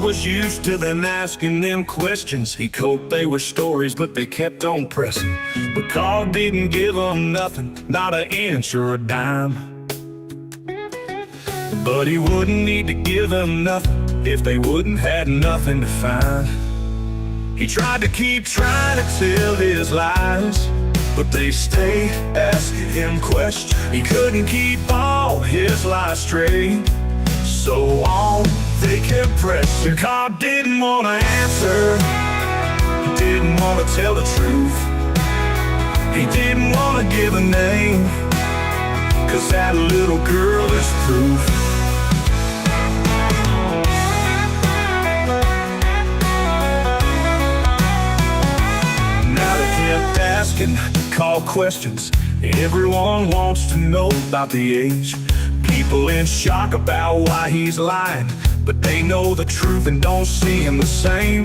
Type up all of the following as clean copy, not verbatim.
was used to them asking them questions. He hoped they were stories, but they kept on pressing. But Cog didn't give them nothing, not an inch or a dime. But he wouldn't need to give them nothing if they wouldn't had nothing to find. He tried to keep trying to tell his lies, but they stayed asking him questions. He couldn't keep all his lies straight, so on they kept pressing. Cog didn't want to answer, he didn't want to tell the truth. He didn't want to give a name, 'cause that little girl is proof. Now they kept asking Cog questions. Everyone wants to know about the age. People in shock about why he's lying, but they know the truth and don't see him the same.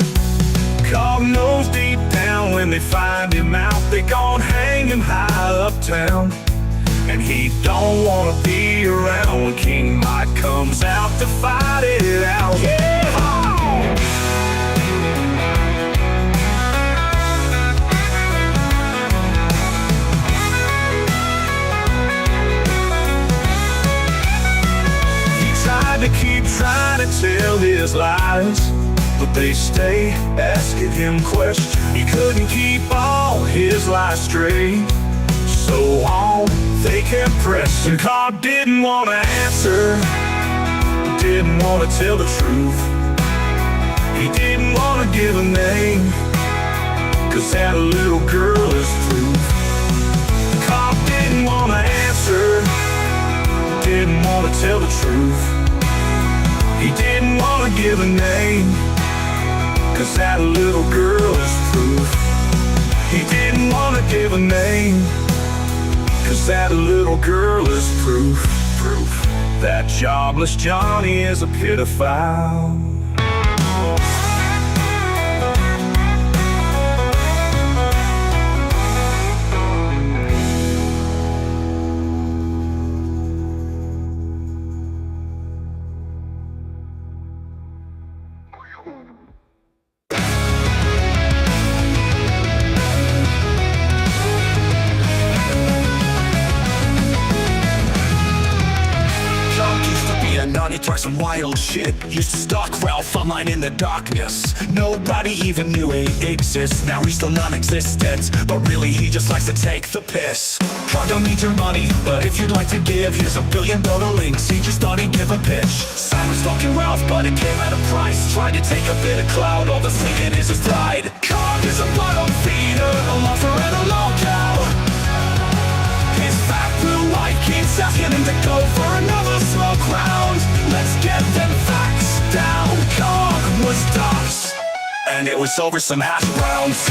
Cog knows deep down when they find him out, they gon' hang him high uptown. And he don't wanna be around when King Mike comes out to fight it out. Yeah! To keep trying to tell his lies, but they stay asking him questions. He couldn't keep all his lies straight, so on they kept pressing. Cog didn't want to answer, didn't want to tell the truth. He didn't want to give a name, 'cause that little girl is proof. Cog didn't want to answer, didn't want to tell the truth. He didn't want to give a name, 'cause that little girl is proof. He didn't want to give a name, 'cause that little girl is proof. That jobless Johnny is a pedophile. He tried some wild shit, used to stalk Ralph online in the darkness. Nobody even knew he exists. Now he's still non-existent, but really he just likes to take the piss. Cog don't need your money, but if you'd like to give, here's $1 billion links. He just thought he'd give a pitch. Simon stalking Ralph, but it came at a price. Tried to take a bit of clout, all the thinking is his pride. Cog is a bottom feeder, a lover and a lolcow. His fat blue wife keeps asking him to go for another smoke round. Let's get them facts down. Cog was doxxed, and it was over some hash browns.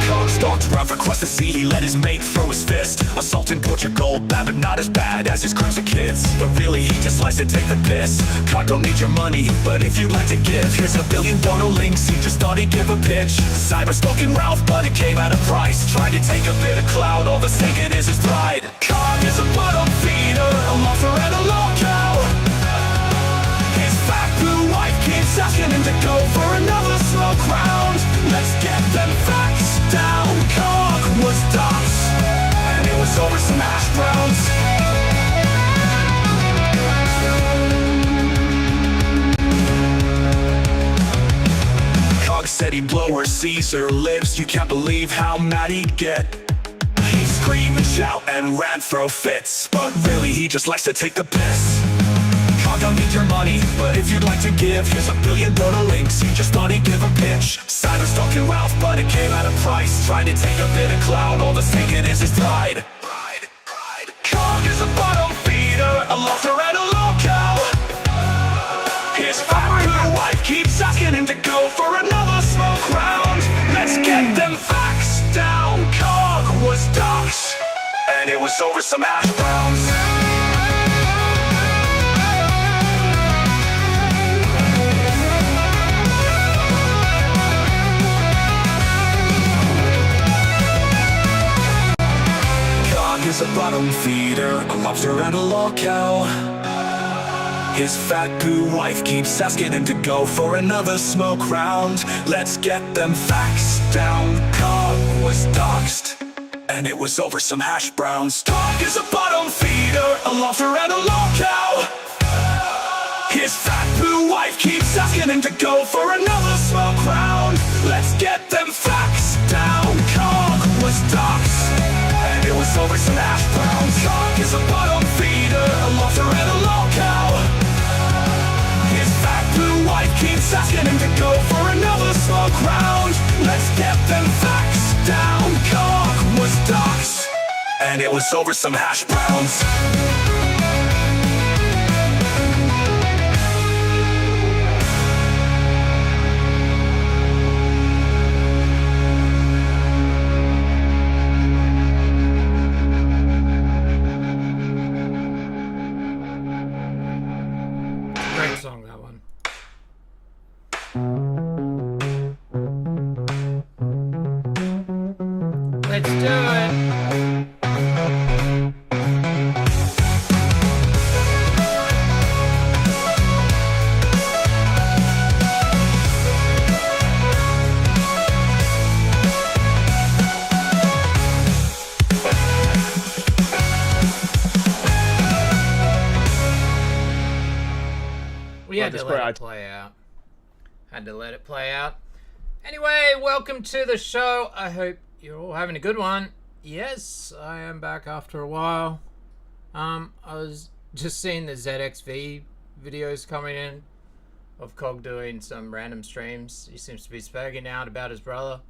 Cog stalked Ralph across the sea, he let his mate throw his fist. Assault in Portugal, bad but not as bad as his crimes of kids. But really he just likes to take the piss. Cog don't need your money, but if you'd like to give, here's $1 billion links. He just thought he'd give a pitch. Cyber stalking Ralph, but it came at a price. Tried to take a bit of clout, all the thinking is his pride. Cog is a bottom feeder, a lover and a lolcow. His fat blue wife keeps asking him to go for another smoke round. Let's get them facts down. Cog was doxxed, and it was over some hash browns. Cog said he'd blow where Caesar lives. You can't believe how mad he'd get. He'd scream and shout and ran, throw fits, but really he just likes to take the piss. Cog don't need your money, but if you'd like to give, here's $1 billion links. He just thought he'd give a pitch. Simon stalking Ralph, but it came at a price. Tried to take a bit of clout, all the thinking is his pride. Cog is a bottom feeder, a lover and a lolcow. His fat blue wife keeps asking him to go for another smoke round. Let's get them facts down. Cog was doxxed, and it was over some hash browns. Cog is a bottom feeder, a lobster and a lolcow. His fat poo wife keeps asking him to go for another smoke round. Let's get them facts down. Cog was doxed, and it was over some hash browns. Cog is a bottom feeder, a lofter and a low cow. His fat poo wife keeps asking him to go for another smoke round. Let's get them facts down. Cog was doxed, and it was over some hash browns. Cog is a bottom feeder, a lofter and a low cow. His fat poo wife keeps asking him to go for another smoke round. Let's get them facts down. Cog was doxed, and it was over some hash browns. Great song, that one. Let's do it. We had to let it play out. Had to let it play out. Anyway, welcome to the show. I hope you're all having a good one. Yes, I am back after a while. I was just seeing the ZXV videos coming in of Cog doing some random streams. He seems to be spagging out about his brother.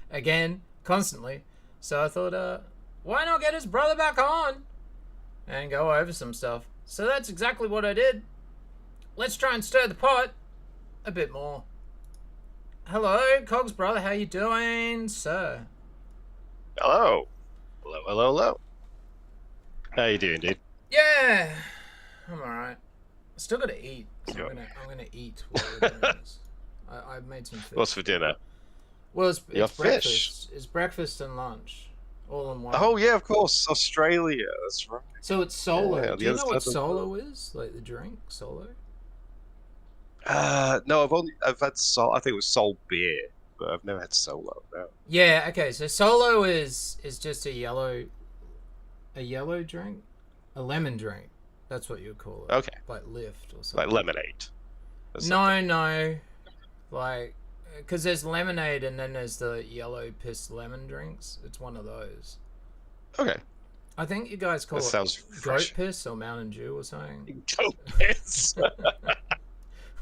Again, constantly. So I thought, why not get his brother back on and go over some stuff? So that's exactly what I did. Let's try and stir the pot a bit more. Hello, Cog's brother. How you doing, sir? Hello. Hello, hello, hello. How you doing, dude? Yeah, I'm alright. I still gotta eat. So Sure. I'm gonna eat while we're doing this. I made some food. What's for dinner? Well, it's Your breakfast. fish. It's breakfast and lunch, all in one. Oh yeah, of course, Australia. That's right. So it's Solo. Yeah, Do you the know other what side of the Solo is? Like the drink, Solo? No, I've had Sol. I think it was Sol beer, but I've never had Solo. No. Yeah. Okay. So Solo is just a yellow drink, a lemon drink. That's what you would call it. Okay. Like Lift or something. Like lemonade. or No, something. no. Like, because there's lemonade and then there's the yellow piss lemon drinks. It's one of those. Okay. I think you guys call That it sounds goat fresh. piss or Mountain Dew or something. Goat piss.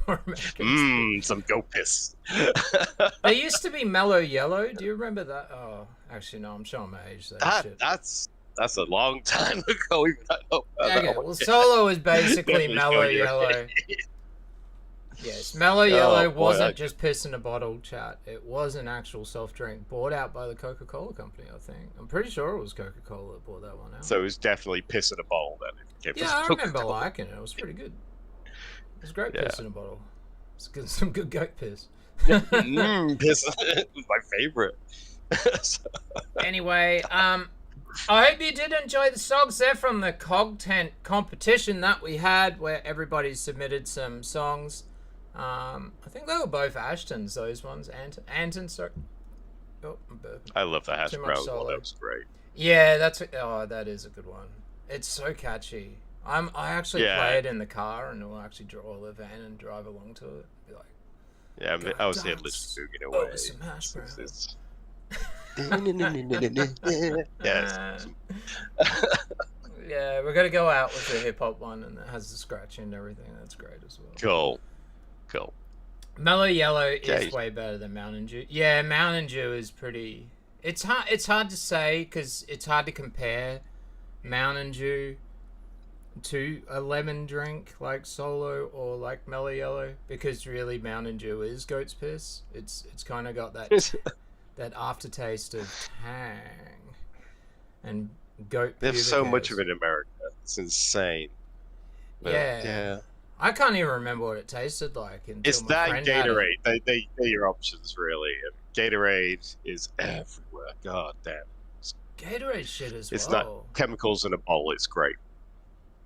Or American Some goat piss. There used to be Mellow Yellow. Do you remember that? Oh, actually, no. I'm showing my age. Shit. That's a long time ago. Even I know about Okay, that one. well, Solo is basically Definitely Mellow show your Yellow. age. Yes, Mellow Yellow boy, wasn't just piss in a bottle, chat. It was an actual soft drink bought out by the Coca-Cola company, I think. I'm pretty sure it was Coca-Cola that bought that one out. So it was definitely piss in a bowl then. It came Yeah, from I remember Coca-Cola. liking it. It was pretty good. It was great Yeah. piss in a bottle. It's good, some good goat piss. Piss was my favorite. Anyway, I hope you did enjoy the songs there from the Cogtent competition that we had, where everybody submitted some songs. I think they were both Ashtons, those ones. Anton, sorry. Oh, I'm burping. I love the hash Too much brown one. solo. That was great. Yeah, that is a good one. It's so catchy. I actually Yeah. play it in the car, and we'll actually draw the van and drive along to it. Be like, Yeah, I was here dance literally booging over away. some hash browns. It's- Uh, yes. Yeah, we're gonna go out with the hip hop one, and it has the scratching and everything. That's great as well. Cool. Mellow Yellow is Okay. way better than Mountain Dew. Yeah, Mountain Dew is pretty. It's hard to say because it's hard to compare Mountain Dew to a lemon drink like Solo or like Mellow Yellow, because really Mountain Dew is goat's piss. It's kind of got that aftertaste of tang and goat. There's so pubic much hairs. of it in America. It's insane. But, Yeah. I can't even remember what it tasted like until It's my that friend had it. Gatorade. They're your options, really. And Gatorade is everywhere. God damn. Gatorade shit as It's well. not chemicals in a bowl. It's great.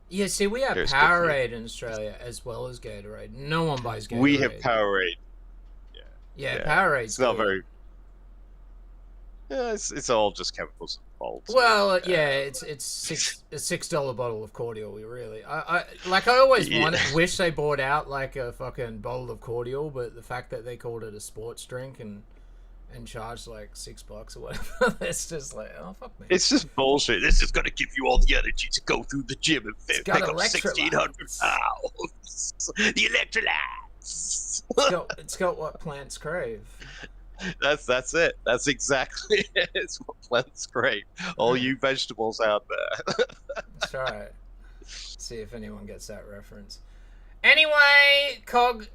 Yeah, see, we have Here's Powerade in Australia as well as Gatorade. No one buys Gatorade. We have Powerade. Yeah, Yeah. Powerade's It's not good. very. Yeah, it's all just chemicals involved. Well, yeah, it's a $6 bottle of cordial. Really, I always wish they brought out like a fucking bottle of cordial, but the fact that they called it a sports drink and charged like $6 or whatever, it's just like, oh fuck me. It's just bullshit. This is gonna give you all the energy to go through the gym and pick got up electrolytes. 1,600 pounds. The electrolytes. It's got what plants crave. That's it. That's exactly it. It's what plants crave. All you vegetables out there. That's right. See if anyone gets that reference. Anyway, Cog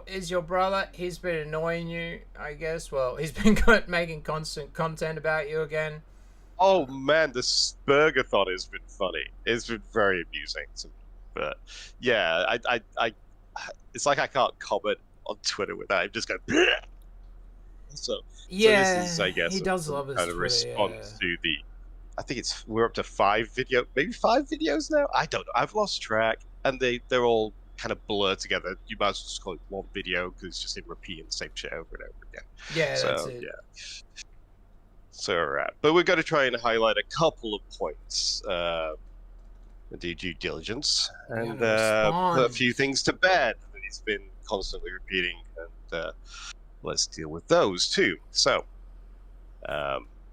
is your brother. He's been annoying you, I guess. Well, he's been making constant content about you again. Oh man, the Spurgathon has been funny. It's been very amusing to me. But yeah, I it's like I can't comment on Twitter without him just going. Bleh! So yeah, this is, I guess, he does love his kind of Twitter, response to the. I think we're up to 5 videos now. I don't know. I've lost track, and they're all kind of blur together. You might as well just call it one video because it's just in repeating the same shit over and over again. Yeah, so, that's it. Yeah. So we're at. But we're going to try and highlight a couple of points. Do due diligence and put a few things to bed that he's been constantly repeating, and let's deal with those too. So,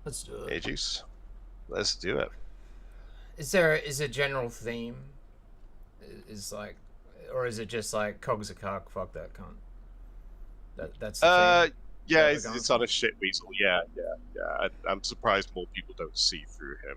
let's do it. EarJuice, let's do it. Is there a general theme? Is like, or is it just like Cog's a cock, fuck that cunt? That's the theme. Yeah, it's on a shit weasel. Yeah. I'm surprised more people don't see through him.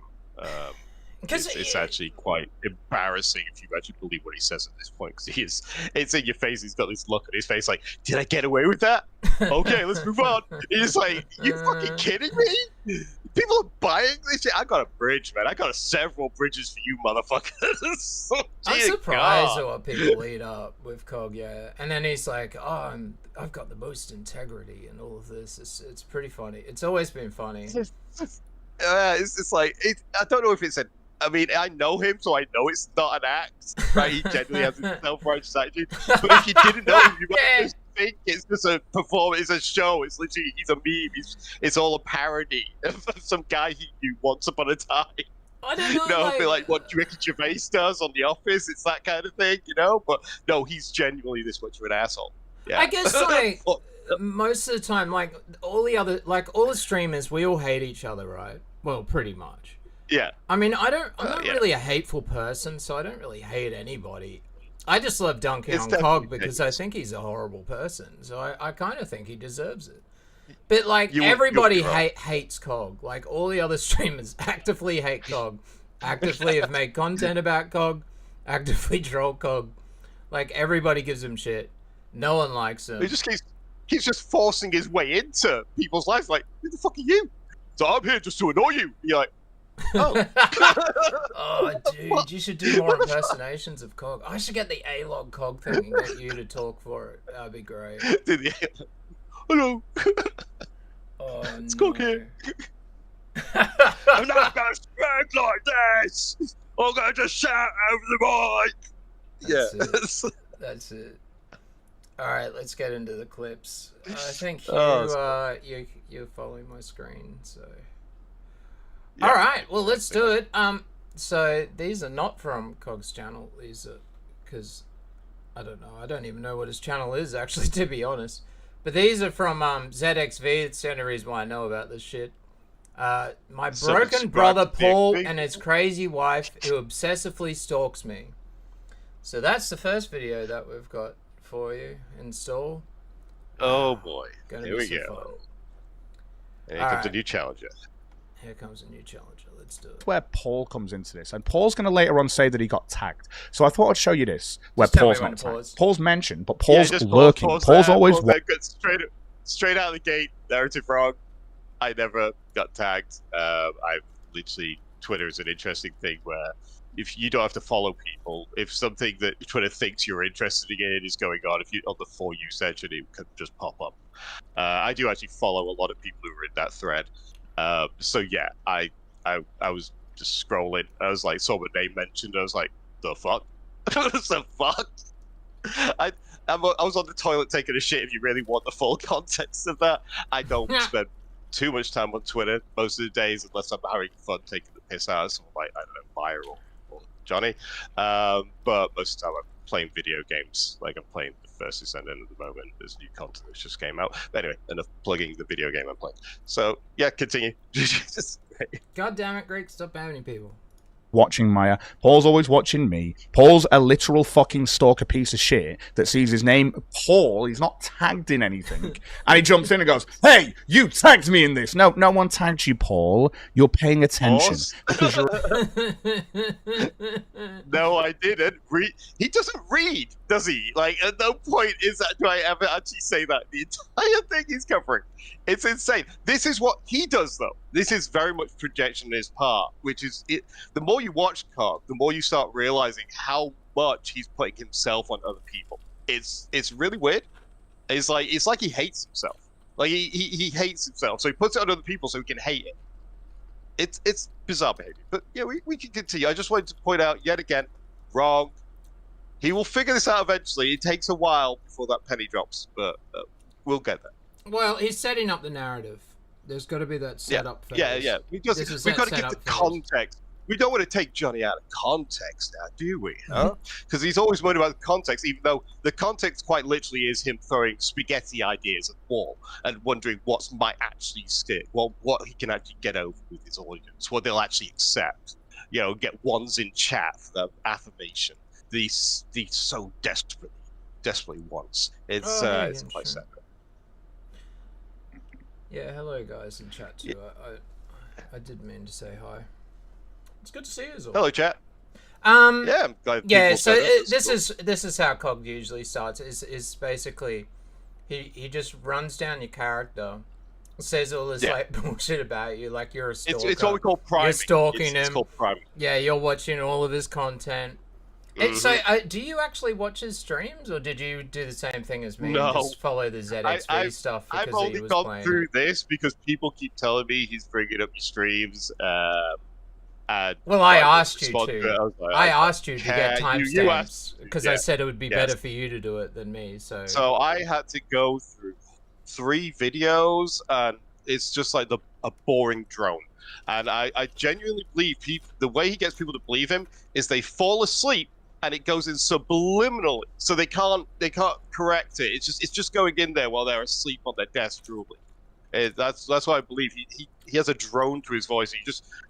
It's actually quite embarrassing if you actually believe what he says at this point, because it's in your face. He's got this look on his face like, did I get away with that? Okay, let's move on. He's like, you fucking kidding me? People are buying this shit. I got a bridge, man. I got several bridges for you motherfuckers. I'm surprised at what people eat up with Cog, yeah. And then he's like, oh, I've got the most integrity and all of this. It's pretty funny. It's always been funny. It's just like, I don't know if it's I mean, I know him, so I know it's not an act. Right? He genuinely has a self-righteous attitude. But if you didn't know him, you might just think it's just a performance, it's a show. It's literally, he's a meme. It's all a parody of some guy he knew once upon a time. I don't know. You know, like what Ricky Gervais does on The Office. It's that kind of thing, you know? But no, he's genuinely this much of an asshole. Yeah. I guess, like, most of the time, like, all the streamers, we all hate each other, right? Well, pretty much. Yeah. I mean, I'm not really a hateful person, so I don't really hate anybody. I just love dunking on Cog because I think he's a horrible person. So I kind of think he deserves it. But, like, everybody hates Cog. Like, all the other streamers actively hate Cog. Actively have made content about Cog. Actively troll Cog. Like, everybody gives him shit. No one likes him. He just keeps just forcing his way into people's lives. Like, who the fuck are you? So I'm here just to annoy you. You're like, oh. Oh, dude, you should do more impersonations of Cog. I should get the A-log Cog thing and get you to talk for it. That'd be great. Hello. Oh, it's no. Cog here. I'm not gonna speak like this. I'm gonna just shout over the mic. That's it. All right, let's get into the clips. I think you're following my screen, so. Yeah. All right, well, let's do it. So these are not from Cog's channel. These are because I don't know. I don't even know what his channel is actually, to be honest. But these are from ZXV. It's the only reason why I know about this shit. My broken brother Paul and his crazy wife who obsessively stalks me. So that's the first video that we've got for you. Install. Oh boy. Here we go. Fun. And here comes a new challenger. Here comes a new challenger. Let's do it. Where Paul comes into this, and Paul's going to later on say that he got tagged. So I thought I'd show you this where Paul's not tagged. Paul's mentioned, but Paul's lurking. Paul's always straight out of the gate. Narrative wrong. I never got tagged. I've literally, Twitter is an interesting thing where if you don't have to follow people, if something that Twitter thinks you're interested in is going on, if you on the For You section, it can just pop up. I do actually follow a lot of people who are in that thread. So yeah, I was just scrolling. I was like, saw my name mentioned. I was like, the fuck? What the fuck? I was on the toilet taking a shit. If you really want the full context of that, I don't spend too much time on Twitter most of the days unless I'm having fun taking the piss out of someone like, I don't know, Maya or Johnny. But most of the time I'm playing video games. Like I'm playing the first Ascendant at the moment. There's new content that just came out. But anyway, enough plugging the video game I'm playing. So yeah, continue. God damn it, Greg, stop banning people. Watching Maya. Paul's always watching me. Paul's a literal fucking stalker piece of shit that sees his name, Paul, he's not tagged in anything. And he jumps in and goes, hey, you tagged me in this. No one tagged you, Paul. You're paying attention. Because No, I didn't. He doesn't read, does he? Like, at no point do I ever actually say that. The entire thing he's covering. It's insane. This is what he does, though. This is very much projection on his part, which is it. The more you watch Cog, the more you start realizing how much he's putting himself on other people. It's really weird. It's like he hates himself. Like he hates himself, so he puts it on other people so he can hate it. It's bizarre behavior. But yeah, we can continue. I just wanted to point out yet again, wrong. He will figure this out eventually. It takes a while before that penny drops, but we'll get there. Well, he's setting up the narrative. There's got to be that setup phase. Yeah. We've got to give the context. We don't want to take Johnny out of context now, do we? Huh? Because he's always worried about the context, even though the context quite literally is him throwing spaghetti ideas at the wall and wondering what might actually stick, what he can actually get over with his audience, what they'll actually accept. You know, get ones in chat for the affirmation. These so desperately wants. It's quite sad. Yeah, hello guys in chat too. Yeah. I did mean to say hi. It's good to see you all. Hello, chat. Yeah, I'm glad. Yeah, so this is how Cog usually starts. Is basically he just runs down your character, says all this like bullshit about you, like you're a stalker. It's what we call priming. You're stalking him. It's called priming. Yeah, you're watching all of his content. So, do you actually watch his streams, or did you do the same thing as me? No. And just follow the ZXV stuff because I've only gone through this because people keep telling me he's bringing up your streams. Well, I asked you to. I asked you to get timestamps because I said it would be better for you to do it than me. So I had to go through 3 videos, and it's just like a boring drone. And I genuinely believe the way he gets people to believe him is they fall asleep and it goes in subliminally, so they can't correct it. It's just going in there while they're asleep on their desk drooling. That's what I believe. He has a drone to his voice.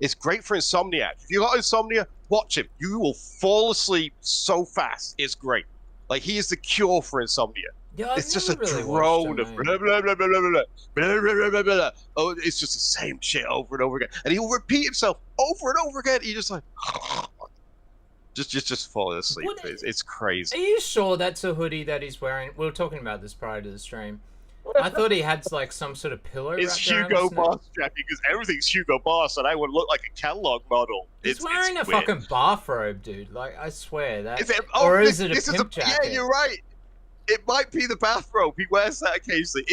It's great for insomniac. If you got insomnia, watch him. You will fall asleep so fast. It's great. Like he is the cure for insomnia. Yeah, it's just a drone of blah, blah, blah, blah, blah, blah, blah, blah, blah. Oh, it's just the same shit over and over again, and he'll repeat himself over and over again. He just like just falling asleep. It's crazy. Are you sure that's a hoodie that he's wearing? We were talking about this prior to the stream. I thought he had like some sort of pillow. It's Hugo Boss, Jackie, because everything's Hugo Boss, and I would look like a catalog model. He's wearing a fucking bathrobe, dude. Like I swear that. Is it a pimp jacket? Yeah, you're right. It might be the bathrobe. He wears that occasionally.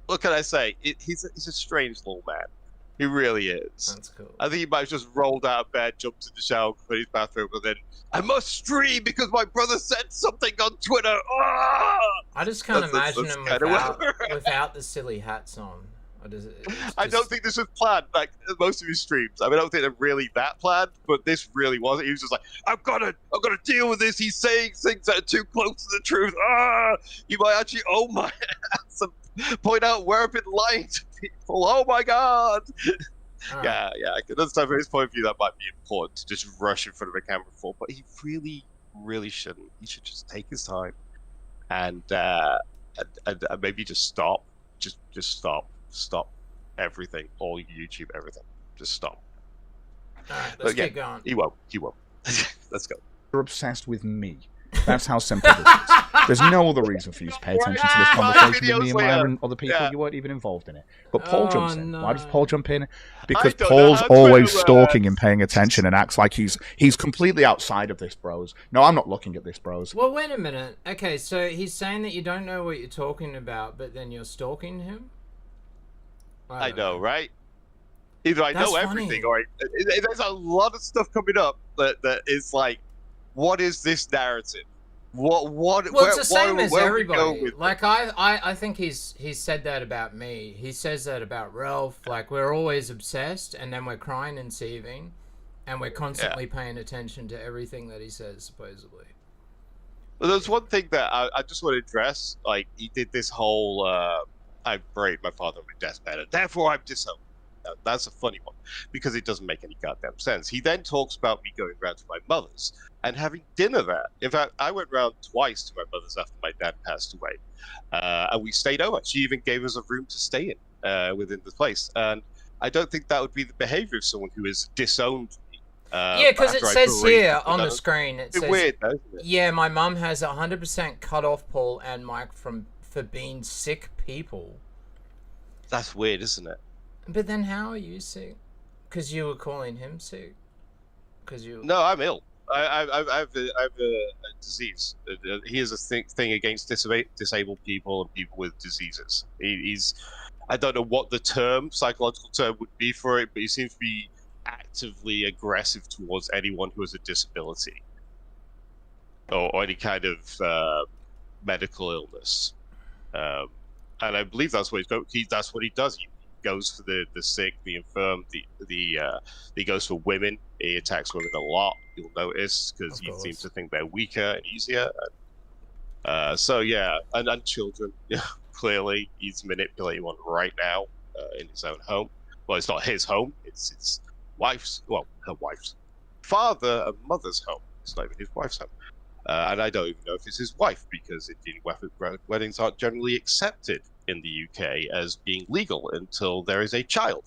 What can I say? He's a strange little man. He really is. That's cool. I think he might have just rolled out of bed, jumped in the shower, put his bathrobe, and then I must stream because my brother said something on Twitter. Ah! I just can't imagine him without the silly hats on. I don't think this was planned, like most of his streams. I mean, I don't think they're really that planned, but this really wasn't. He was just like, I've got to deal with this. He's saying things that are too close to the truth. Ah, you might actually my ass and point out where I've been lying to people. Oh my god. Yeah, I can understand from his point of view that might be important to just rush in front of a camera for, but he really, really shouldn't. He should just take his time and maybe just stop. Just stop. Stop everything, all YouTube, everything. Just stop. Alright, let's keep going. He won't. Let's go. You're obsessed with me. That's how simple this is. There's no other reason for you to pay attention to this conversation with me and Maya and other people. You weren't even involved in it. But Paul jumps in. Why does Paul jump in? Because Paul's always stalking and paying attention and acts like he's completely outside of this, bros. No, I'm not looking at this, bros. Well, wait a minute. Okay, so he's saying that you don't know what you're talking about, but then you're stalking him? I know, right? Either I That's know funny. everything, or there's a lot of stuff coming up that is like, what is this narrative? What? Well, it's the same as everybody. Like I think he's said that about me. He says that about Ralph. Like we're always obsessed, and then we're crying and seething, and we're constantly paying attention to everything that he says, supposedly. Well, there's one thing that I just want to address. Like he did this whole I buried my father on my deathbed, and therefore I'm disowned. Now, that's a funny one because it doesn't make any goddamn sense. He then talks about me going round to my mother's and having dinner there. In fact, I went round twice to my mother's after my dad passed away, and we stayed over. She even gave us a room to stay in within the place, and I don't think that would be the behavior of someone who has disowned me. Yeah, because it says here on the screen, it says, weird, isn't it? Yeah, my mum has 100% cut off Paul and Mike for being sick people. That's weird, isn't it? But then how are you sick? Because you were calling him sick? Because you... No, I'm ill. I have a disease. He has a thing against disabled people and people with diseases. He's... I don't know what the psychological term would be for it, but he seems to be actively aggressive towards anyone who has a disability. Or any kind of medical illness. And I believe that's what that's what he does. He goes for the sick, the infirm, he goes for women. He attacks women a lot. You'll notice because he seems to think they're weaker and easier. So yeah, and children. Clearly, he's manipulating one right now in his own home. Well, it's not his home. It's his wife's. Well, her wife's father and mother's home. It's not even his wife's home. And I don't even know if it's his wife because weddings aren't generally accepted in the UK as being legal until there is a child.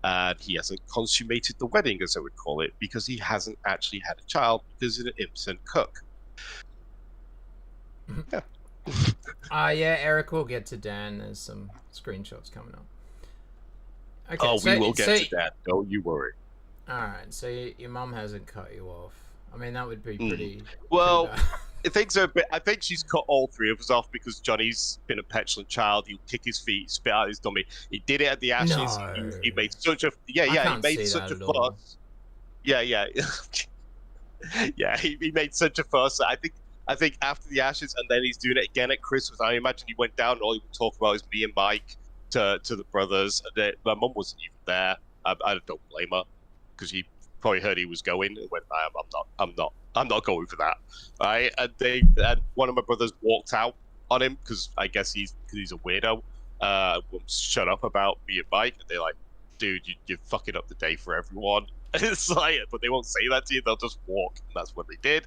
And he hasn't consummated the wedding, as I would call it, because he hasn't actually had a child because he's an innocent cook. Yeah. Yeah, Eric will get to Dan. There's some screenshots coming up. Okay, we will get to Dan. Don't you worry. Alright, so your mum hasn't cut you off. I mean, that would be pretty... Well, things are a bit... I think she's cut all three of us off because Johnny's been a petulant child. He'll kick his feet, spit out his dummy. He did it at the Ashes. No. He made such a... Yeah, he made such a fuss. Yeah. Yeah, he made such a fuss. I think after the Ashes, and then he's doing it again at Christmas. I imagine he went down and all he would talk about is me and Mike to the brothers. My mum wasn't even there. I don't blame her because he probably heard he was going and went, I'm not going for that. Right? And one of my brothers walked out on him because I guess he's a weirdo. Shut up about me and Mike, and they're like, dude, you're fucking up the day for everyone. And it's like, but they won't say that to you. They'll just walk, and that's what they did.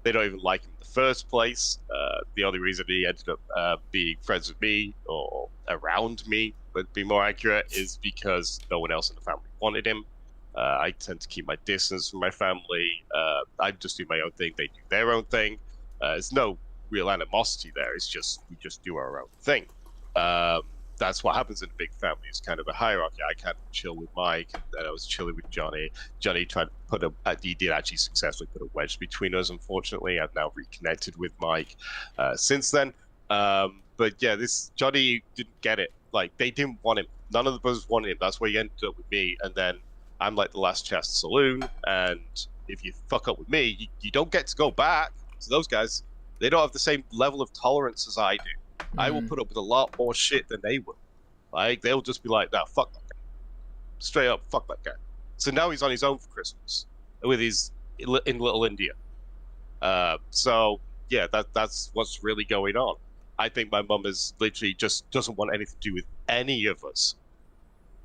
They don't even like him in the first place. The only reason he ended up being friends with me or around me, would be more accurate, is because no one else in the family wanted him. I tend to keep my distance from my family. I just do my own thing. They do their own thing. There's no real animosity there. It's just we just do our own thing. That's what happens in a big family. It's kind of a hierarchy. I kind of chill with Mike, and I was chilling with Johnny. Johnny tried to put he did actually successfully put a wedge between us. Unfortunately, I've now reconnected with Mike since then. But yeah, Johnny didn't get it. Like, they didn't want him. None of the brothers wanted him. That's why he ended up with me. And then I'm like the last chance saloon. And if you fuck up with me, you don't get to go back to those guys. They don't have the same level of tolerance as I do. I will put up with a lot more shit than they would. Like, they'll just be like, nah, fuck that guy. Straight up, fuck that guy. So now he's on his own for Christmas with in Little India. So yeah, that's what's really going on. I think my mum is literally just doesn't want anything to do with any of us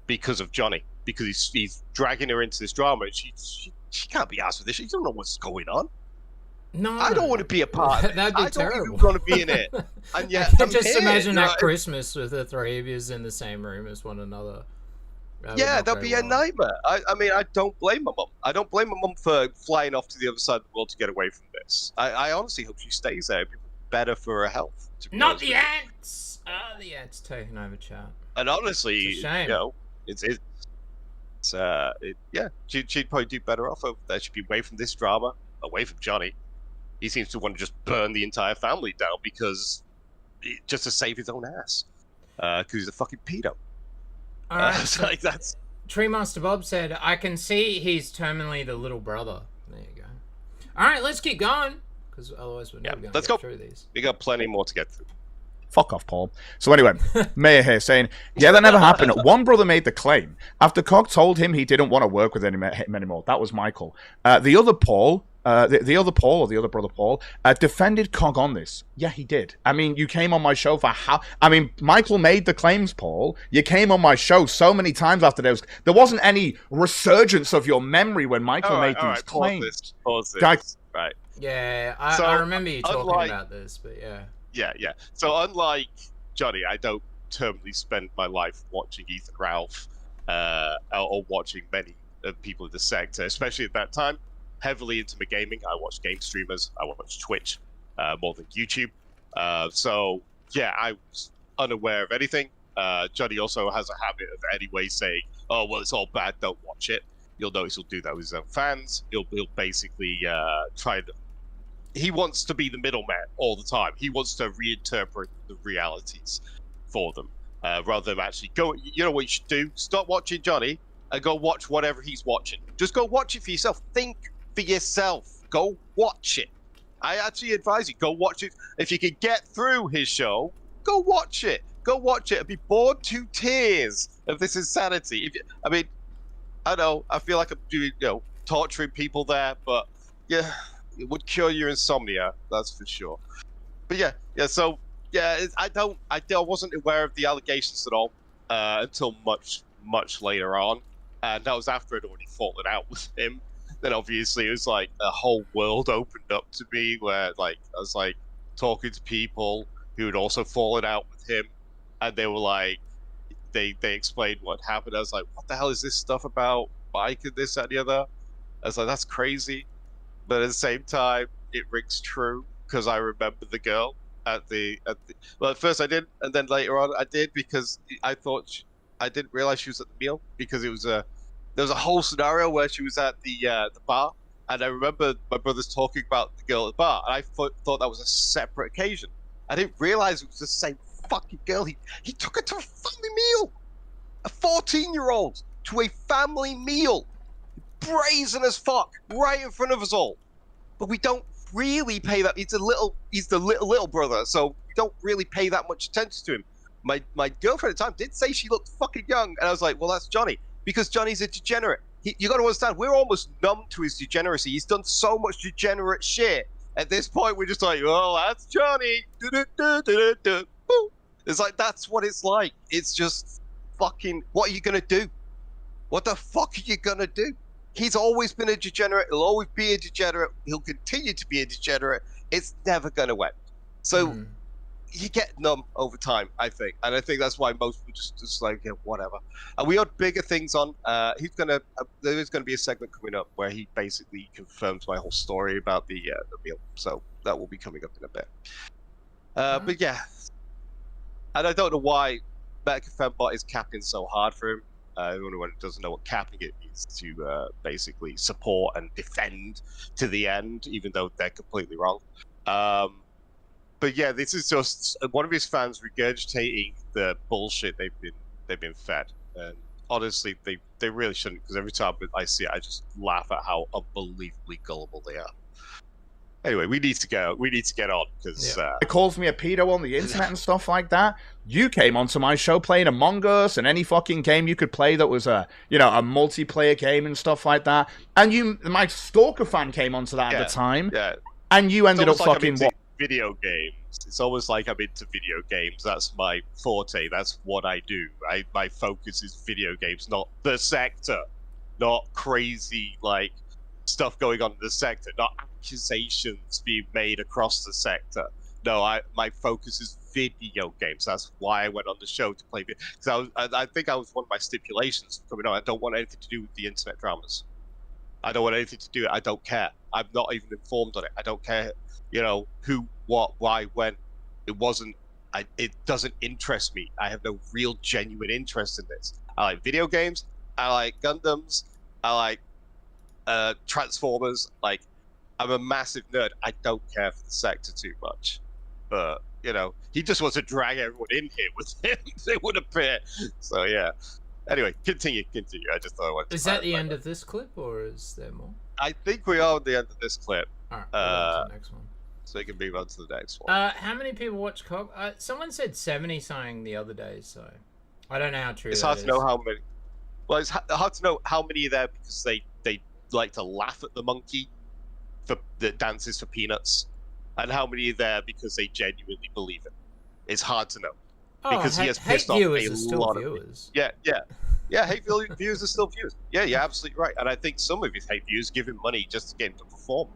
because of Johnny, because he's dragging her into this drama. And she can't be asked for this. She don't know what's going on. No, I don't want to be a part of it. That'd be I terrible. don't even want to be in it. And yet, I can just imagine that Christmas with the three of you in the same room as one another. That'd be a nightmare. I mean, I don't blame my mum. I don't blame my mum for flying off to the other side of the world to get away from this. I honestly hope she stays there. It'd be better for her health. Not the ants! The ants taking over chat. And honestly, it's a shame. You know, she'd probably do better off over there. She'd be away from this drama, away from Johnny. He seems to want to just burn the entire family down just to save his own ass. Because he's a fucking pedo. All right, It's so like that's. Tree Master Bob said, I can see he's terminally the little brother. There you go. All right, let's keep going, because otherwise we're never going to get through these. We got plenty more to get through. Fuck off, Paul. So anyway, Mayor here saying, yeah, that never happened. One brother made the claim. After Cog told him he didn't want to work with him anymore. That was Michael. The other Paul, the other Paul, or the other brother Paul, defended Cog on this. Yeah, he did. I mean, you came on my show for how... I mean, Michael made the claims, Paul. You came on my show so many times after there wasn't any resurgence of your memory when Michael made these claims. Pause this. Right. Yeah, I remember you talking about this, but yeah. Yeah. So unlike Johnny, I don't terminally spend my life watching Ethan Ralph or watching many people in the sector, especially at that time. Heavily into my gaming. I watch game streamers. I watch Twitch more than YouTube. So yeah, I was unaware of anything. Johnny also has a habit of anyway saying, "Oh well, it's all bad. Don't watch it." You'll notice he'll do that with his own fans. He'll basically try to. He wants to be the middleman all the time. He wants to reinterpret the realities for them, rather than actually go. You know what you should do? Stop watching Johnny and go watch whatever he's watching. Just go watch it for yourself. Think for yourself. Go watch it. I actually advise you, go watch it. If you can get through his show, go watch it. Go watch it and be bored to tears of this insanity. I mean, I know, I feel like I'm doing, torturing people there, but yeah, it would cure your insomnia, that's for sure. But yeah, so yeah, I wasn't aware of the allegations at all until much later on, and that was after I'd already fallen out with him. Then obviously it was like a whole world opened up to me where like I was like talking to people who had also fallen out with him, and they were like, they explained what happened. I was like, what the hell is this stuff about Mike and this and the other? I was like, that's crazy, but at the same time it rings true because I remember the girl at the well, at first I didn't, and then later on I did, because I thought I didn't realize she was at the meal, because it was there was a whole scenario where she was at the bar, and I remember my brothers talking about the girl at the bar, and I thought that was a separate occasion. I didn't realize it was the same fucking girl. He took her to a family meal, a 14-year-old to a family meal, brazen as fuck, right in front of us all. But we don't really pay that. He's the little brother, so we don't really pay that much attention to him. My girlfriend at the time did say she looked fucking young, and I was like, well, that's Johnny. Because Johnny's a degenerate. You got to understand, we're almost numb to his degeneracy. He's done so much degenerate shit. At this point, we're just like, oh, that's Johnny. It's like, that's what it's like. It's just fucking, what are you going to do? What the fuck are you going to do? He's always been a degenerate. He'll always be a degenerate. He'll continue to be a degenerate. It's never going to end. So you get numb over time, I think. And I think that's why most people just like, yeah, whatever. And we had bigger things on. There is going to be a segment coming up where he basically confirms my whole story about the meal. So that will be coming up in a bit. But yeah. And I don't know why Vagabond is capping so hard for him. Anyone who doesn't know what capping it means, to basically support and defend to the end, even though they're completely wrong. But yeah, this is just one of his fans regurgitating the bullshit they've been fed, and honestly, they really shouldn't, because every time I see it, I just laugh at how unbelievably gullible they are. Anyway, we need to get on, because it calls me a pedo on the internet and stuff like that. You came onto my show playing Among Us and any fucking game you could play that was a multiplayer game and stuff like that. And my Stalker fan came onto that at the time. Yeah. And you ended up fucking video games. It's almost like I'm into video games. That's my forte. That's what I do. My focus is video games, not the sector, not crazy like stuff going on in the sector, not accusations being made across the sector. No, my focus is video games. That's why I went on the show to play video. Because I think I was one of my stipulations coming on. I don't want anything to do with the internet dramas. I don't want anything to do with it. I don't care. I'm not even informed on it. I don't care, who, what, why, when. It doesn't interest me. I have no real genuine interest in this. I like video games. I like Gundams. I like Transformers. Like, I'm a massive nerd. I don't care for the sector too much. But, he just wants to drag everyone in here with him, it would appear. So, yeah. Anyway, continue. I just thought I wanted to Is that the clarify end of this clip, or is there more? I think we are at the end of this clip. Alright, we'll go on to the next one. So we can move on to the next one. How many people watch Cog? Someone said 70 something the other day, so I don't know how true It's that hard is. to know how many. Well, it's hard to know how many are there because they like to laugh at the monkey for the dances for peanuts, and how many are there because they genuinely believe it. It's hard to know because he has pissed off a lot of viewers. Yeah. Hate viewers are still viewers. Yeah, you're absolutely right. And I think some of his hate viewers give him money just to get him to perform,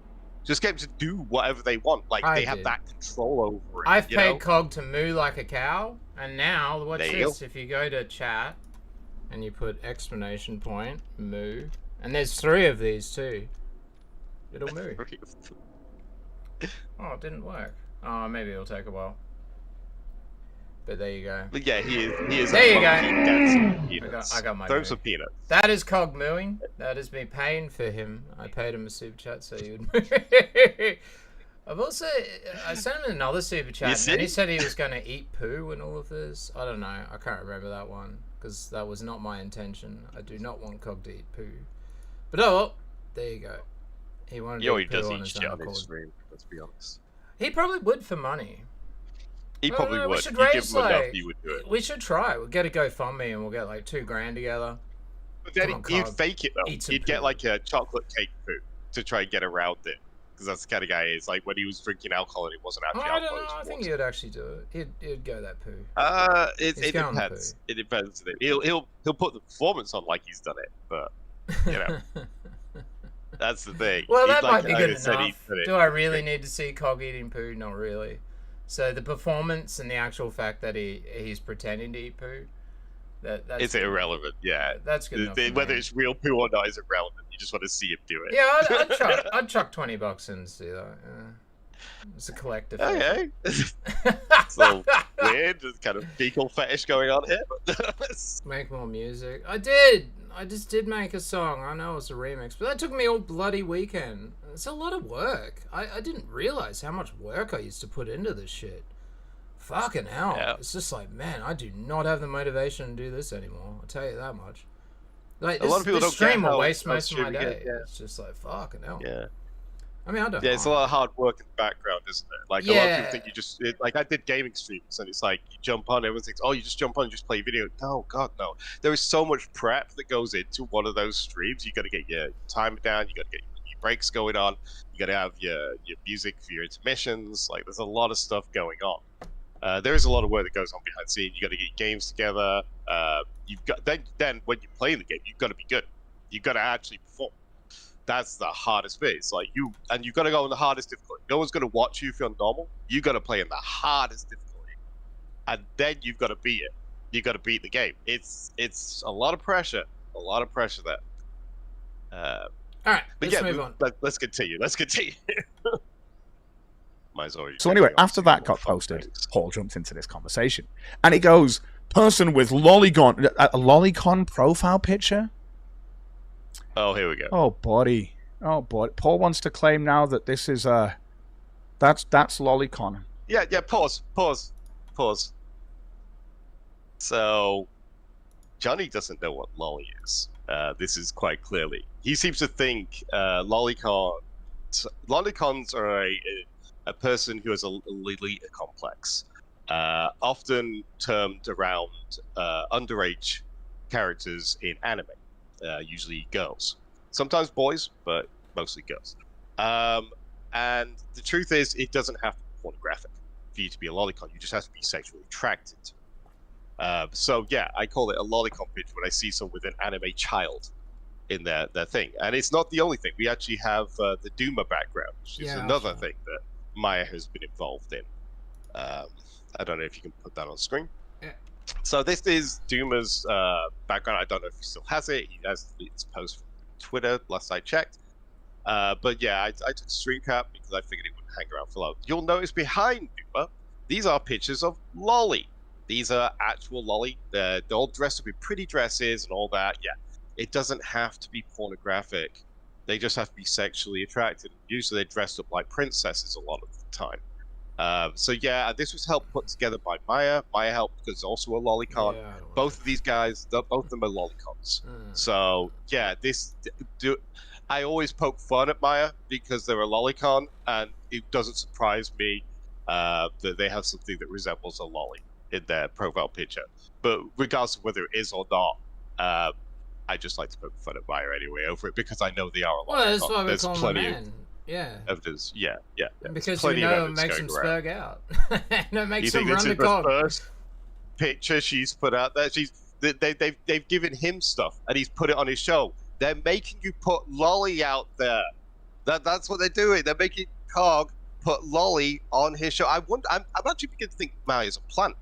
just get him to do whatever they want. Like they have that control over it. I've paid Cog to moo like a cow, and now watch There this. If you go to chat and you put exclamation point moo, and there's 3 of these too. It'll moo. Oh, it didn't work. Oh, maybe it'll take a while. But there you go. But yeah, he is. There you go. I got my. Throw some peanuts. That is Cog mooing. That is me paying for him. I paid him a super chat so he would. I sent him another super chat, and he said he was going to eat poo and all of this. I don't know. I can't remember that one because that was not my intention. I do not want Cog to eat poo. But oh, well, there you go. He wanted to eat poo on his own accord. Let's be honest. He probably would for money. He probably would. We should you raise, give him enough, he would do it. We should try. We'll get a GoFundMe and we'll get like $2,000 together. But then you'd fake it though. You'd get like a chocolate cake poo to try and get around it. Because that's the kind of guy he is. Like when he was drinking alcohol and it wasn't actually alcohol. I don't know. I think he would actually do it. He'd go that poo. It depends. It depends. He'll put the performance on like he's done it, but you know. That's the thing. Well, that might be good enough. Do I really need to see Cog eating poo? Not really. So the performance and the actual fact that he's pretending to eat poo, that's it's irrelevant. Yeah, that's good enough. Whether it's real poo or not is irrelevant. You just want to see him do it. Yeah, I'd chuck $20 in to see that. Yeah. It's a collective. Okay. It's a little weird. There's kind of fecal fetish going on here. Make more music. I just did make a song. I know it's a remix, but that took me all bloody weekend. It's a lot of work. I didn't realize how much work I used to put into this shit. Fucking hell. Yeah. It's just like, man, I do not have the motivation to do this anymore. I'll tell you that much. Like, a lot of people don't stream get will waste most of my day. Yeah. It's just like, fucking hell. Yeah. I mean, I don't know. Yeah, it's a lot of hard work in the background, isn't it? Like, a lot of people think you just... like, I did gaming streams, and it's like, you jump on, everyone thinks, oh, you just jump on and just play video. No, God, no. There is so much prep that goes into one of those streams. You got to get your timer down, you got to get your breaks going on, you got to have your music for your intermissions. Like, there's a lot of stuff going on. There is a lot of work that goes on behind the scenes. You got to get your games together. You've got then when you play the game, you've got to be good. You've got to actually perform. That's the hardest bit. It's like you've got to go on the hardest difficulty. No one's going to watch you if you're normal. You got to play in the hardest difficulty, and then you've got to beat it. You got to beat the game. It's a lot of pressure. A lot of pressure there. All right, let's move on. Let's continue. So anyway, after that got posted, Paul jumped into this conversation, and he goes, "Person with lolicon, a lolicon profile picture." Oh, here we go. Oh, buddy. Paul wants to claim now that this is that's lolicon. Yeah. Pause. So, Johnny doesn't know what lolly is. This is quite clearly. He seems to think lolicons are a person who has a Lolita complex, often termed around underage characters in anime. Usually girls, sometimes boys, but mostly girls. And the truth is, it doesn't have to be pornographic for you to be a lolicon. You just have to be sexually attracted. So yeah, I call it a lolicon pitch when I see someone with an anime child in their thing. And it's not the only thing. We actually have the Duma background, which is another thing that Maya has been involved in. I don't know if you can put that on screen. Yeah. So this is Duma's background. I don't know if he still has it. He has his post from Twitter, last I checked. But yeah, I took a screen cap because I figured it wouldn't hang around for long. You'll notice behind Duma, these are pictures of Lolly. These are actual Lolly. They're all dressed up in pretty dresses and all that. Yeah, it doesn't have to be pornographic. They just have to be sexually attracted. Usually they're dressed up like princesses a lot of the time. So yeah, this was helped put together by Maya. Maya helped because also a lolicon. Yeah, Both of these guys, both of them are lolicons. So yeah, I always poke fun at Maya because they're a lolicon, and it doesn't surprise me that they have something that resembles a lolly in their profile picture. But regardless of whether it is or not, I just like to poke fun at Maya anyway over it because I know they are a lolicon. Well, that's why we There's call them plenty man. Yeah. evidence. Yeah. Because you know it makes them spurg out. And it makes them run the cog. First picture she's put out there. They've given him stuff and he's put it on his show. They're making you put Lolly out there. That's what they're doing. They're making Cog put Lolly on his show. I'm actually beginning to think Maya's a plant.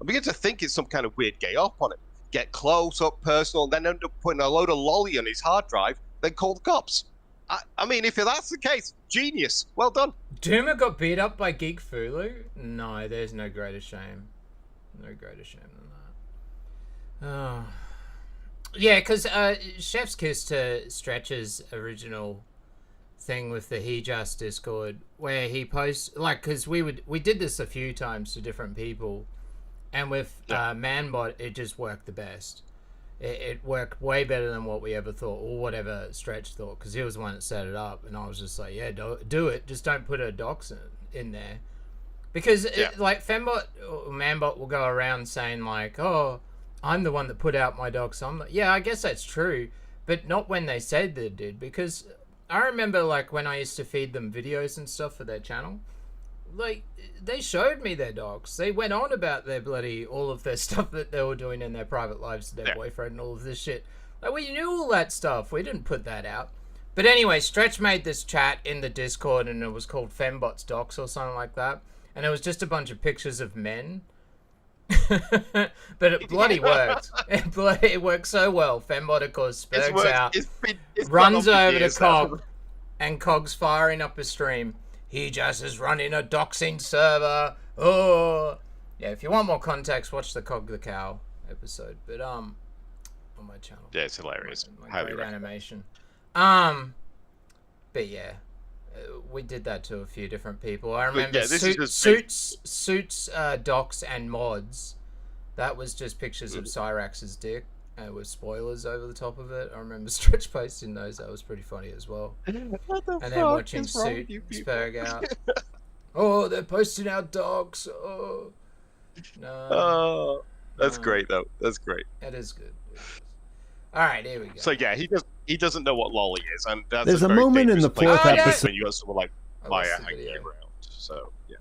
I'm beginning to think it's some kind of weird gay op on it. Get close up, personal, and then end up putting a load of Lolly on his hard drive, then call the cops. I mean, if that's the case, genius. Well done. Doomer got beat up by Geek Fulu? No, there's no greater shame. No greater shame than that. Oh. Yeah, because Chef's Kiss to Stretch's original thing with the He Just Discord, where he posts, like, because we did this a few times to different people, and with Manbot, it just worked the best. It worked way better than what we ever thought, or whatever Stretch thought, because he was the one that set it up, and I was just like, yeah, do it. Just don't put her docs in there. Because, like, Fembot or Manbot will go around saying, like, oh, I'm the one that put out my docs. I'm like, yeah, I guess that's true, but not when they said they did, because I remember, like, when I used to feed them videos and stuff for their channel, like, they showed me their docs. They went on about their all of their stuff that they were doing in their private lives to their boyfriend and all of this shit. Like, we knew all that stuff. We didn't put that out. But anyway, Stretch made this chat in the Discord, and it was called Fembot's Docs or something like that. And it was just a bunch of pictures of men. But it bloody worked. It worked so well. Fembot, of course, spurgs out, runs over to Cog, and Cog's firing up a stream. He just is running a doxing server. Oh, yeah. If you want more context, watch the Cog the Cow episode. But on my channel. Yeah, it's hilarious. My great animation. But yeah, we did that to a few different people. I remember Suits, docs, and mods. That was just pictures of Cyrax's dick with spoilers over the top of it. I remember Stretch posting those. That was pretty funny as well. And then watching Suit spurg out. Oh, they're posting out docs. Oh, no. Oh, that's great though. That's great. That is good. All right, here we go. So yeah, he doesn't know what lolly is, and that's there's a moment in the fourth episode when you got someone like Maya hanging around. So yeah.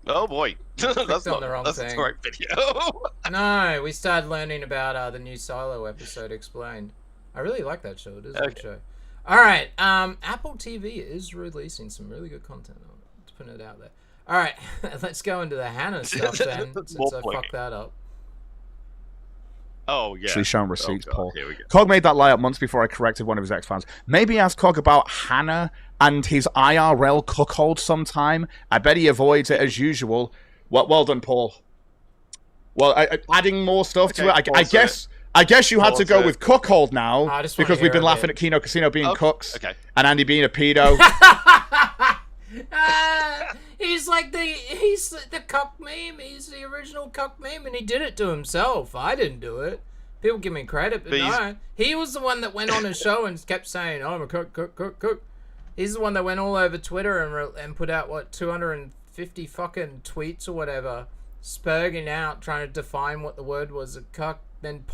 Oh boy, that's not the right video. No, we started learning about the new Silo episode explained. I really like that show. It is a good show. All right, Apple TV is releasing some really good content. Let's put it out there. All right, let's go into the Hannah stuff then, since I fucked that up. Oh, yeah. Actually shown receipts, Paul. Here we go. Cog made that layup months before I corrected one of his ex-fans. Maybe ask Cog about Hannah and his IRL cuckold sometime. I bet he avoids it as usual. Well done, Paul. Well, adding more stuff to it. I guess you had to go with cuckold now because we've been laughing at Kino Casino being cooks and Andy being a pedo. He's the cuck meme. He's the original cuck meme, and he did it to himself. I didn't do it. People give me credit, but no. He was the one that went on his show and kept saying, "Oh, I'm a cook." He's the one that went all over Twitter and put out 250 fucking tweets or whatever, spurging out, trying to define what the word was, a cuck. And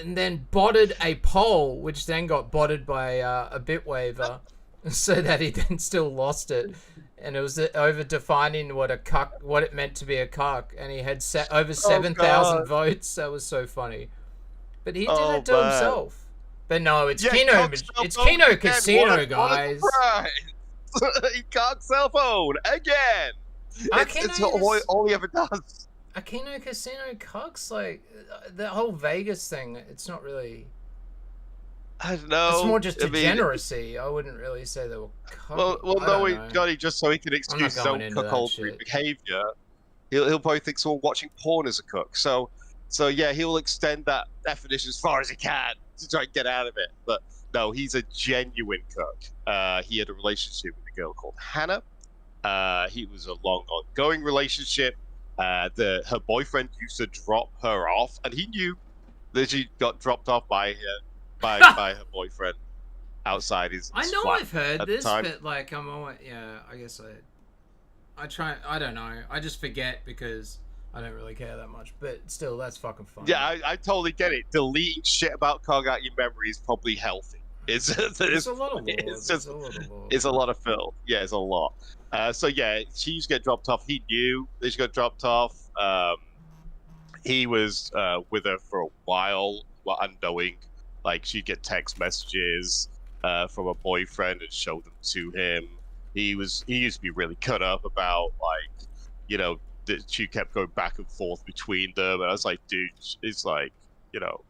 then botted a poll, which then got botted by a Bitwaver. So that he then still lost it, and it was over defining what it meant to be a cuck, and he had over 7,000 votes. That was so funny, but he did it to himself. But no, it's Kino Casino, guys. He can't cell phone again. It's all he ever does. A Kino Casino cucks, like the whole Vegas thing. It's not really. I don't know. It's more just degeneracy. I wouldn't really say they were cuckold. Well, just so he can excuse his own cuckoldry behavior. He'll probably think someone watching porn is a cook. So yeah, he'll extend that definition as far as he can to try and get out of it. But no, he's a genuine cook. He had a relationship with a girl called Hannah. He was a long ongoing relationship. Her boyfriend used to drop her off, and he knew that she got dropped off by her boyfriend outside his I know flat I've heard at this, the time. but like I'm always, yeah, I guess I try. I don't know. I just forget because I don't really care that much. But still, that's fucking fun. Yeah, I totally get it. Deleting shit about Cog out your memory is probably healthy. It's a lot of lore. It's a lot of fill. Yeah, it's a lot. So yeah, she used to get dropped off. He knew that she got dropped off. He was with her for a while, unknowing. Like, she'd get text messages from a boyfriend and show them to him. He used to be really cut up about, like, you know, that she kept going back and forth between them. And I was like, dude, it's like, you know,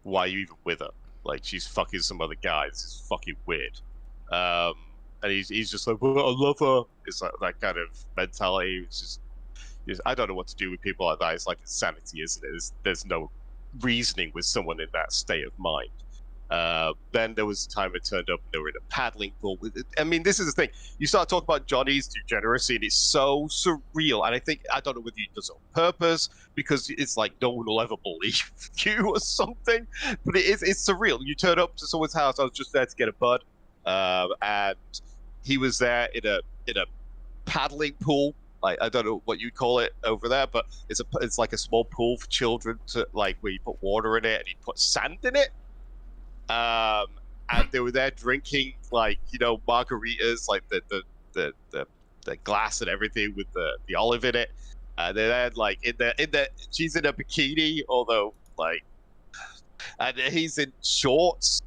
why are you even with her? Like, she's fucking some other guy. This is fucking weird. And he's just like, well, I love her. It's like that kind of mentality. It's just, I don't know what to do with people like that. It's like insanity, isn't it? There's no reasoning with someone in that state of mind. Then there was a time it turned up and they were in a paddling pool. I mean, this is the thing. You start talking about Johnny's degeneracy, and it's so surreal. And I don't know whether he does it on purpose, because it's like no one will ever believe you or something. But it's surreal. You turn up to someone's house. I was just there to get a bud, and he was there in a paddling pool. Like, I don't know what you call it over there, but it's like a small pool for children to, like, where you put water in it and you put sand in it. And they were there drinking, like, you know, margaritas, like the glass and everything with the olive in it. They're there, like, she's in a bikini, although, like, and he's in shorts,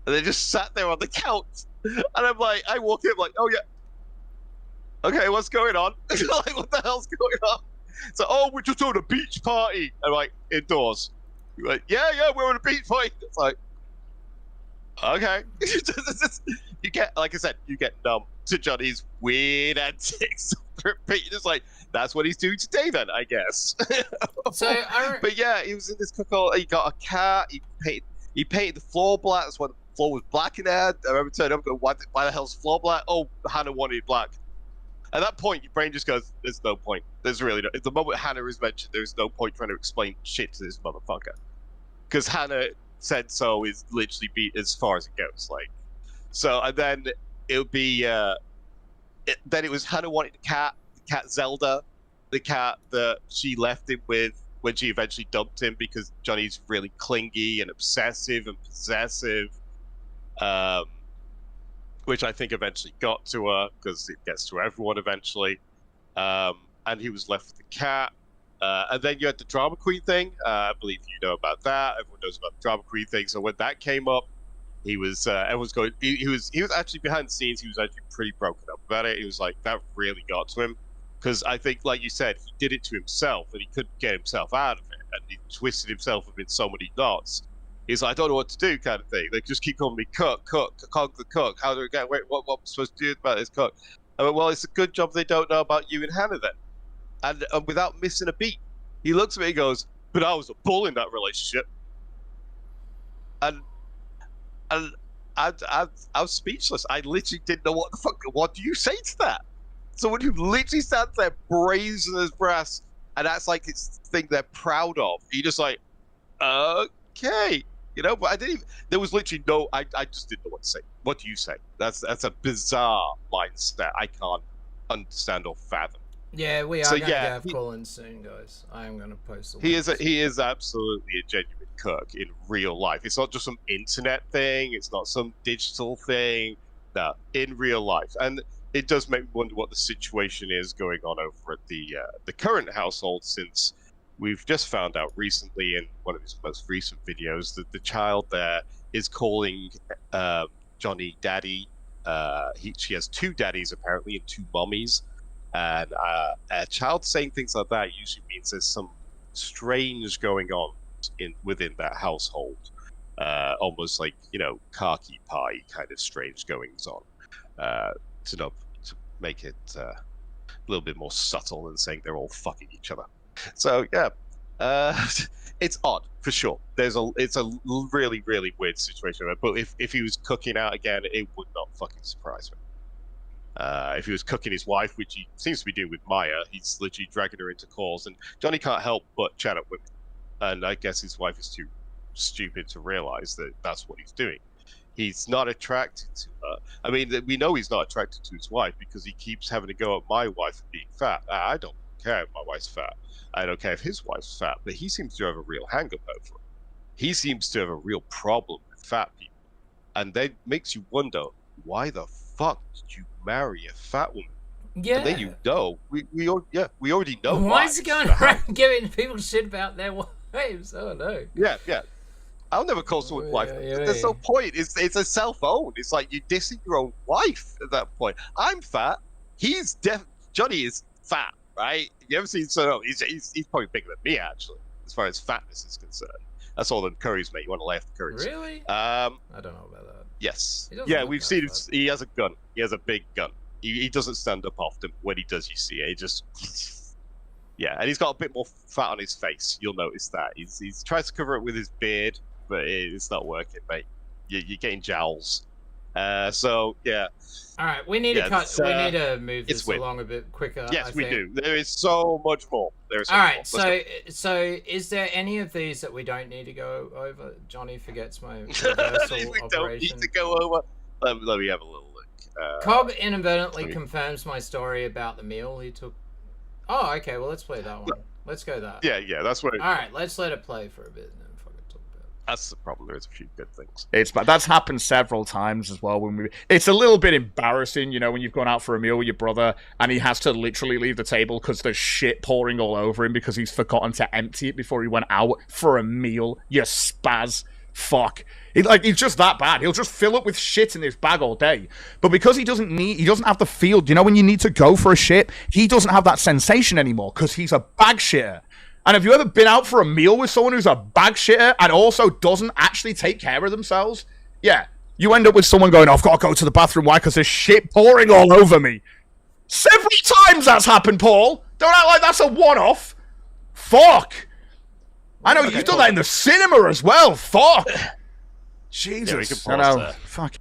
and they just sat there on the couch. And I'm like, I walk in, I'm like, oh yeah, okay, what's going on? Like, what the hell's going on? So, oh, we're just on a beach party. I'm like, indoors. You're like, yeah, we're on a beach party. It's like, okay. You get, like I said, you get numb to Johnny's weird antics. You're just like, that's what he's doing today then, I guess. But yeah, he was in this cookout. He got a cat. He painted the floor black. That's why the floor was black in there. I remember turning up and going, why the hell's the floor black? Oh, Hannah wanted black. At that point, your brain just goes, there's no point. There's really no... The moment Hannah is mentioned, there's no point trying to explain shit to this motherfucker. Because Hannah said so is literally be as far as it goes. Like, so, and then it would be... then it was Hannah wanting the cat Zelda, the cat that she left him with when she eventually dumped him because Johnny's really clingy and obsessive and possessive. Which I think eventually got to her, because it gets to everyone eventually. And he was left with the cat. And then you had the drama queen thing. I believe you know about that. Everyone knows about the drama queen thing. So when that came up, he was everyone's going. He was actually behind the scenes. He was actually pretty broken up about it. He was like, that really got to him, because I think, like you said, he did it to himself, and he couldn't get himself out of it, and he twisted himself up in so many knots. He's like, I don't know what to do, kind of thing. They just keep calling me Cog the Cook. How do I get? Wait, what am I supposed to do about this Cook? I went, well, it's a good job they don't know about you and Hannah then. And without missing a beat, he looks at me and goes, but I was a bull in that relationship. And I was speechless. I literally didn't know what the fuck. What do you say to that? Someone who literally stands there brazen as brass, and that's like it's the thing they're proud of. You're just like, okay. You know, but I didn't even, there was literally no, I just didn't know what to say. What do you say? That's a bizarre mindset I can't understand or fathom. Yeah, we are going to have call-ins soon, guys. I am going to post He is absolutely a genuine cook in real life. It's not just some internet thing. It's not some digital thing. No, in real life. And it does make me wonder what the situation is going on over at the current household, since we've just found out recently in one of his most recent videos that the child there is calling Johnny daddy. She has two daddies apparently and two mummies. And a child saying things like that usually means there's some strange going on within that household. Almost like, you know, khaki pie kind of strange goings on. To make it a little bit more subtle than saying they're all fucking each other. So yeah, it's odd for sure. It's a really, really weird situation. But if he was cooking out again, it would not fucking surprise me. If he was cooking his wife, which he seems to be doing with Maya, he's literally dragging her into calls, and Johnny can't help but chat up with him. And I guess his wife is too stupid to realize that that's what he's doing. He's not attracted to her. I mean, we know he's not attracted to his wife because he keeps having to go at my wife for being fat. I don't care if my wife's fat. I don't care if his wife's fat, but he seems to have a real hang-up over her. He seems to have a real problem with fat people. And that makes you wonder, why the fuck did you marry a fat woman? Yeah. And then you know, we already know why is he going around giving people shit about their wives? Oh no. Yeah. I'll never call someone's wife. There's no point. It's a self-own. It's like you're dissing your own wife at that point. I'm fat. Johnny is fat, right? You ever seen so? He's probably bigger than me actually, as far as fatness is concerned. That's all them curries, mate. You want to lay off the curries? Really? I don't know about that. Yes. Yeah, we've seen it. He has a gun. He has a big gun. He doesn't stand up often. When he does, you see it. He just... Yeah, and he's got a bit more fat on his face. You'll notice that. He's tries to cover it with his beard, but it's not working, mate. You're getting jowls. So, yeah. All right, we need to cut. We need to move this along a bit quicker. Yes, we do. There is so much more. All right, so is there any of these that we don't need to go over? Johnny forgets my reversal we operation. Don't need to go over. Let me have a little look. Cog inadvertently confirms my story about the meal he took. Oh, okay. Well, let's play that one. Let's go that. Yeah. That's what. All right, let's let it play for a bit and then fucking talk about it. That's the problem. There's a few good things. That's happened several times as well. It's a little bit embarrassing, you know, when you've gone out for a meal with your brother and he has to literally leave the table because there's shit pouring all over him because he's forgotten to empty it before he went out for a meal. You spaz. Fuck. He's just that bad. He'll just fill up with shit in this bag all day. But because he doesn't have the feel, you know, when you need to go for a shit, he doesn't have that sensation anymore because he's a bag shitter. And have you ever been out for a meal with someone who's a bag shitter and also doesn't actually take care of themselves? Yeah. You end up with someone going, I've got to go to the bathroom. Why? Because there's shit pouring all over me. Several times that's happened, Paul. Don't act like that's a one-off. Fuck. I know you've done that in the cinema as well. Fuck. Jesus. Yeah, I know. Fuck.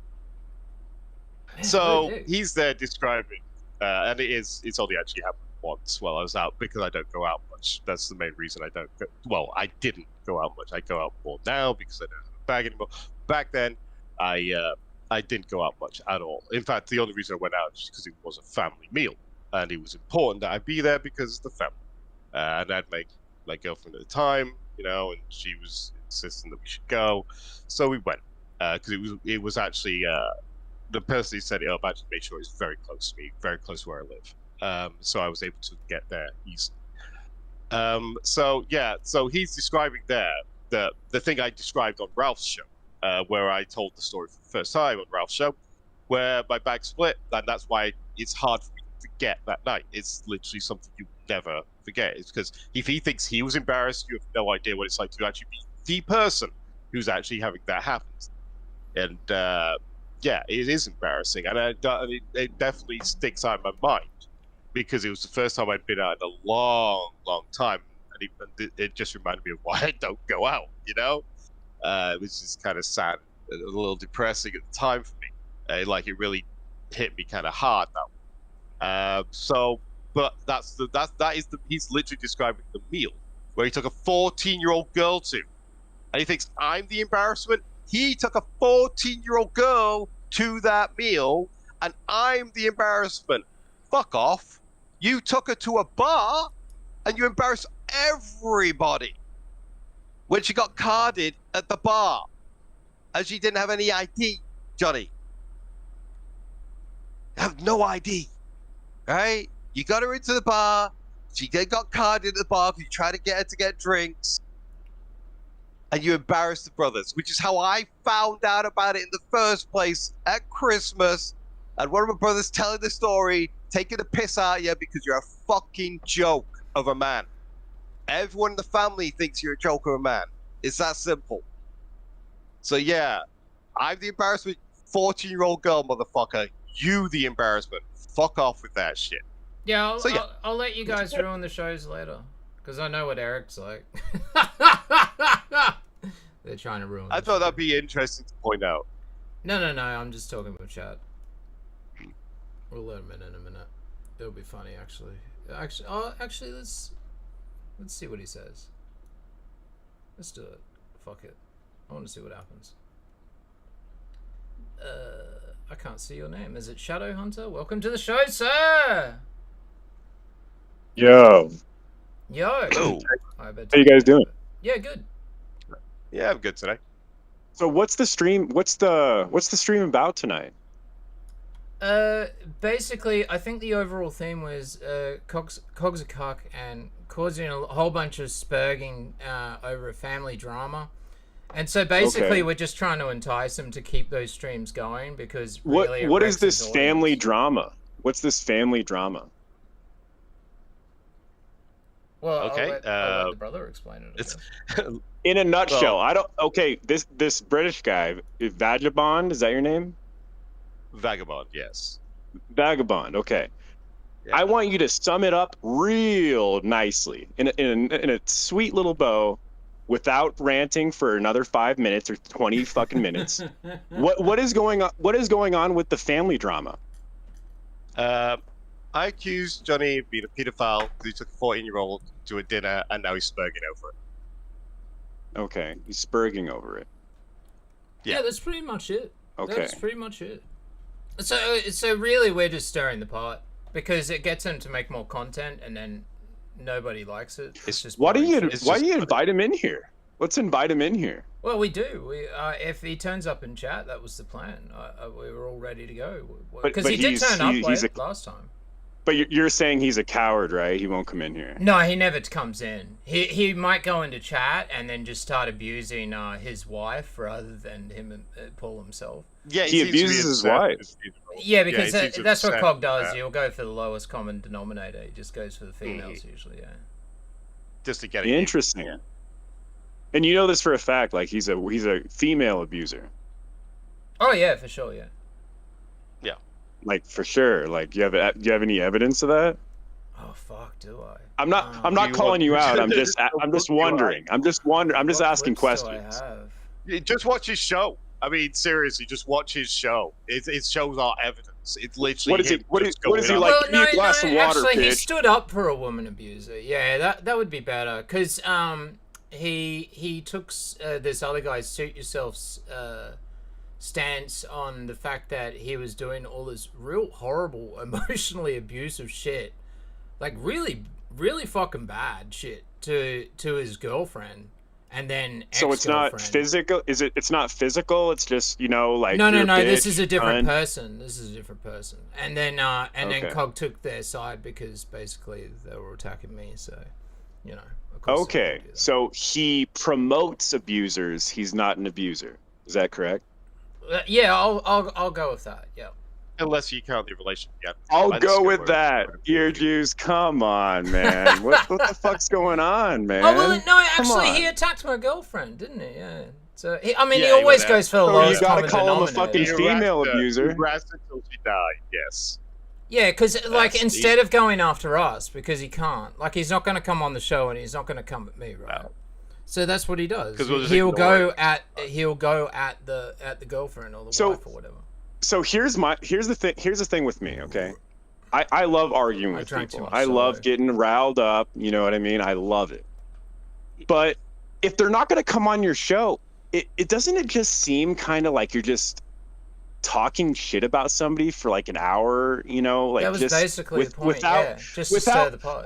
So he's there describing, and it's only actually happened once while I was out because I don't go out much. That's the main reason I don't go. Well, I didn't go out much. I go out more now because I don't have a bag anymore. Back then, I didn't go out much at all. In fact, the only reason I went out is because it was a family meal, and it was important that I be there because of the family. And I'd make my girlfriend at the time, you know, and she was insisting that we should go, so we went because it was actually the person who set it up actually made sure it's very close to me, very close to where I live. So I was able to get there easily. So he's describing there the thing I described on Ralph's show, where I told the story for the first time on Ralph's show, where my bag split, and that's why it's hard for me to forget that night. It's literally something you never forget. It's because if he thinks he was embarrassed, you have no idea what it's like to actually be the person who's actually having that happen. And yeah, it is embarrassing, and it definitely sticks out in my mind because it was the first time I'd been out in a long time, and it just reminded me of why I don't go out, you know? It was just kind of sad, a little depressing at the time for me. Like it really hit me kind of hard that way. But he's literally describing the meal where he took a 14-year-old girl to, and he thinks I'm the embarrassment. He took a 14-year-old girl to that meal, and I'm the embarrassment. Fuck off. You took her to a bar, and you embarrassed everybody when she got carded at the bar, and she didn't have any ID, Johnny. Have no ID, right? You got her into the bar. She then got carded at the bar because you tried to get her to get drinks. And you embarrassed the brothers, which is how I found out about it in the first place at Christmas. And one of my brothers telling the story, taking the piss out of you because you're a fucking joke of a man. Everyone in the family thinks you're a joke of a man. It's that simple. So yeah, I'm the embarrassment. 14-year-old girl, motherfucker. You the embarrassment. Fuck off with that shit. Yeah, I'll let you guys ruin the shows later. Because I know what Eric's like. They're trying to ruin I thought that'd be interesting to point out. No, I'm just talking about chat. We'll let him in a minute. It'll be funny, actually. Actually, let's see what he says. Let's do it. Fuck it. I want to see what happens. I can't see your name. Is it Shadow Hunter? Welcome to the show, sir. Yo. Oh. How you guys doing? Yeah, good. Yeah, I'm good today. So what's the stream? What's the stream about tonight? Basically, I think the overall theme was Cogging Cog and causing a whole bunch of spurging over a family drama. And so basically, we're just trying to entice them to keep those streams going because really what is this family drama? What's this family drama? Well, okay, I'll let the brother explain it. In a nutshell, I don't. Okay, this British guy, Vagabond, is that your name? Vagabond, yes. Vagabond. Okay. Yeah. I want you to sum it up real nicely in a sweet little bow, without ranting for another 5 minutes or 20 fucking minutes. What is going on? What is going on with the family drama? I accused Johnny of being a paedophile because he took a 14-year-old to a dinner and now he's spurging over it. Okay, he's spurging over it. Yeah, that's pretty much it. Okay. That's pretty much it. So really, we're just stirring the pot because it gets him to make more content, and then nobody likes it. It's just why do you funny. invite him in here? Let's invite him in here. Well, we do. If he turns up in chat, that was the plan. We were all ready to go because he did turn up last time. But you're saying he's a coward, right? He won't come in here. No, he never comes in. He might go into chat and then just start abusing his wife rather than him Paul himself. Yeah, he abuses his wife. Yeah, because that's what Cog does. He'll go for the lowest common denominator. He just goes for the females usually. Yeah. Just to get it. Interesting. Yeah. And you know this for a fact. Like he's a female abuser. Oh yeah, for sure. Yeah. Yeah. Like for sure. Like do you have any evidence of that? Oh fuck, do I? I'm not calling you out. I'm just wondering. I'm just asking questions. Just watch his show. I mean, seriously, just watch his show. It shows our evidence. It's literally what is he like? Well, Give me a glass of water, actually, bitch. he stood up for a woman abuser. Yeah, that would be better because he took this other guy's suit yourself stance on the fact that he was doing all this real horrible, emotionally abusive shit, like really, really fucking bad shit to his girlfriend. And then so it's not physical. It's not physical. It's just like no. This is a different person. And then then Cog took their side because basically they were attacking me. So Of course okay, so he promotes abusers. He's not an abuser. Is that correct? Yeah, I'll go with that. Yeah. Unless you count the relation. Yeah. I'll go with that. EarJuice, come on, man. what the fuck's going on, man? Oh well, no, actually, he attacked my girlfriend, didn't he? Yeah. So he always goes for the lowest common denominator. You gotta call him a fucking female abuser. He harassed until she died. Yes. Yeah, because instead of going after us, because he can't, he's not going to come on the show and he's not going to come at me, right? No. So that's what he does. He'll go at the girlfriend or the wife or whatever. So here's the thing with me, okay? I love arguing with people. I love getting riled up, you know what I mean? I love it. But if they're not going to come on your show, it doesn't just seem kind of like you're just talking shit about somebody for like an hour, that was just basically the point, just to stir the pot.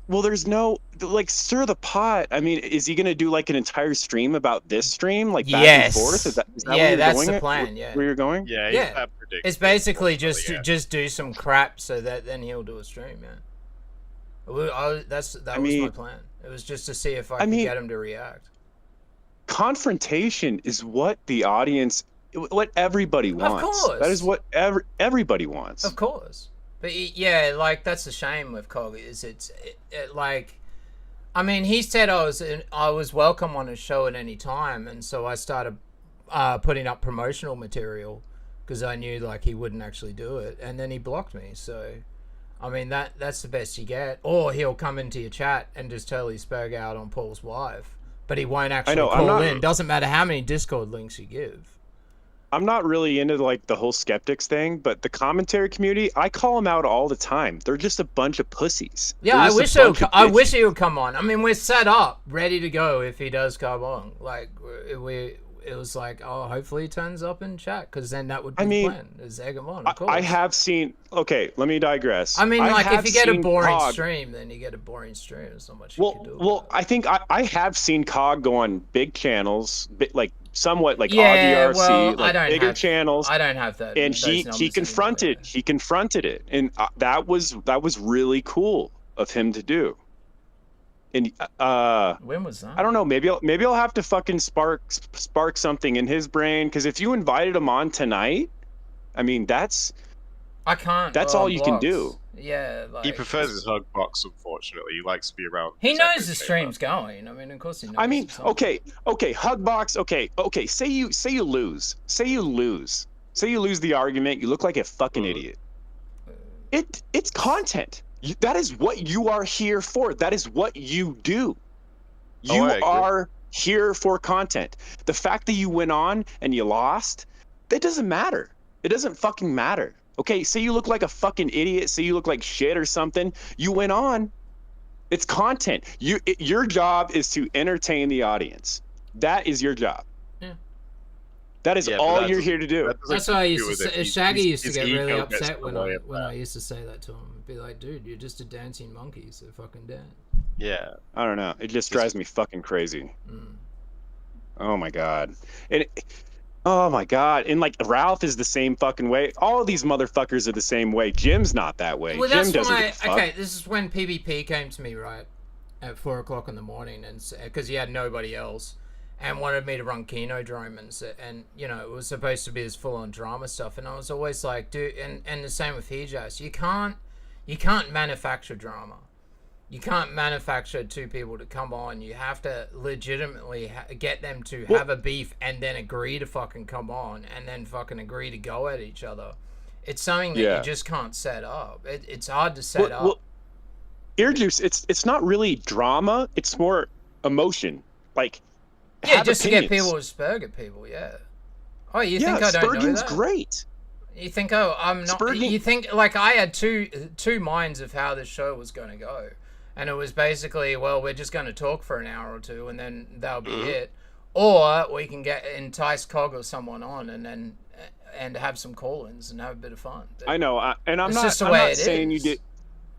Well, there's no stir the pot. I mean, is he gonna do like an entire stream about this stream, back and forth? Is that where that's going the plan. Yeah, where you're going? Yeah. It's basically just do some crap so that then he'll do a stream. Yeah, that was my plan. It was just to see if I could get him to react. Confrontation is what the audience, what everybody wants. Of course, that is what everybody wants. Of course. But that's the shame with Cog is he said I was welcome on his show at any time, and so I started putting up promotional material because I knew he wouldn't actually do it, and then he blocked me. So, that's the best you get. Or he'll come into your chat and just totally spurg out on Paul's wife, but he won't actually call in. Doesn't matter how many Discord links you give. I'm not really into like the whole skeptics thing, but the commentary community, I call them out all the time. They're just a bunch of pussies. Yeah, I wish he would come on. I mean, we're set up, ready to go if he does come on. Like it was like, oh, hopefully he turns up in chat, because then that would be the plan. Is Vagabond, of course. I have seen. Okay, let me digress. I mean, like, if you get a boring stream, then you get a boring stream. There's not much you can do. Well, I think I have seen Cog go on big channels, like somewhat like RDRC, like bigger channels. I don't have that. And he confronted it, and that was really cool of him to do. And when was that? I don't know. Maybe I'll have to fucking spark something in his brain, because if you invited him on tonight, I mean, I can't. That's all you can do. Yeah, like, he prefers his hug box. Unfortunately, he likes to be around. He knows the stream's going. I mean, of course he knows. I mean, okay, hug box. Okay. Say you lose. Say you lose the argument. You look like a fucking idiot. It's content. That is what you are here for. That is what you do. You are here for content. The fact that you went on and you lost, that doesn't matter. It doesn't fucking matter. Okay, say you look like a fucking idiot, say you look like shit or something, you went on. It's content. Your job is to entertain the audience. That is your job. Yeah. That is all you're here to do. That's why I used to say, Shaggy used to get really upset when I used to say that to him. Be like, dude, you're just a dancing monkey, so fucking dance. Yeah. I don't know. It just drives me fucking crazy. Oh my god. Oh my god. And like Ralph is the same fucking way. All of these motherfuckers are the same way. Jim's not that way. Well, Jim that's doesn't why. give a fuck. Okay, this is when PvP came to me, right, at 4 o'clock in the morning, and because he had nobody else, and wanted me to run Kinodrome, and you know, it was supposed to be this full-on drama stuff, and I was always like, dude, and the same with EarJuice. You can't manufacture drama. You can't manufacture two people to come on. You have to legitimately get them to have a beef and then agree to fucking come on and then fucking agree to go at each other. It's something that you just can't set up. It's hard to set up. Well, EarJuice, it's not really drama. It's more emotion. Like, just to get people to spurg at people, Oh, you think I don't know that? Spurging's great. You think, I'm not... Spurging. You think, like, I had two minds of how this show was going to go. And it was basically, well, we're just going to talk for an hour or two, and then that'll be it. Or we can entice Cog or someone on, and have some call-ins and have a bit of fun. I know, and I'm not saying you did.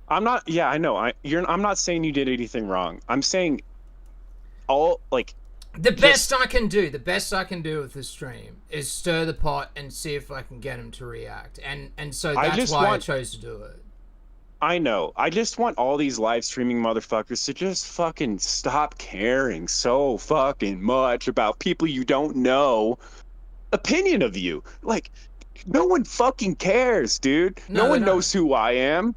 I'm not. Yeah, I know. I'm not saying you did anything wrong. I'm saying the best I can do with this stream is stir the pot and see if I can get him to react, and so that's why I chose to do it. I know. I just want all these live streaming motherfuckers to just fucking stop caring so fucking much about people you don't know opinion of you. Like, no one fucking cares, dude. No one knows who I am.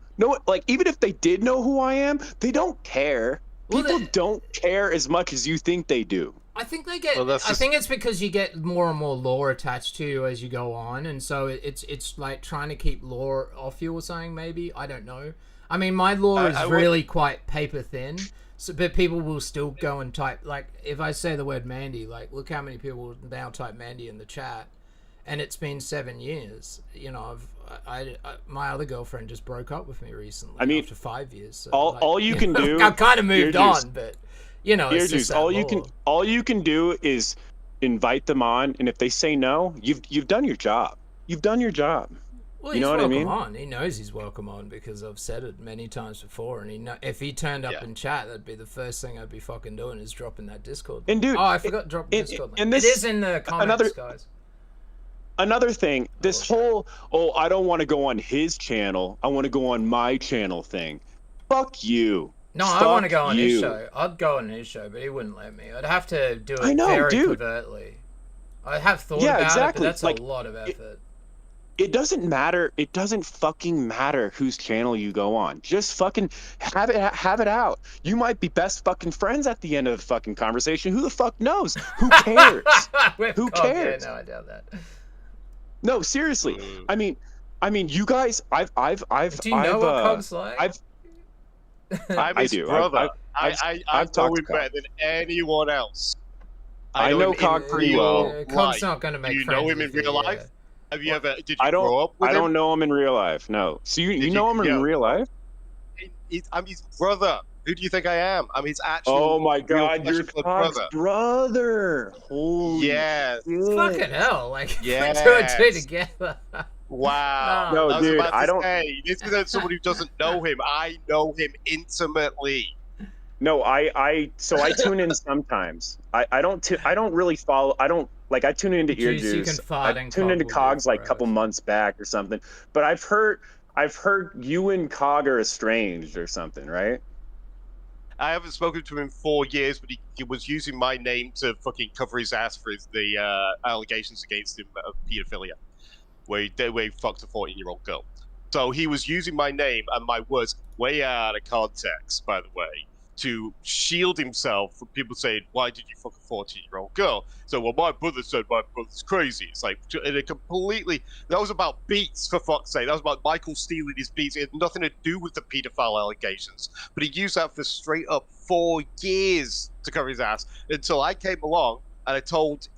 Even if they did know who I am, they don't care. People don't care as much as you think they do. I think they get. I think it's because you get more and more lore attached to you as you go on, and so it's like trying to keep lore off you or something. Maybe, I don't know. I mean, my lore is really quite paper thin, but people will still go and type. Like, if I say the word Mandy, like, look how many people now type Mandy in the chat, and it's been 7 years. You know, my other girlfriend just broke up with me recently. I mean, after 5 years. So, all you can do. I kind of moved on, but. You know, it's just all you can do is invite them on, and if they say no, you've done your job. You've done your job. Well, you know what I mean? On. He knows he's welcome on because I've said it many times before, and if he turned up in chat, that'd be the first thing I'd be fucking doing is dropping that Discord. And dude, I forgot to drop the Discord. And it is in the comments, guys. Another thing, this whole I don't want to go on his channel, I want to go on my channel thing. Fuck you. No, I want to go on his show. I'd go on his show, but he wouldn't let me. I'd have to do it very covertly. I have thought about it, but that's a lot of effort. It doesn't matter. It doesn't fucking matter whose channel you go on. Just fucking have it out. You might be best fucking friends at the end of the fucking conversation. Who the fuck knows? Who cares? Who cares? Yeah, no, I doubt that. No, seriously. I mean, you guys. I've. Do you know what Cog's like? I'm his brother. I know him better than anyone else. I know Cog pretty well. Cog's not going to make friends. Do you know him in real life? Have you ever? Did you grow up with him? I don't know him in real life. No. So you know him in real life? I'm his brother. Who do you think I am? I'm his actual. Oh my God, you're Cog's brother. Holy yes. Fucking hell! Like we're doing two together. Wow. No, dude, I don't. This is someone who doesn't know him. I know him intimately. No, I tune in sometimes. I don't really follow. I tune into EarJuice. I tuned into Cogs like a couple months back or something. But I've heard you and Cog are estranged or something, right? I haven't spoken to him in 4 years, but he was using my name to fucking cover his ass for the allegations against him of pedophilia, where he fucked a 14-year-old girl. So he was using my name and my words way out of context, by the way, to shield himself from people saying, why did you fuck a 14-year-old girl? So, well, my brother said my brother's crazy. It's like, that was about beats, for fuck's sake. That was about Michael stealing his beats. It had nothing to do with the pedophile allegations. But he used that for straight up 4 years to cover his ass until I came along and I told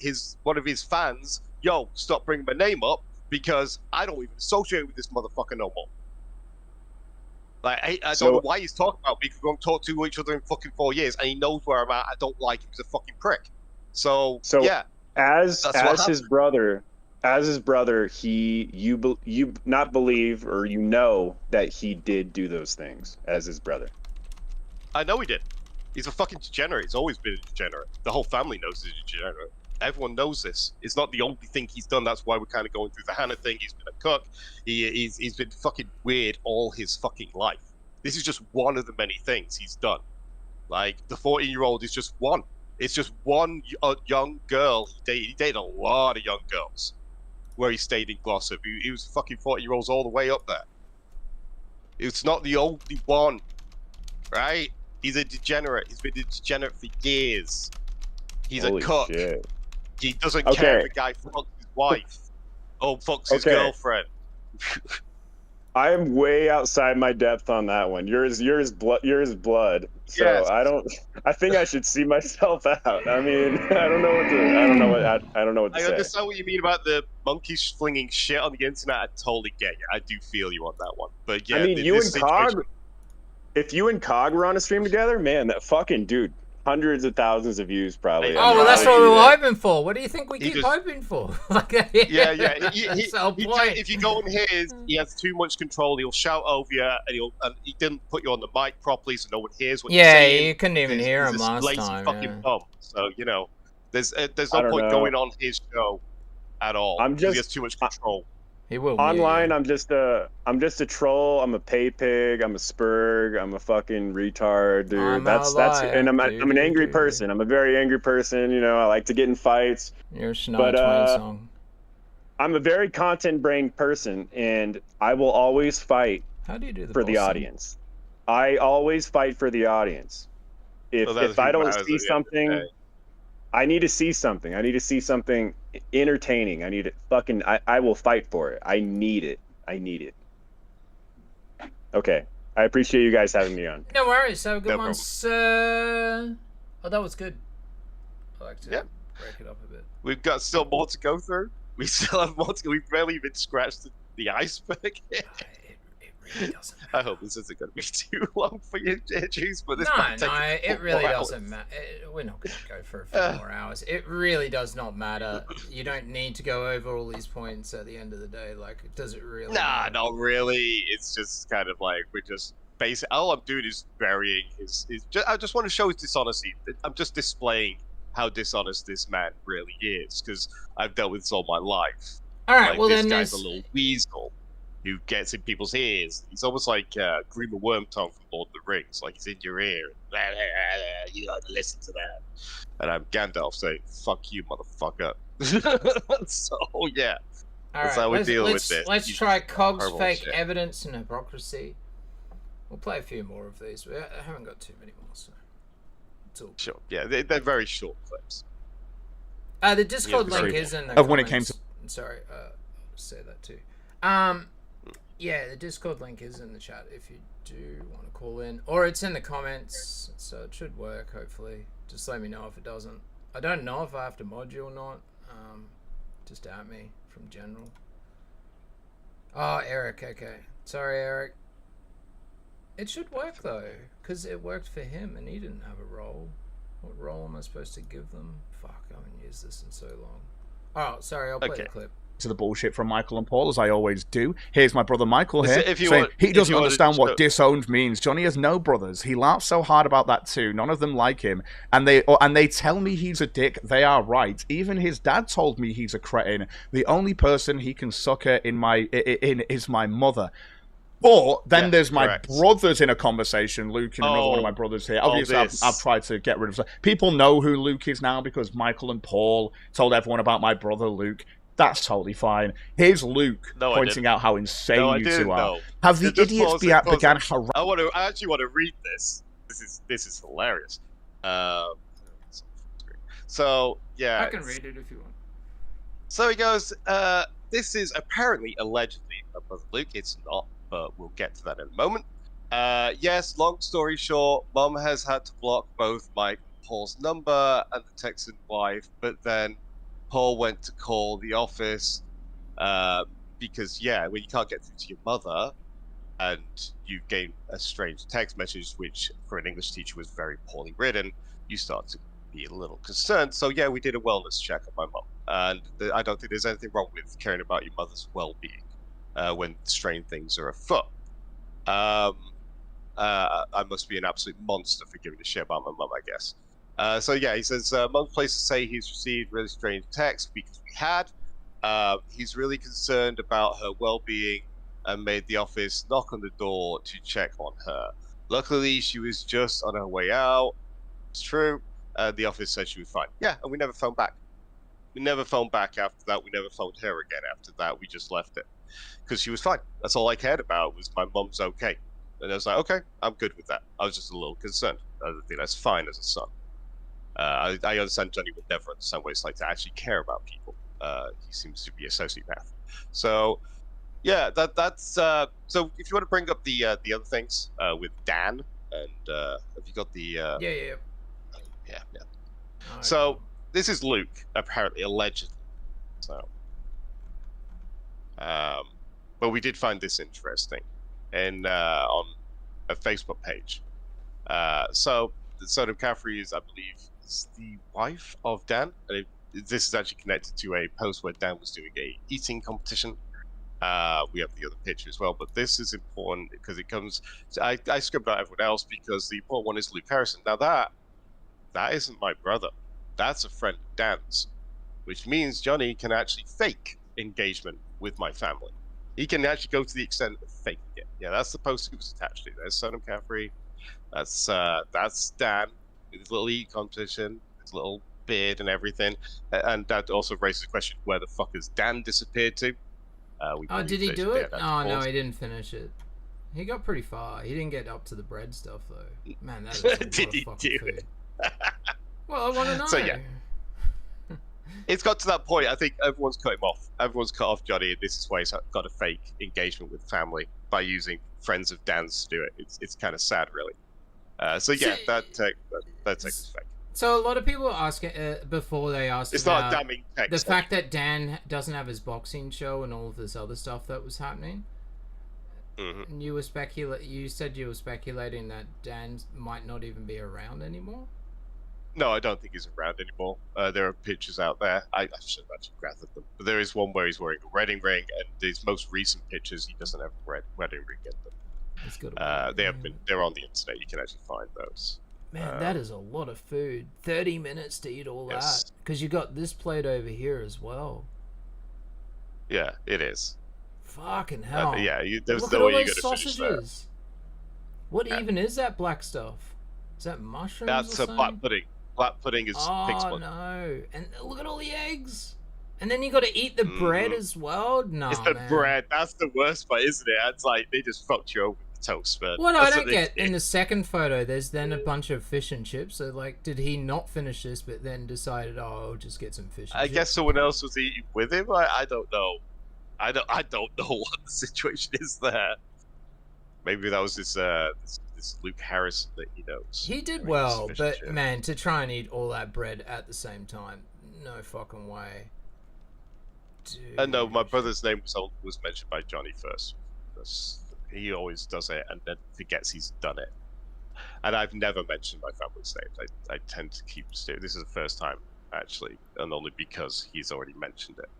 one of his fans, yo, stop bringing my name up because I don't even associate with this motherfucker no more. Like, I don't know why he's talking about me because we don't talk to each other in fucking 4 years, and he knows where I'm at. I don't like him. He's a fucking prick. So yeah. As his brother, you not believe or you know that he did do those things as his brother. I know he did. He's a fucking degenerate. He's always been a degenerate. The whole family knows he's a degenerate. Everyone knows this. It's not the only thing he's done. That's why we're kind of going through the Hannah thing. He's been a cook. He's been fucking weird all his fucking life. This is just one of the many things he's done. Like, the 14-year-old is just one. It's just one young girl he dated. He dated a lot of young girls where he stayed in Glossop. He was fucking 40-year-olds all the way up there. It's not the only one, right? He's a degenerate. He's been a degenerate for years. He's a cook. Shit. He doesn't care if a guy fucks his wife or fucks his girlfriend. I am way outside my depth on that one. Yours blood. So yes. I think I should see myself out. I mean, I don't know what to say. I understand what you mean about the monkeys flinging shit on the internet. I totally get you. I do feel you on that one. But yeah, I mean, if you and Cog were on a stream together, man, that fucking dude. Hundreds of thousands of views, probably. Oh, well, that's what we were hoping for. What do you think we keep hoping for? Yeah. If you go on his, he has too much control. He'll shout over you, and he didn't put you on the mic properly, so no one hears what you're saying. Yeah, you couldn't even hear him last time. Fucking bum. So there's no point going on his show at all. He has too much control. He will. Online, I'm just a troll. I'm a pay pig. I'm a spurg. I'm a fucking retard, dude. And I'm an angry person. I'm a very angry person. You know, I like to get in fights. You're a Shania Twain song. I'm a very content-brained person, and I will always fight for the audience. I always fight for the audience. If I don't see something, I need to see something. I need to see something entertaining. I will fight for it. I need it. Okay. I appreciate you guys having me on. No worries. Have a good one, sir. Oh, that was good. I like to break it up a bit. We've got still more to go through. We still have more to go. We've barely even scratched the iceberg. It really doesn't matter. I hope this isn't going to be too long for you, Juice. But it really doesn't matter. We're not going to go for a few more hours. It really does not matter. You don't need to go over all these points at the end of the day. Like, does it really? Nah, not really. It's just kind of like we're just basic. All I'm doing is burying his. I just want to show his dishonesty. I'm just displaying how dishonest this man really is because I've dealt with this all my life. All right, like, well this then guy's a little weasel who gets in people's ears. He's almost like Grima Wormtongue from Lord of the Rings. Like, he's in your ear. And, you got to listen to that. And I'm Gandalf saying, fuck you, motherfucker. So, yeah. That's how we deal with this. Let's try Cog's fake evidence and hypocrisy. We'll play a few more of these. We haven't got too many more, so... Sure. Yeah, they're very short clips. The Discord link is in the comments. When it came to... Sorry, I'll say that too. Yeah, the Discord link is in the chat if you do want to call in. Or it's in the comments, so it should work, hopefully. Just let me know if it doesn't. I don't know if I have to mod you or not. Just at me from general. Oh, Eric. Okay. Sorry, Eric. It should work though, because it worked for him and he didn't have a role. What role am I supposed to give them? Fuck, I haven't used this in so long. Oh, sorry, I'll play the clip. To the bullshit from Michael and Paul, as I always do. Here's my brother Michael here, if you saying want, he doesn't understand what disowned means. Johnny has no brothers. He laughs so hard about that too. None of them like him, and they tell me he's a dick. They are right. Even his dad told me he's a cretin. The only person he can sucker is my mother. But then there's my brothers in a conversation. Luke and another one of my brothers here. Obviously, I've tried to get rid of... People know who Luke is now because Michael and Paul told everyone about my brother Luke. That's totally fine. Here's Luke pointing out how insane you two are. Have the idiots began harassing... I actually want to read this. This is hilarious. So, yeah. I can read it if you want. So he goes, this is apparently, allegedly, my brother Luke. It's not, but we'll get to that in a moment. Yes, long story short, Mum has had to block both Mike and Paul's number and the Texan wife, but then Paul went to call the office because, when you can't get through to your mother and you gain a strange text message, which for an English teacher was very poorly written, you start to be a little concerned. So, we did a wellness check on my mum. And I don't think there's anything wrong with caring about your mother's well-being when strange things are afoot. I must be an absolute monster for giving a shit about my mum, I guess. He says, Mum's place to say he's received really strange texts because we had. He's really concerned about her well-being and made the office knock on the door to check on her. Luckily, she was just on her way out. It's true. The office said she was fine. Yeah, and we never phoned back. We never phoned back after that. We never phoned her again after that. We just left it because she was fine. That's all I cared about was my mum's okay. And I was like, okay, I'm good with that. I was just a little concerned. I think that's fine as a son. I understand Johnny would never understand what it's like to actually care about people. He seems to be a sociopath. So, that's... So if you want to bring up the other things with Dan, and have you got the... Yeah. So, this is Luke, apparently, allegedly. So... but we did find this interesting on a Facebook page. So Sodom Caffrey is, I believe, the wife of Dan. And this is actually connected to a post where Dan was doing a eating competition. We have the other picture as well, but this is important because it comes. I scribbled out everyone else because the important one is Luke Harrison. Now that isn't my brother. That's a friend of Dan's, which means Johnny can actually fake engagement with my family. He can actually go to the extent of faking it. Yeah, that's the post he was attached to. There's Sodom Caffrey. That's Dan with his little eat competition, his little beard and everything. And that also raises the question: where the fuck has Dan disappeared to? Did he do it? Oh no, he didn't finish it. He got pretty far. He didn't get up to the bread stuff though. Man, that is a lot of fucking food. Well, I want to know. So it's got to that point. I think everyone's cut him off. Everyone's cut off Johnny, and this is why he's got a fake engagement with family by using friends of Dan's to do it. It's kind of sad, really. That text is fake. So a lot of people are asking before they asked it's about not a damning text. The fact that Dan doesn't have his boxing show and all of this other stuff that was happening. Mm-hmm. And you said you were speculating that Dan might not even be around anymore. No, I don't think he's around anymore. There are pictures out there. I should have actually gathered them. But there is one where he's wearing a wedding ring, and these most recent pictures, he doesn't have a wedding ring in them. That's good. They're on the internet. You can actually find those. Man, that is a lot of food. 30 minutes to eat all that. Because you got this plate over here as well. Yeah, it is. Fucking hell. There's Look no at all way you're those going to finish sausages. What even is that black stuff? Is that mushrooms That's or a something? black pudding. Black pudding is pig's blood. Oh, no. And look at all the eggs. And then you got to eat the bread as well? No, it's the bread. That's the worst part, isn't it? It's like they just fucked you over with the toast, man. What I don't get, in the second photo, there's then a bunch of fish and chips. So, like, did he not finish this, but then decided, I'll just get some fish and chips? I guess someone else was eating with him. I don't know. I don't know what the situation is there. Maybe that was this this Luke Harrison that he knows. He did well, but man, to try and eat all that bread at the same time, no fucking way. Dude. No, my brother's name was mentioned by Johnny first. He always does it and then forgets he's done it. And I've never mentioned my family's names. I tend to keep still. This is the first time, actually, and only because he's already mentioned it.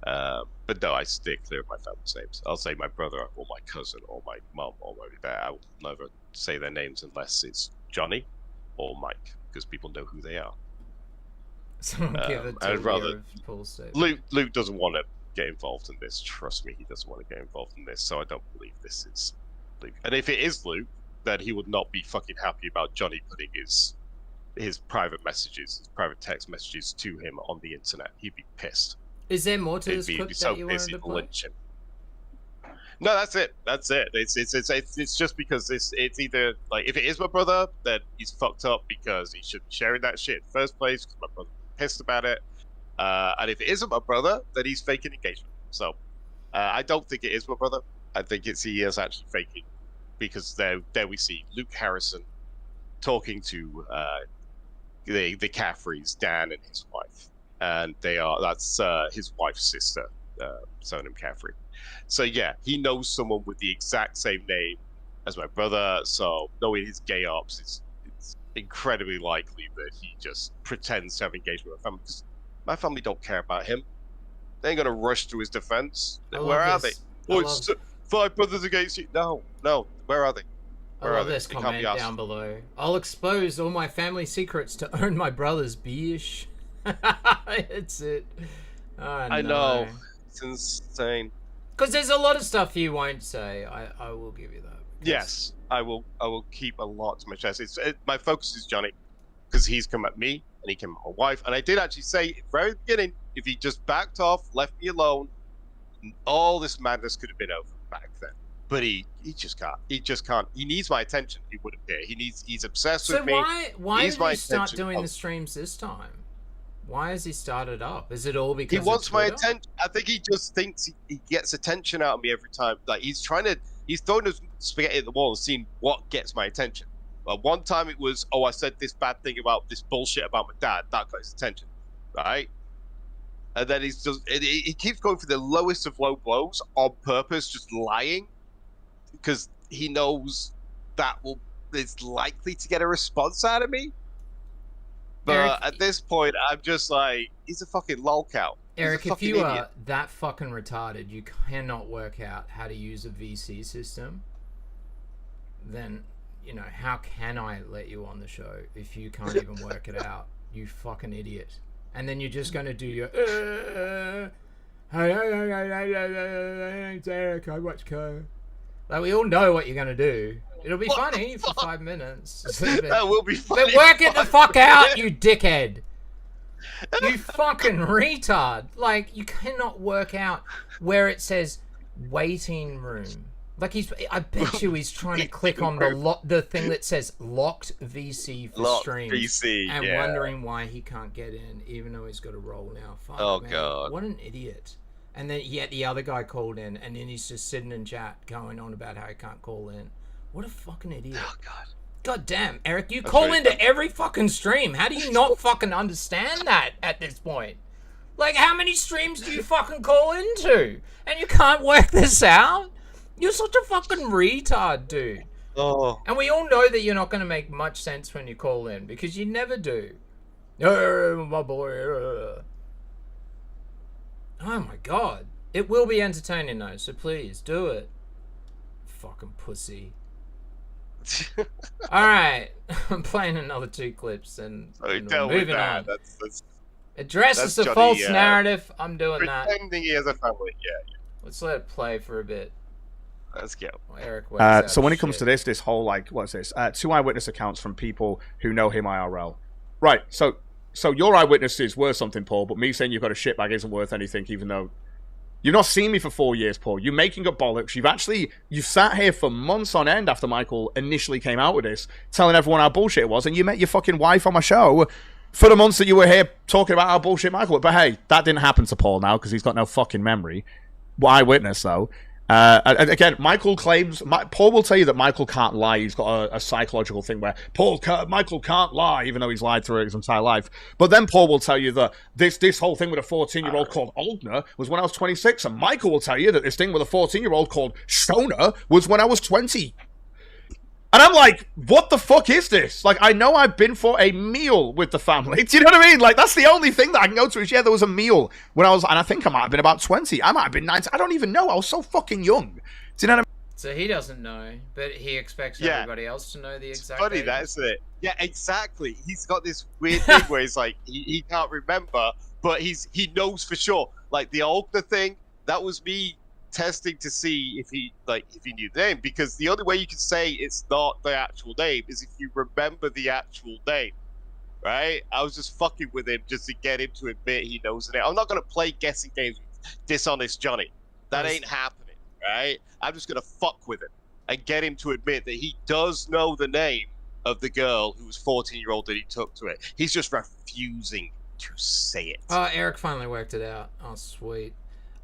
But no, I stay clear of my family's names. I'll say my brother or my cousin or my mum or my dad. I will never say their names unless it's Johnny or Mike, because people know who they are. Someone give it to rather Luke doesn't want to get involved in this. Trust me, he doesn't want to get involved in this. So I don't believe this is Luke. And if it is Luke, then he would not be fucking happy about Johnny putting his private messages, his private text messages to him on the internet. He'd be pissed. Is there more to this clip that you wanted to play? No, that's it. That's it. It's just because it's either like if it is my brother, then he's fucked up because he shouldn't be sharing that shit in the first place because my brother's pissed about it. And if it isn't my brother, then he's faking engagement. So I don't think it is my brother. I think he is actually faking, because there we see Luke Harrison talking to the Caffreys, Dan and his wife. And that's his wife's sister, Sonam Caffrey. So yeah, he knows someone with the exact same name as my brother. So knowing his gay ops, it's incredibly likely that he just pretends to have engagement with my family. Because my family don't care about him. They ain't gonna rush to his defense. Where are they? Oh, it's 5 brothers against you. No. Where are they? I love this comment down below. I'll expose all my family secrets to earn my brother's bish. It's it. Oh, I know. It's insane. Because there's a lot of stuff you won't say. I will give you that. Yes, I will keep a lot to my chest. My focus is Johnny, because he's come at me and he came at my wife. And I did actually say at the very beginning, if he just backed off, left me alone, all this madness could have been over back then. But he just can't. He just can't. He needs my attention. He wouldn't care. He's obsessed with me. So why did he start doing the streams this time? Why has he started up? Is it all because he wants my attention? I think he just thinks he gets attention out of me every time. Like he's throwing his spaghetti at the wall and seeing what gets my attention. Like one time it was, I said this bad thing about this bullshit about my dad. That got his attention, right? And then he keeps going for the lowest of low blows on purpose, just lying, because he knows that is likely to get a response out of me. But Eric, at this point, I'm just like, he's a fucking lolcow. Eric, if you are that fucking retarded, you cannot work out how to use a VC system, then, how can I let you on the show if you can't even work it out? You fucking idiot. And then you're just going to do your, it's Eric, I watch Co. Like, we all know what you're going to do. It'll be funny for 5 minutes. That will be funny. But work it the fuck out, you dickhead. You fucking retard. Like, you cannot work out where it says waiting room. Like, I bet you he's trying to click on the thing that says locked VC for streams. VC, and wondering why he can't get in, even though he's got a roll now. Fuck, man. God. What an idiot. And then yet the other guy called in, and then he's just sitting in chat going on about how he can't call in. What a fucking idiot. Oh, God. God damn, Eric, you call into every fucking stream. How do you not fucking understand that at this point? Like, how many streams do you fucking call into? And you can't work this out? You're such a fucking retard, dude. Oh. And we all know that you're not going to make much sense when you call in, because you never do. Oh, my boy. Oh, my God. It will be entertaining, though, so please, do it. Fucking pussy. Alright, I'm playing another 2 clips and moving on. Addresses the false narrative. I'm doing that. Pretending he has a family, yeah. Let's let it play for a bit. Let's go. Eric, so when it comes to this whole, like, what's this? 2 eyewitness accounts from people who know him IRL. Right, so your eyewitnesses were something, Paul, but me saying you've got a shitbag isn't worth anything, even though you've not seen me for 4 years, Paul. You're making up bollocks. You've sat here for months on end after Michael initially came out with this, telling everyone how bullshit it was, and you met your fucking wife on my show for the months that you were here talking about how bullshit Michael was. But hey, that didn't happen to Paul now, because he's got no fucking memory. Eyewitness, though. Again, Michael claims... Paul will tell you that Michael can't lie. He's got a psychological thing where Michael can't lie, even though he's lied through his entire life. But then Paul will tell you that this whole thing with a 14-year-old called Aldner was when I was 26. And Michael will tell you that this thing with a 14-year-old called Shona was when I was 20. And I'm like, what the fuck is this? Like, I know I've been for a meal with the family. Do you know what I mean? Like, that's the only thing that I can go to is, yeah, there was a meal when I was, and I think I might have been about 20. I might have been 19. I don't even know. I was so fucking young. Do you know what I mean? So he doesn't know, but he expects everybody else to know the exact funny, age. that's it. Yeah, exactly. He's got this weird thing where he's like, he can't remember, but he knows for sure. Like, the Ogre thing, that was me testing to see if he knew the name, because the only way you can say it's not the actual name is if you remember the actual name, right? I was just fucking with him just to get him to admit he knows the name. I'm not gonna play guessing games with Dishonest Johnny. That ain't happening, right? I'm just gonna fuck with him and get him to admit that he does know the name of the girl who was 14-year-old that he took to it. He's just refusing to say it. Oh, Eric finally worked it out. Oh, sweet.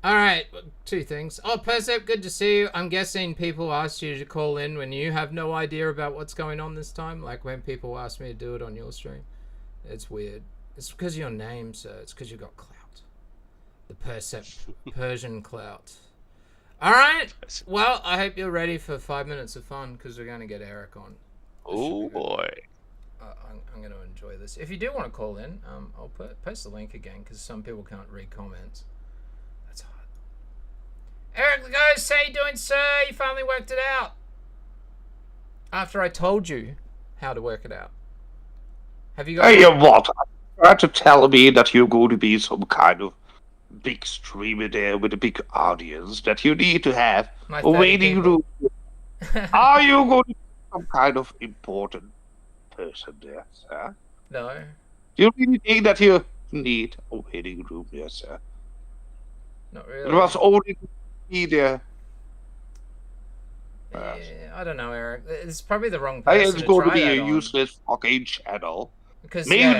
Alright, 2 things. Oh, Persep, good to see you. I'm guessing people asked you to call in when you have no idea about what's going on this time. Like when people ask me to do it on your stream. It's weird. It's because of your name, sir. It's because you got clout. The Persep Persian clout. Alright, well, I hope you're ready for 5 minutes of fun because we're going to get Eric on. Oh, boy. I'm going to enjoy this. If you do want to call in, I'll post the link again because some people can't read comments. Eric the Ghost, how you doing, sir? You finally worked it out. After I told you how to work it out. Have you got... Hey, what? You tried to tell me that you're going to be some kind of big streamer there with a big audience, that you need to have a waiting room. Are you going to be some kind of important person there, sir? No. Do you really think that you need a waiting room there, sir? Not really. It was only... there. Yeah, I don't know, Eric. It's probably the wrong Hey, person it's going to be a on. useless fucking channel. Because maybe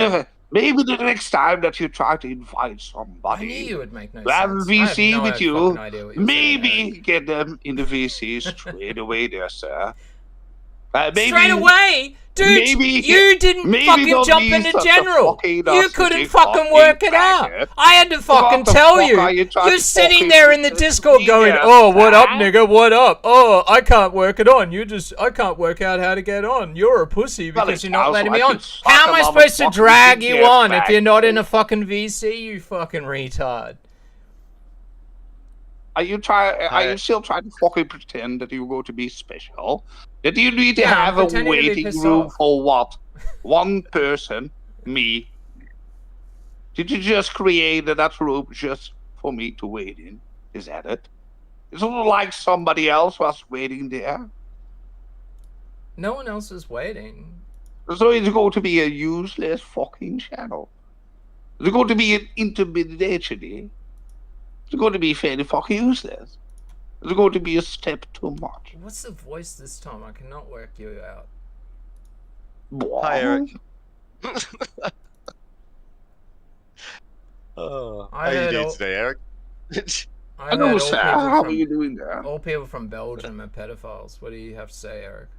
the next time that you try to invite somebody, I knew you would make no to have a sense. VC with you, maybe saying, get them in the VC straight away there, sir. Maybe, straight away? Dude, you didn't fucking jump into general. You couldn't fucking work it out. I had to fucking tell you. You're sitting there in the Discord going, oh, what up, nigga, what up? Oh, I can't work it on. I can't work out how to get on. You're a pussy because you're not letting me on. How am I supposed to drag you on if you're not in a fucking VC, you fucking retard? Are you still trying to fucking pretend that you're going to be special? That you need to have a waiting room for what? One person, me. Did you just create that room just for me to wait in? Is that it? It's not like somebody else was waiting there. No one else is waiting. So it's going to be a useless fucking channel. It's going to be an intermediate. It's going to be fairly fucking useless. It's going to be a step too much. What's the voice this time? I cannot work you out. What? Hi, Eric. How you doing today, Eric? Hello, sir. How are you doing there? All people from Belgium are pedophiles. What do you have to say, Eric?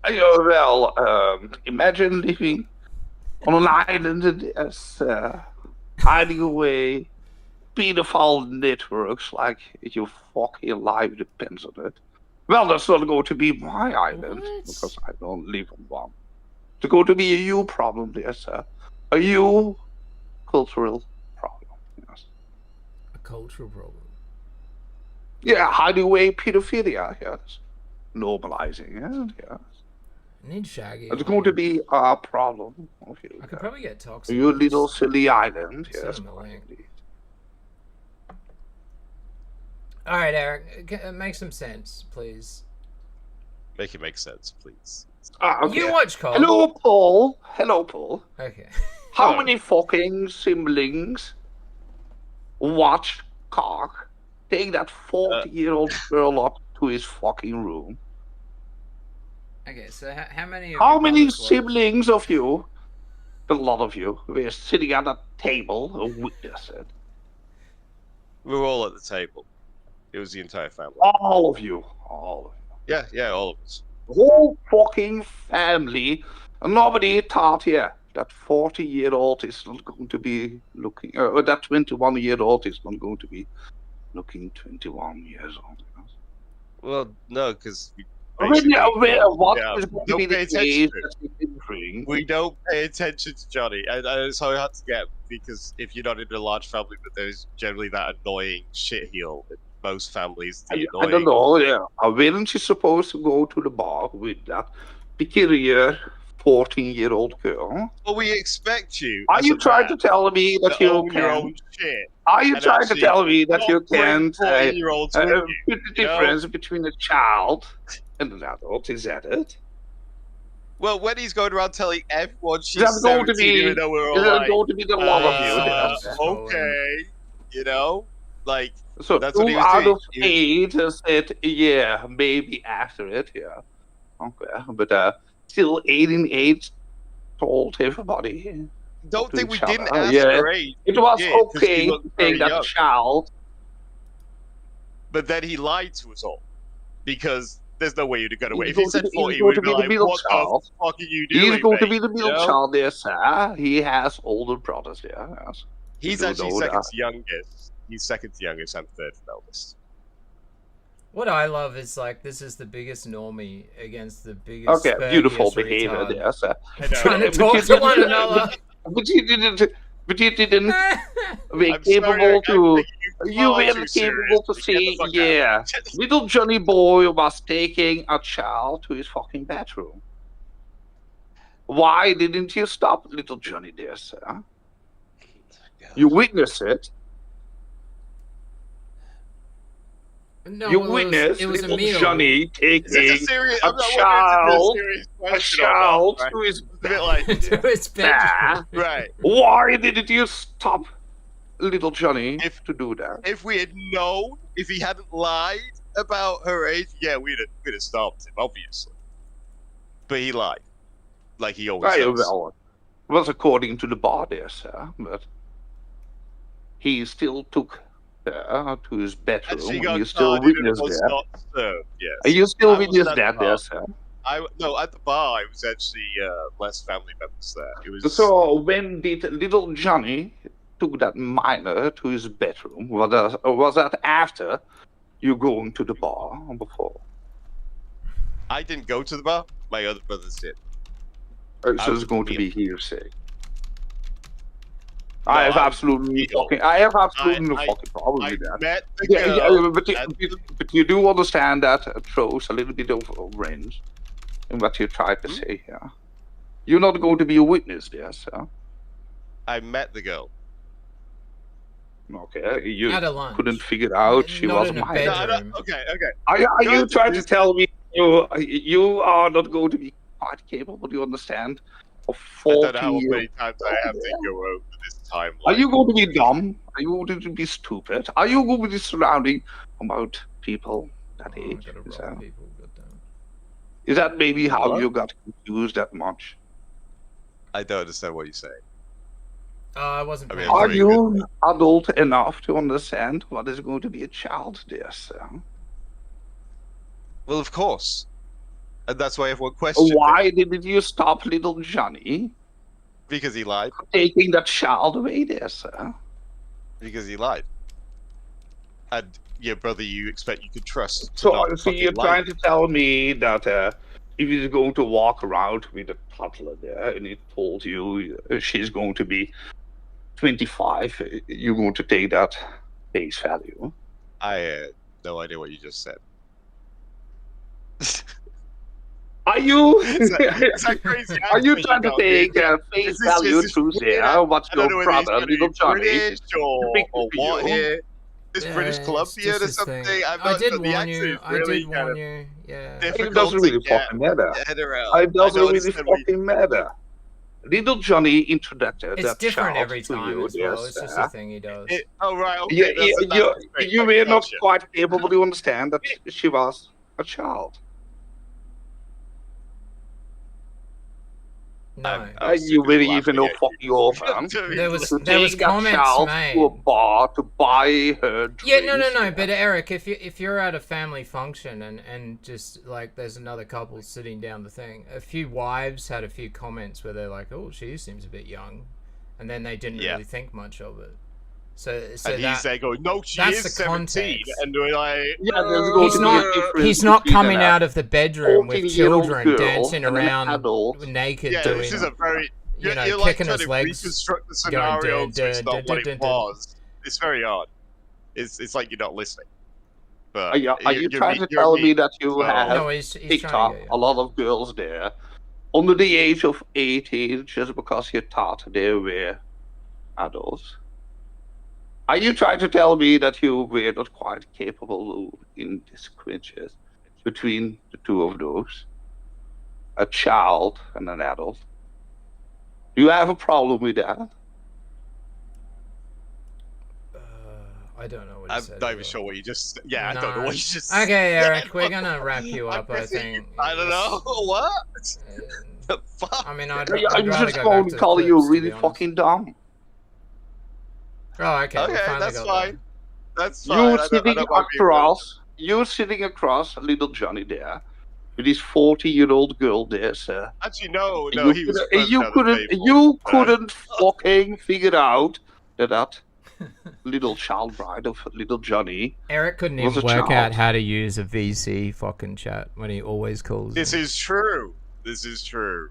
Well, imagine living on an island as hiding away pedophile networks like your fucking life depends on it. Well, that's not going to be my island because I don't live on one. It's going to be a you problem there, sir. A you cultural problem. Yes. A cultural problem. Yeah, hiding away pedophilia. Yes, normalizing it. Yes. I need Shaggy. It's going to be a problem of you. I could probably get toxic. You little silly island. Yes. All right, Eric, make some sense, please. Make it make sense, please. Okay. You watch Cog. Hello, Paul. Hello, Paul. Okay. How many fucking siblings watch Cog take that 40-year-old girl up to his fucking room? Okay, so how many? How many siblings of you? A lot of you. We're sitting at a table and witness it. We're all at the table. It was the entire family. All of you. All of you. Yeah, all of us. The whole fucking family. And nobody thought, that 40-year-old is not going to be looking, or that 21-year-old is not going to be looking 21 years old. Well, no, because What is going to be the age that you've been doing? we don't pay attention to Johnny, and it's so hard to get, because if you're not in a large family, but there's generally that annoying shitheel in most families. I don't know, Weren't you supposed to go to the bar with that peculiar 14-year-old girl? Well, we expect you. Are you trying to tell me that you own your can? own shit? Are you trying to tell me that you can put the you? difference between a child and an adult? Is that it? Well, when he's going around telling everyone she's Is that going to 17, be? even though we're all Is that like, going to be the love of you? okay, you know, like. So That's what 2 he was out doing. of 8 said, maybe after it, Okay, but still 8 in 8 told everybody. Don't think we didn't other. ask her age. It was Yeah, 'cause she okay looked to very take that young. child. But then he lied to us all, because there's no way you'd have got away. He's If he going to said be- 40, he's going we'd to be be the like, middle what child. the fuck are you doing, He's going to mate? be the middle You know? child there, sir. He has older brothers there. Yes. He's You actually know second that. to youngest. He's second to youngest and third from eldest. What I love is like this is the biggest normie against the biggest. Okay, beautiful spurgiest behavior retard. there, sir. Trying to talk to one another. But you didn't. But you didn't be I'm capable sorry, to. I'm You far were too capable to serious. say, Get the fuck out. little Johnny boy was taking a child to his fucking bedroom. Why didn't you stop little Johnny there, sir? You witnessed it. No, You it witnessed was a little meal. Johnny Is taking this a serious? a I'm not wondering if it's a a serious child question to his or not, right? It's a bit like, to his bedroom. right. Why didn't you stop little Johnny to do that? If we had known, if he hadn't lied about her age, yeah, we'd have stopped him, obviously. But he lied, like he always Very does. well. It was according to the bar there, sir, but he still took her to his bedroom. And she And got you still carded and witnessed was that. not served, yes. And you still I was witnessed at the that bar. there, sir. No, at the bar, I was actually less family members there. It was So when did little Johnny took that minor to his bedroom? Was that after you going to the bar or before? I didn't go to the bar. My other brothers did. So was it's going to with be hearsay. No, I have I was absolutely legal. fucking. I have absolutely no I- fucking problem I with that. met the Yeah, girl. but you do understand that it throws a little bit of wrench in what you tried to say here. You're not going to be a witness there, sir. I met the girl. Okay, you At a lunch. couldn't figure out she Not was in a mine. bed. No, I don't, okay. Are you Go trying to to tell me you are not going to be quite capable, do you understand, of I 40 don't know how years? many times I have to go over this timeline. Are you going to be dumb? Are you going to be stupid? Are you going to be surrounding about people that Oh, I age? gotta Is rob that, people, goddamn. is that maybe how What? you got confused that much? I don't understand what you're saying. I wasn't. I mean, paying Are pretty attention. you adult enough to understand what is going to be a child there, sir? Well, of course. And that's why everyone questioned him. Why didn't you stop little Johnny Because he lied. taking that child away there, sir? Because he lied. And your brother, you expect you could trust. to So not fucking you're lie. trying to tell me that if he's going to walk around with a toddler there and he told you she's going to be 25, you're going to take that face value? I had no idea what you just said. Are you? Is that crazy? Are you trying to take face Is this- value is this through weird? there? What's I don't know your whether he's brother, gonna be little Johnny? British or speaking to what you? here. Is Yeah, British it's Columbian just or his something? thing. I'm I not did sure. The warn accent you. is I really did kind warn of you. Yeah. It difficult doesn't to really get fucking matter. your head around. It I doesn't don't really understand what you- fucking matter. Little Johnny introduced It's that different child every to time you, as well. dear It's just sir. a thing he does. Oh, right. Okay. You that's great. were not Gotcha. quite able to understand that she was a child. No. You really even know fuck your fam. There was To take that comments child made. to a bar to buy her drinks. Yeah, no. But Eric, if you're at a family function and just like there's another couple sitting down the thing, a few wives had a few comments where they're like, "Oh, she seems a bit young," and then they didn't really think much of it. So and he's there going, "No, she that's is the 17," context. and we're like, He's not coming out of the bedroom with 14-year-old children girl dancing and an around adult. naked "Yeah, doing, this is a very." you know, You're like kicking trying his to legs. reconstruct the going, scenario, dun, so it's dun, not what dun, it dun, was. It's very odd. It's like you're not listening. But Are you trying to tell me that you have No, he's picked trying up to a lot of girls there under the age of 18 just because you thought they were adults? Are you trying to tell me that you were not quite capable in distinguishing between the two of those? A child and an adult? Do you have a problem with that? I don't know what he I'm said. not even sure what you just. Yeah, I don't know what you just. Okay, Eric, we're gonna wrap you up. I think. I don't know what. The fuck? I mean, I'm rather just go going back to the call you clips, to really be honest. fucking dumb. Oh, okay. we Okay, finally that's got fine. there. That's fine. You're sitting across little Johnny there, with his 40-year-old girl there, sir. Actually, no, And he was. you couldn't fucking figure out that little child bride of little Johnny. Eric couldn't was even a work child. out how to use a VC fucking chat when he always calls. This him. is true. This is true.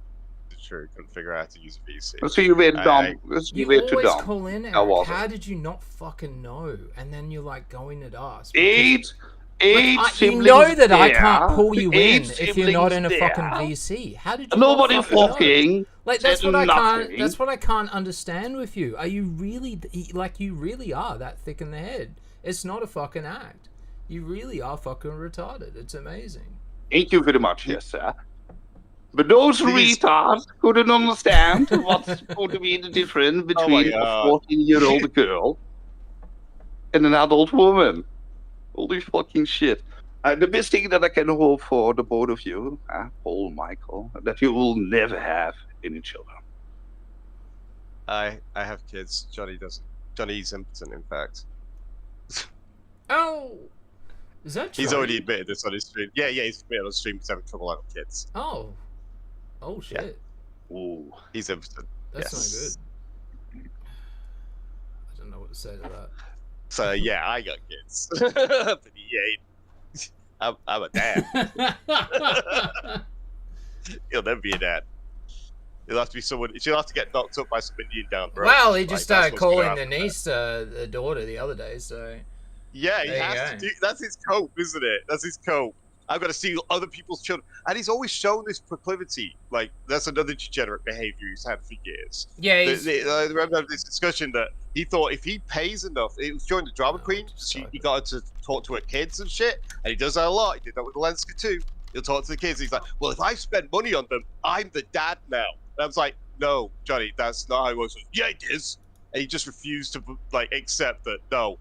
It's true. Couldn't figure out how to use a VC. So you were dumb. You You were too always dumb. call in, How Eric. was How it? did you not fucking know? And then you're like going at us. Eight You siblings know that I there, can't pull you in eight if you're not in a siblings fucking there. VC. How did you Nobody not fucking know? fucking Like that's said what I can't. nothing. That's what I can't understand with you. Are you really like you really are that thick in the head? It's not a fucking act. You really are fucking retarded. It's amazing. Thank you very much, yes, sir. But those retards couldn't understand what's going to be the difference between a 14-year-old girl and an adult woman. Holy fucking shit. The best thing that I can hope for the both of you, Paul, Michael, that you will never have any children. I have kids. Johnny doesn't. Johnny's impotent, in fact. Oh, is that true? He's already admitted this on his stream. Yeah, he's admitted on stream he's having trouble having kids. Oh shit. Yeah. Ooh, he's impotent. That's not good. I don't know what to say to that. So yeah, I got kids. But he ain't. I'm a dad. He'll never be a dad. He'll have to be someone. She'll have to get knocked up by some Indian down the road. Well, he just started calling the niece the daughter the other day, so. Yeah, he has to do. That's his cope, isn't it? That's his cope. I've got to steal other people's children, and he's always shown this proclivity. Like that's another degenerate behavior he's had for years. Yeah, I remember this discussion that he thought if he pays enough, it was during the drama queen. He got her to talk to her kids and shit, and he does that a lot. He did that with Lenska too. He'll talk to the kids. He's like, "Well, if I spend money on them, I'm the dad now." And I was like, "No, Johnny, that's not how it works." Yeah, it is. And he just refused to accept that. No,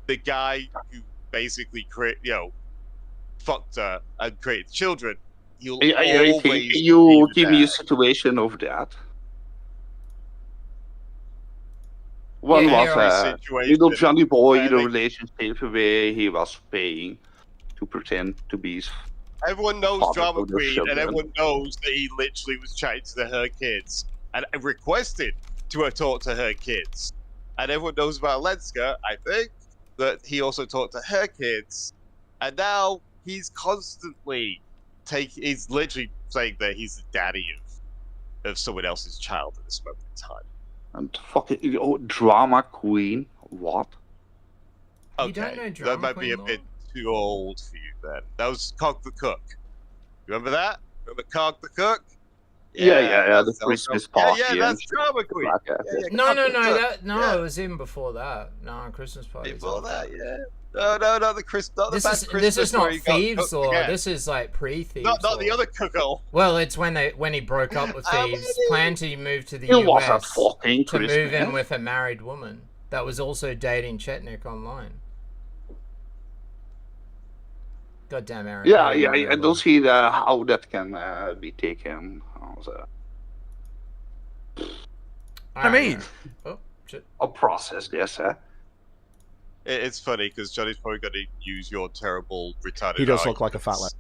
the guy who basically fucked her and created children. You'll always you give me a situation of that. One was little Johnny boy in a relationship where he was paying to pretend to be his everyone knows drama queen, and everyone knows that he literally was chatting to her kids and requested to talk to her kids. And everyone knows about Lenska, I think, that he also talked to her kids. And now he's constantly he's literally saying that he's the daddy of someone else's child at this moment in time. And fucking drama queen, what? Okay, you don't know that might be a bit too old for you then. That was Cog the Cook. You remember that? Remember Cog the Cook? Yeah, the Christmas party. Yeah, that's drama queen. No, it was even before that. No, Christmas party. Before that, yeah. No, the Christmas. This is not Thieves Law. This is like pre-Thieves. Not the other cuckold. Well, it's when he broke up with Thieves, planned to move to the US to move in with a married woman that was also dating Chetnik online. Goddamn Aaron. Yeah, I don't see how that can be taken. I mean, a process, yes, sir. It's funny because Johnny's probably going to use your terrible retarded. He does look like a fat lad.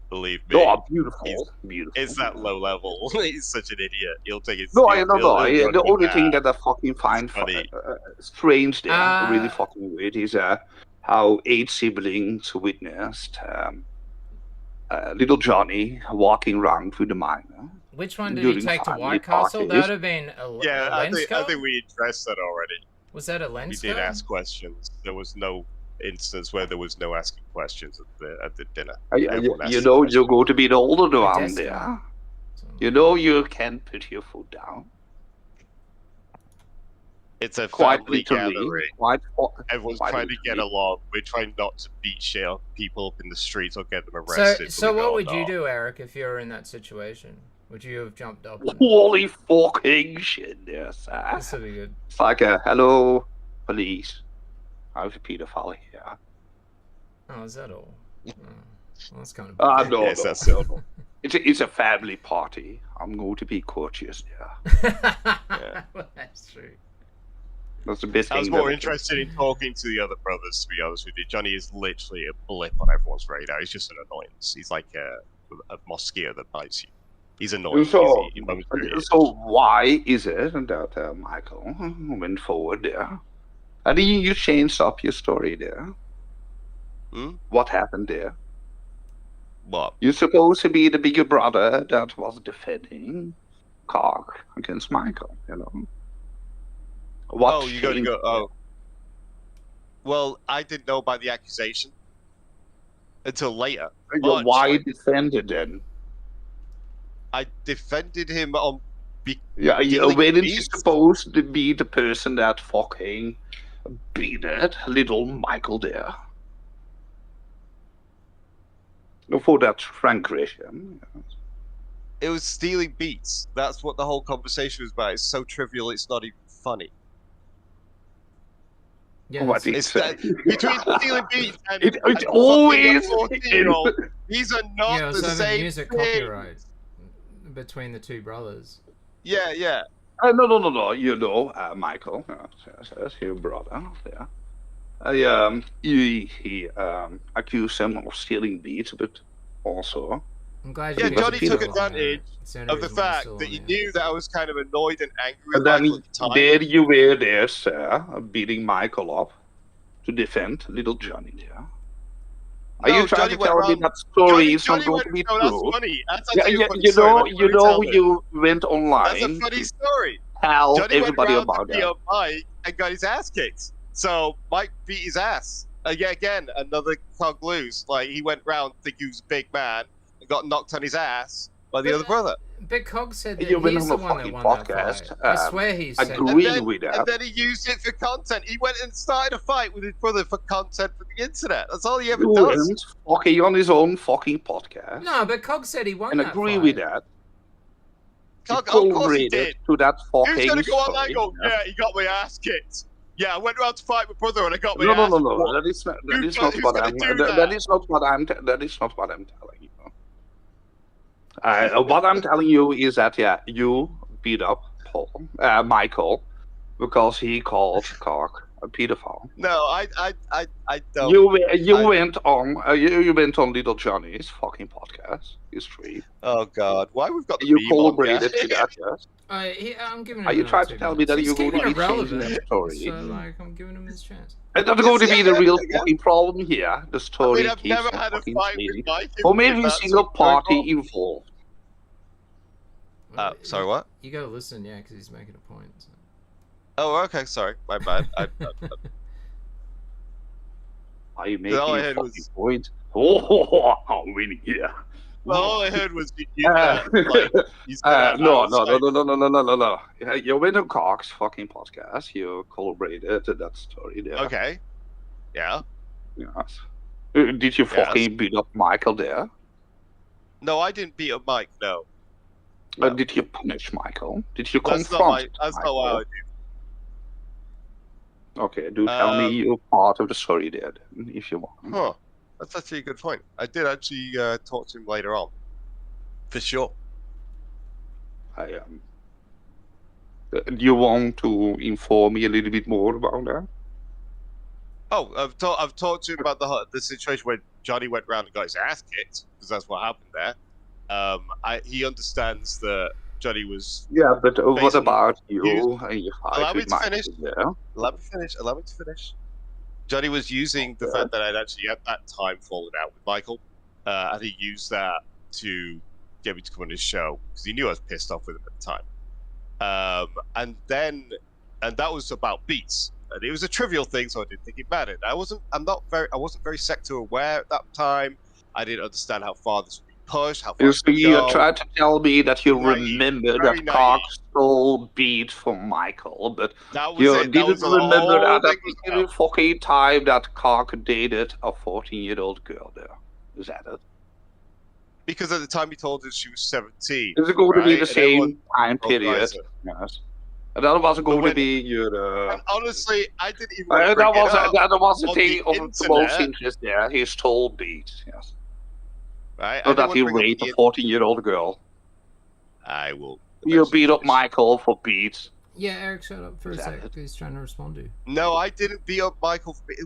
Believe me. Oh, beautiful, beautiful. It's that low level. He's such an idiot. He'll take it. No, the only thing that I fucking find strange there, really fucking weird, is how 8 siblings witnessed little Johnny walking around through the mine. Which one did he take to White Castle? That would have been a Yeah, I lens think we addressed that already. Was that a lens? We did ask questions. There was no instance where there was no asking questions at the dinner. You know, you're going to be the older one there. You know, you can put your foot down. It's a quite family literally. gathering. Everyone's trying to get along. We're trying not to beat shit out people up in the streets or get them arrested. So what would you do, Eric, if you were in that situation? Would you have jumped up? Holy fucking shit, yes. This would be good. It's like a hello, police. I was a paedophile here. Oh, is that all? Oh, well, that's kind of. No, yes, no. That's all. It's a family party. I'm going to be courteous there. Yeah. Well, that's true. That's the best thing. I was more interested in talking to the other brothers, to be honest with you. Johnny is literally a blip on everyone's radar. He's just an annoyance. He's like a mosquito that bites you. He's annoying. So He's why is it that Michael went forward there? And you changed up your story there. What happened there? What? You're supposed to be the bigger brother that was defending Cog against Michael, you know? What you gotta go. Oh. Well, I didn't know about the accusation until later. Why defended then? I defended him on. When is he supposed to be the person that fucking beat that little Michael there? For that Frank Gresham. It was stealing beats. That's what the whole conversation was about. It's so trivial, it's not even funny. Yeah, it's between stealing beats and it always 14-year-old. These are not the same music thing. Copyright between the two brothers. Yeah. No. You know, Michael, says your brother. Yeah. He accused him of stealing beats, but also. I'm glad yeah, Johnny took advantage of the fact that he knew that I was kind of annoyed and angry with Michael at the time. There you were there, sir, beating Michael up to defend little Johnny there. Are you trying to tell me that story is not going to be true? That's funny. You know, you went online. That's a funny story. Tell Johnny everybody went about that. Mike and got his ass kicked. So Mike beat his ass. Again, another cog loose. Like, he went round thinking he was a big man and got knocked on his ass by the other brother. But Cog said that you went he's on the a one that fucking won podcast. that fight. I swear he said with that. And then he used it for content. He went and started a fight with his brother for content for the internet. That's all he ever does. Fucking on his own fucking podcast. No, but Cog said he won and that agree fight. with that. Cog, of course he did. To that fucking Who's going to go on story, and go, yeah, he got my ass kicked. Yeah, I went around to fight my brother and I got my ass No. kicked. That is not what I'm telling you. What I'm telling you is that you beat up Michael because he called Cog a pedophile. No, I don't. You went on Little Johnny's fucking podcast history. Oh God, why we've got the you meme collaborated on to that? Yes. I'm giving him. Are you trying to tell me that you're going to be changing the story? So, like, I'm giving him his chance. And that's going to be the real fucking problem here. The story I've keeps never had a fight with Mike. For every single party involved. Sorry, what? You gotta listen, yeah, because he's making a point. So. Oh, okay, sorry, my bad. Are you making a fucking point? Oh, I'm winning here. Well, all I heard was no. You went on Cog's fucking podcast. You collaborated to that story there. Okay. Yeah. Yes. Did you fucking beat up Michael there? No, I didn't beat up Mike. No. Did you punish Michael? Did you confront? That's not what I would do. Okay, tell me your part of the story there, then, if you want. Huh. That's actually a good point. I did actually talk to him later on. For sure. Do you want to inform me a little bit more about that? Oh, I've talked to him about the situation where Johnny went round and got his ass kicked, because that's what happened there. He understands that Johnny was. Yeah, but what about you? Allow me to finish. Allow me to finish. Johnny was using the fact that I'd actually at that time fallen out with Michael, and he used that to get me to come on his show because he knew I was pissed off with him at the time. And that was about beats, and it was a trivial thing, so I didn't think it mattered. I wasn't very sector aware at that time. I didn't understand how far this would be pushed. How far you tried to tell me that you remember that Cog stole beat from Michael, but you didn't remember that particular fucking time that Cog dated a 14-year-old girl there. Is that it? Because at the time he told us she was 17. Is it going to be the same time period? Yes. And that was going to be your. Honestly, I didn't even. That was the thing of the most interest there. He stole beats. Yes. Right. So that he raped a 14-year-old girl. I will. You beat up Michael for beats. Yeah, Eric, shut up for a sec. He's trying to respond to you. No, I didn't beat up Michael for beats.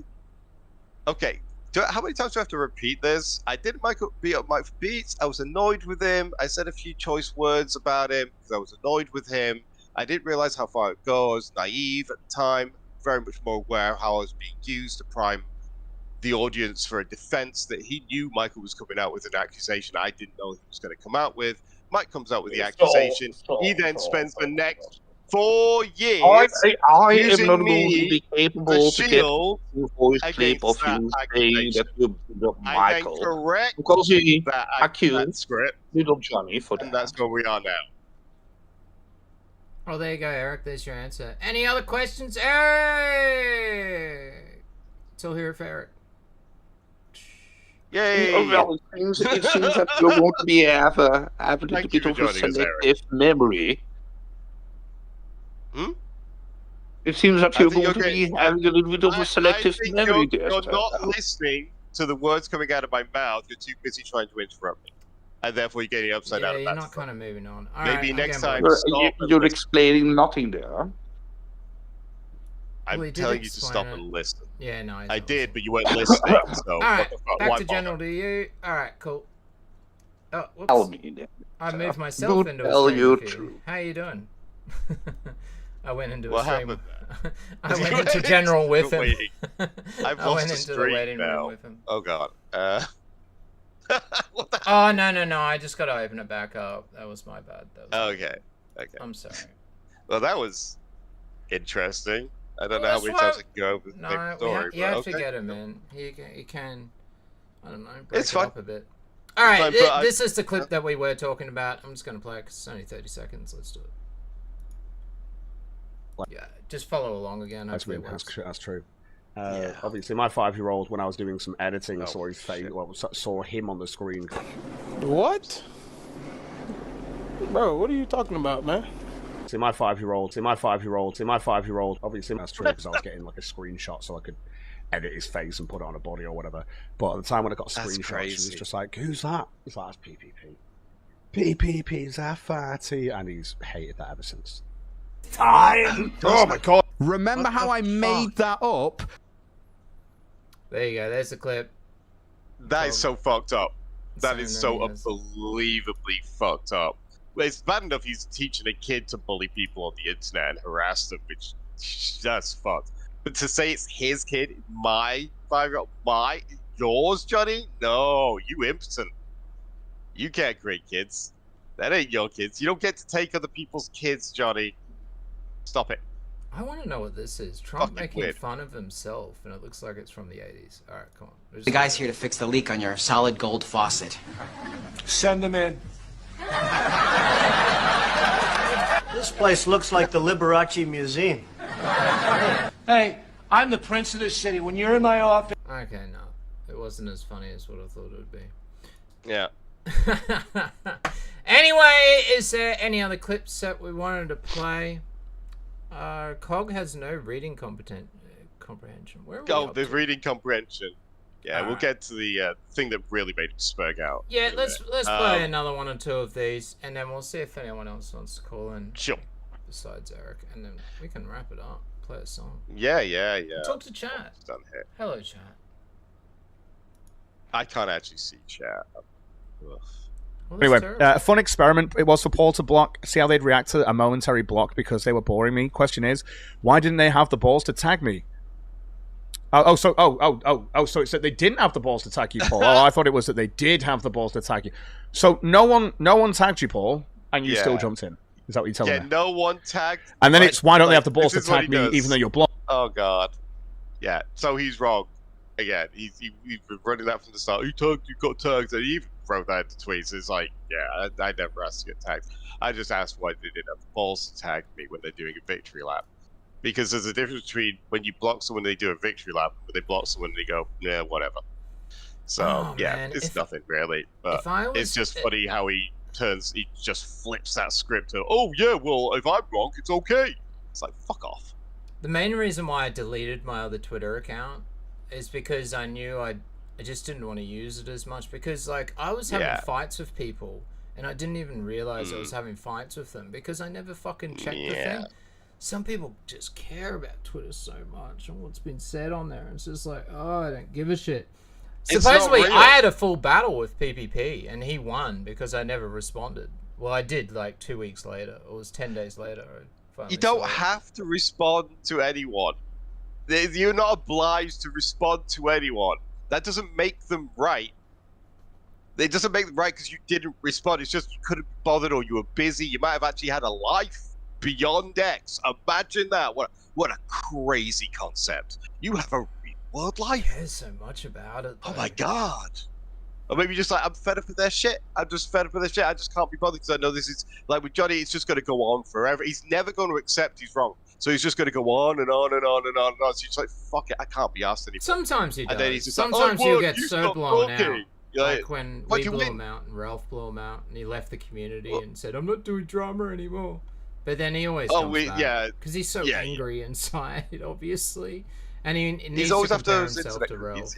Okay. How many times do I have to repeat this? I didn't beat up Mike for beats. I was annoyed with him. I said a few choice words about him because I was annoyed with him. I didn't realize how far it goes. Naive at the time. Very much more aware of how I was being used to prime the audience for a defense that he knew Michael was coming out with an accusation I didn't know he was going to come out with. Mike comes out with the accusation. He then spends the next 4 years I am not going me to be capable to get a voice clip of you saying that you beat up Michael. Correct because he that accused little Johnny for that. And that's where we are now. Oh, there you go, Eric. There's your answer. Any other questions, Eric? Still here for Eric. Yay! Well, it seems that you're going to be have a little bit of a selective memory. Hmm? It seems that you're going to be having a little bit of a selective memory there. You're not listening to the words coming out of my mouth. You're too busy trying to interrupt me. And therefore you're getting upside down. Yeah, you're not kind of moving on. All Maybe right, next time you're explaining nothing there. I'm telling you to stop and listen. Yeah, no. I did, but you weren't listening. So all right, back to general to you. All right, cool. Oh, whoops. I moved myself into a stream. How you doing? I went into a stream. I went into general with him. I've lost a stream now. Oh god. What the hell? Oh no! I just got to open it back up. That was my bad. Okay. I'm sorry. Well, that was interesting. I don't know how many times I can go over the same story. You have to get him in. He can. I don't know. Break it's it fine. up a bit. All right, this is the clip that we were talking about. I'm just gonna play it because it's only 30 seconds. Let's do it. Yeah, just follow along again. That's true. Obviously, my 5-year-old, when I was doing some editing, saw his face. Well, saw him on the screen. What? Bro, what are you talking about, man? See my 5-year-old. Obviously, that's true because I was getting like a screenshot so I could edit his face and put it on a body or whatever. But at the time when I got a screenshot, she was just like, "Who's that?" He's like, "That's PPP. PPP's that fatty," and he's hated that ever since. Time. Oh my god! Remember how I made that up? There you go. There's the clip. That is so fucked up. That is so unbelievably fucked up. It's bad enough he's teaching a kid to bully people on the internet and harass them, which that's fucked. But to say it's his kid, my 5-year-old, yours, Johnny? No, you impotent. You can't create kids. That ain't your kids. You don't get to take other people's kids, Johnny. Stop it. I want to know what this is. Trump making fun of himself, and it looks like it's from the 80s. All right, come on. The guy's here to fix the leak on your solid gold faucet. Send him in. This place looks like the Liberace Museum. Hey, I'm the prince of this city. When you're in my office... Okay, no. It wasn't as funny as what I thought it would be. Yeah. Anyway, is there any other clips that we wanted to play? Cog has no reading comprehension. Where are we the reading comprehension. Yeah, we'll get to the thing that really made him spurg out. Yeah, let's play another one or two of these, and then we'll see if anyone else wants to call in. Sure. besides Eric, and then we can wrap it up. Play a song. Yeah. Talk to chat. Done here. Hello, chat. I can't actually see chat. Ugh. Well, Anyway, a fun experiment it was for Paul to block, see how they'd react to a momentary block because they were boring me. Question is, why didn't they have the balls to tag me? So it's that they didn't have the balls to tag you, Paul. I thought it was that they did have the balls to tag you. So no one tagged you, Paul, and you still jumped in. Is that what you're telling me? Yeah, no one tagged. And then it's why don't they have the balls to tag me even though you're blocked? Oh god. Yeah, so he's wrong. Again, he's been running that from the start. You got tagged, and he even wrote that into tweets. It's like, yeah, I never asked to get tagged. I just asked why they didn't have the balls to tag me when they're doing a victory lap. Because there's a difference between when you block someone they do a victory lap, but they block someone and they go, yeah, whatever. So man. It's nothing really. But it's just funny how he just flips that script to, oh yeah, well if I'm wrong, it's okay. It's like, fuck off. The main reason why I deleted my other Twitter account is because I knew I just didn't want to use it as much, because like I was having fights with people and I didn't even realize I was having fights with them because I never fucking checked the thing. Some people just care about Twitter so much and what's been said on there. It's just like, oh, I don't give a shit. Supposedly, I had a full battle with PPP and he won because I never responded. Well, I did like 2 weeks later. It was 10 days later. You don't have to respond to anyone. You're not obliged to respond to anyone. That doesn't make them right. It doesn't make them right because you didn't respond. It's just you couldn't be bothered or you were busy. You might have actually had a life beyond X. Imagine that. What a crazy concept. You have a real-world life. There's so much about it, though. Oh my god. Or maybe just like, I'm fed up with their shit. I'm just fed up with their shit. I just can't be bothered because I know this is, like with Johnny, it's just going to go on forever. He's never going to accept he's wrong. So he's just going to go on and on and on and on and on. So he's like, fuck it, I can't be asked anymore. Sometimes he does. And then he's just sometimes like, oh, you get so blown out. Like when we blew him out and Ralph blew him out and he left the community and said, I'm not doing drama anymore. But then he always comes back. Because he's so angry inside, obviously. And he needs always to after compare those himself to Ralph.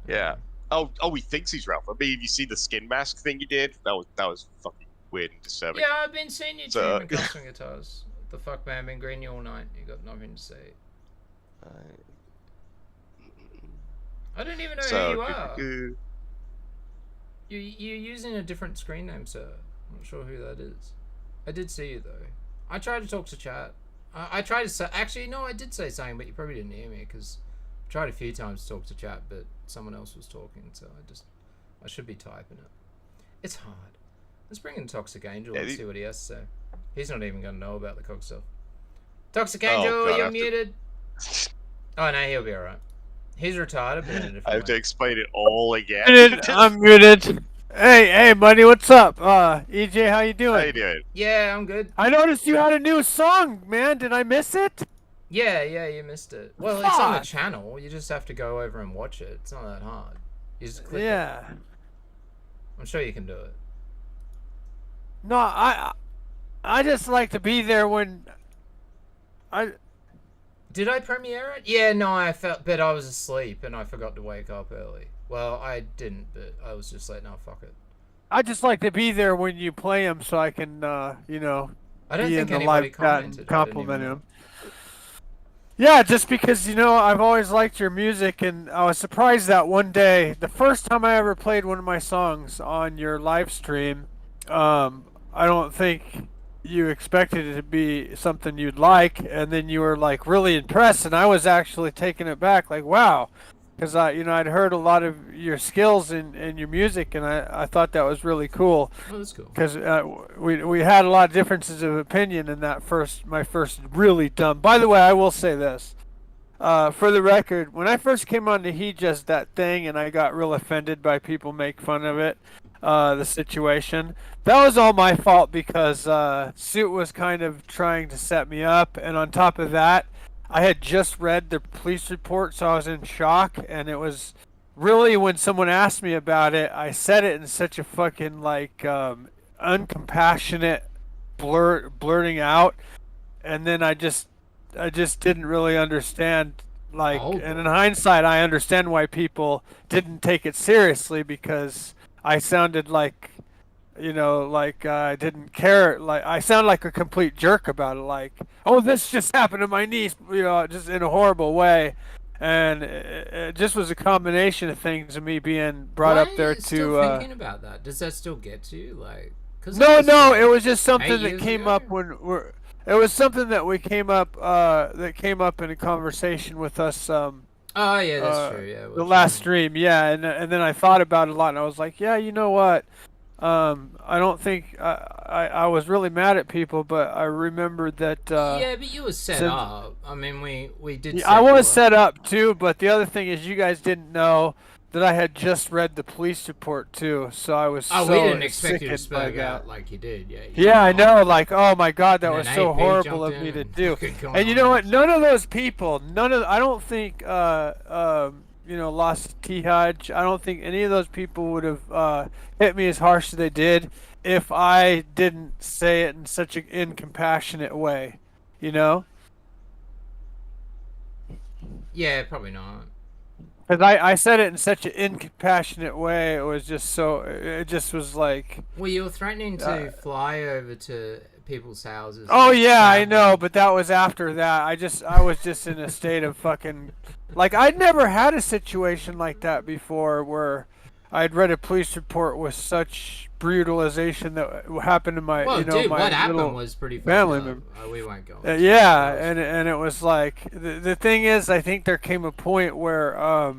Yeah. Oh, he thinks he's Ralph. I mean, if you see the skin mask thing he did, that was fucking weird and disturbing. Yeah, I've been seeing you jamming custom guitars. The fuck, man, I've been green you all night. You got nothing to say. I don't even know who you are. You're using a different screen name, sir. I'm not sure who that is. I did see you, though. I tried to talk to chat. I tried to say... Actually, no, I did say something, but you probably didn't hear me, because I tried a few times to talk to chat, but someone else was talking, so I should be typing it. It's hard. Let's bring in Toxic Angel and see what he has to say. He's not even going to know about the Cog stuff. Toxic Angel, you're muted. Oh, no, he'll be alright. He's retarded, but in a different I have to way. explain it all again. I'm muted. Hey, buddy, what's up? EJ, how you doing? How you doing? Yeah, I'm good. I noticed you had a new song, man. Did I miss it? Yeah, you missed it. Well, it's on the channel. You just have to go over and watch it. It's not that hard. You just click it. I'm sure you can do it. No, I just like to be there when Did I premiere it? Yeah, no, but I was asleep and I forgot to wake up early. Well, I didn't, but I was just like, no, fuck it. I just like to be there when you play them so I can, you know, I don't be think in the anybody live chat commented. and compliment him. Yeah, just because, you know, I've always liked your music, and I was surprised that one day, the first time I ever played one of my songs on your live stream, I don't think you expected it to be something you'd like, and then you were like really impressed, and I was actually taken aback, like, wow, because I'd heard a lot of your skills in your music, and I thought that was really cool. Oh, that's cool. Because we had a lot of differences of opinion in that my first really dumb. By the way, I will say this. For the record, when I first came on to He Just That Thing and I got real offended by people make fun of it, the situation, that was all my fault because Suit was kind of trying to set me up, and on top of that, I had just read the police report, so I was in shock, and it was really when someone asked me about it, I said it in such a fucking like uncompassionate blurting out, and then I just didn't really understand, like, and in hindsight I understand why people didn't take it seriously, because I sounded like like I didn't care. Like I sound like a complete jerk about it. Like, oh, this just happened to my niece, just in a horrible way. And it just was a combination of things of me being brought up there to. Still thinking about that? Does that still get to you? Like, no, it was just something that came up when it was something that we came up in a conversation with us. Oh yeah, that's true. Yeah, the last stream, yeah, and then I thought about it a lot, and I was like, yeah, you know what? I don't think I was really mad at people, but I remembered that. Yeah, but you were set up. I mean, we did. I was set up too, but the other thing is, you guys didn't know that I had just read the police report too, so I was. Oh, we didn't expect you to spurg out like you did. Yeah. Yeah, I know. Like, oh my God, that was so horrible of me to do. And you know what? None of those people, I don't think. Lost T Hodge. I don't think any of those people would have hit me as harsh as they did if I didn't say it in such an incompassionate way, Yeah, probably not. Because I said it in such an incompassionate way. It just was like. Well, you were threatening to fly over to people's houses. Oh yeah, I know, but that was after that. I was just in a state of fucking. Like, I'd never had a situation like that before where I'd read a police report with such brutalization that happened to my, my what happened was pretty family member. We won't go. Yeah, and it was like, the thing is, I think there came a point where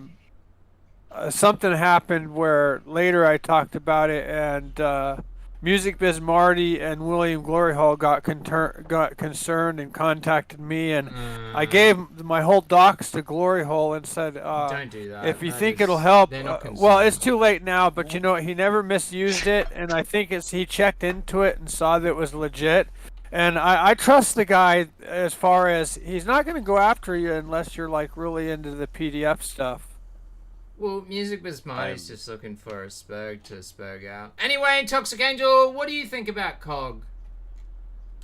something happened where later I talked about it, and Music Biz Marty and William Glory Hall got concerned and contacted me, and I gave my whole docs to Glory Hall and said, "Don't do that. If you think it'll help." Well, it's too late now, but you know he never misused it, and I think he checked into it and saw that it was legit. And I trust the guy as far as he's not going to go after you unless you're like really into the PDF stuff. Well, Music Biz Marty's just looking for a spurg to spurg out. Anyway, Toxic Angel, what do you think about Cog?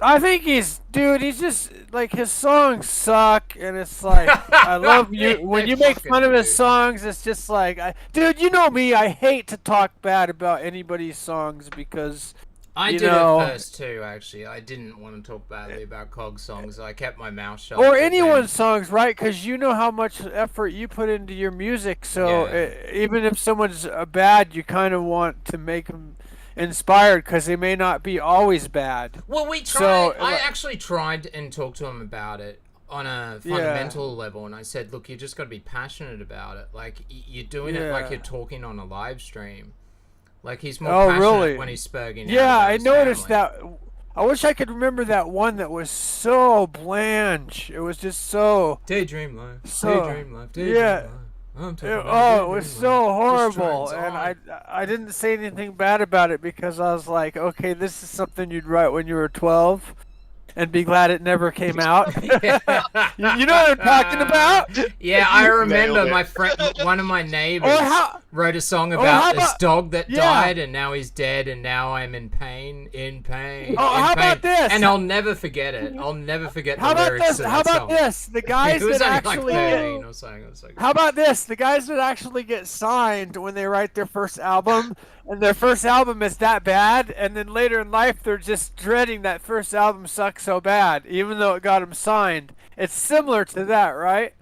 I think he's just, like, his songs suck, and it's like, I love you. When you make fun of his songs, it's just like, dude, you know me, I hate to talk bad about anybody's songs because... I did at first too, actually. I didn't want to talk badly about Cog's songs. I kept my mouth shut. Or anyone's songs, right? Because you know how much effort you put into your music. So even if someone's bad, you kind of want to make them inspired because they may not be always bad. Well, we tried. I actually tried and talked to him about it on a fundamental level, and I said, look, you just got to be passionate about it. Like, you're doing it like you're talking on a live stream. Like, he's more passionate when he's spurging out. Yeah, I noticed that. I wish I could remember that one that was so blanche. It was just so... Daydream life. Daydream life. Daydream life. It was so horrible. And I didn't say anything bad about it because I was like, okay, this is something you'd write when you were 12. And be glad it never came out. You know what I'm talking about? Yeah, I remember my friend, one of my neighbors, wrote a song about this dog that died, and now he's dead, and now I'm in pain, how about this? And I'll never forget it. I'll never forget the lyrics of that How about song. this? The guys that actually How about this? The guys that actually get signed when they write their first album, and their first album is that bad, and then later in life they're just dreading that first album sucks so bad, even though it got them signed. It's similar to that, right?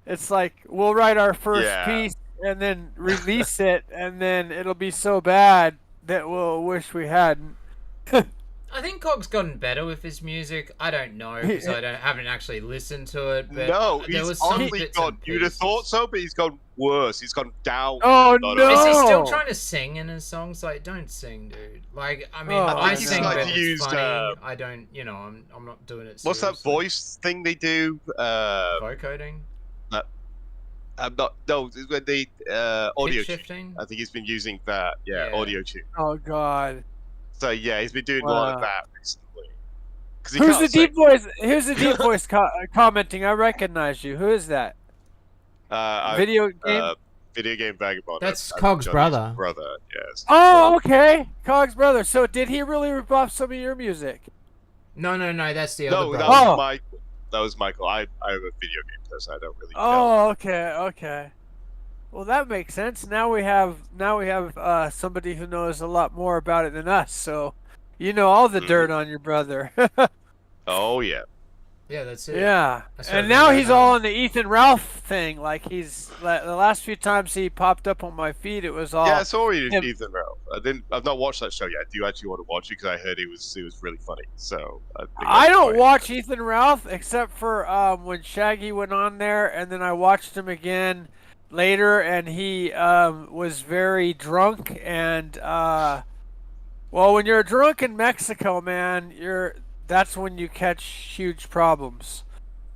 It's like, we'll write our first piece and then release it, and then it'll be so bad that we'll wish we hadn't. I think Cog's gotten better with his music. I don't know because I haven't actually listened to it. But no, he's honestly gone. You'd have thought so, but he's gone worse. He's gone down. Oh no! Is he still trying to sing in his songs? Like, don't sing, dude. Like, I mean, I sing, but it's funny. I don't. You know, I'm not doing it seriously. What's that voice thing they do? Vocoding. I'm not. No, when they audio shifting. I think he's been using that. Yeah, audio tune. Oh god. So yeah, he's been doing a lot of that recently. Who's the deep voice? Who's the deep voice commenting? I recognize you. Who is that? Video Game Vagabond. That's Cog's brother. Brother, yes. Oh, okay. Cog's brother. So did he really rip off some of your music? No. That's the other brother. That was Michael. That was Michael. I have a video game test. I don't really. Oh, okay. Well, that makes sense. Now we have somebody who knows a lot more about it than us. So, you know all the dirt on your brother. Oh yeah. Yeah, that's it. Yeah, and now he's all on the Ethan Ralph thing. Like he's the last few times he popped up on my feed, it was all. Yeah, I saw Ethan Ralph. I've not watched that show yet. I do actually want to watch it because I heard it was really funny. So I don't watch Ethan Ralph except for when Shaggy went on there, and then I watched him again later, and he was very drunk. And well, when you're drunk in Mexico, man, that's when you catch huge problems.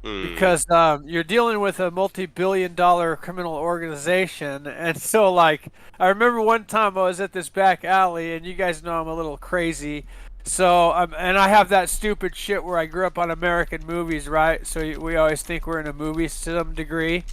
Because you're dealing with a multi-billion-dollar criminal organization, and so like I remember one time I was at this back alley, and you guys know I'm a little crazy, so and I have that stupid shit where I grew up on American movies, right? So we always think we're in a movie to some degree.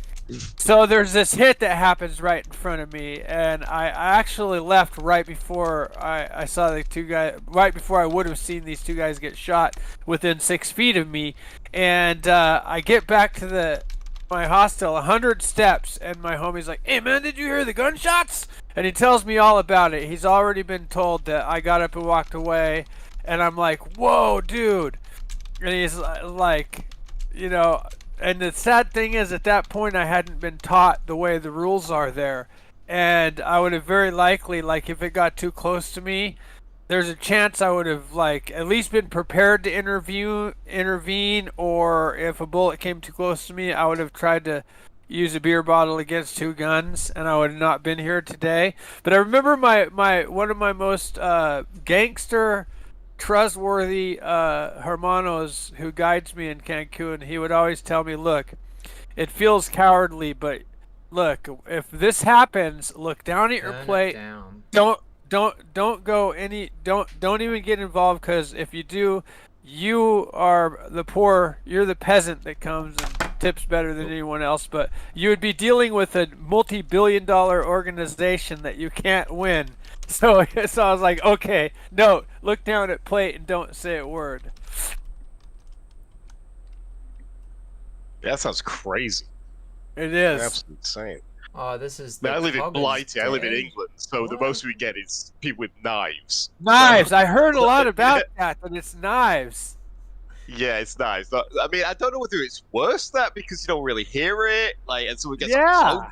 So there's this hit that happens right in front of me, and I actually left right before I saw the two guys, right before I would have seen these two guys get shot within 6 feet of me. And I get back to my hostel 100 steps, and my homie's like, "Hey man, did you hear the gunshots?" And he tells me all about it. He's already been told that I got up and walked away, and I'm like, "Whoa, dude!" And he's like, you know. And the sad thing is, at that point, I hadn't been taught the way the rules are there. And I would have very likely, like, if it got too close to me, there's a chance I would have, like, at least been prepared to intervene, or if a bullet came too close to me, I would have tried to use a beer bottle against two guns, and I would have not been here today. But I remember one of my most gangster, trustworthy hermanos who guides me in Cancun. He would always tell me, "Look, it feels cowardly, but look, if this happens, look down at your plate. Don't even get involved, because if you do, you are you're the peasant that comes and tips better than anyone else, but you would be dealing with a multi-billion-dollar organization that you can't win." So I was like, okay, no, look down at plate and don't say a word. Yeah, that sounds crazy. It is. Absolutely insane. Oh, this is. I live in Blighty. I live in England, so the most we get is people with knives. Knives. I heard a lot about that, but it's knives. Yeah, it's knives. I mean, I don't know whether it's worse that because you don't really hear it, like, and someone gets close.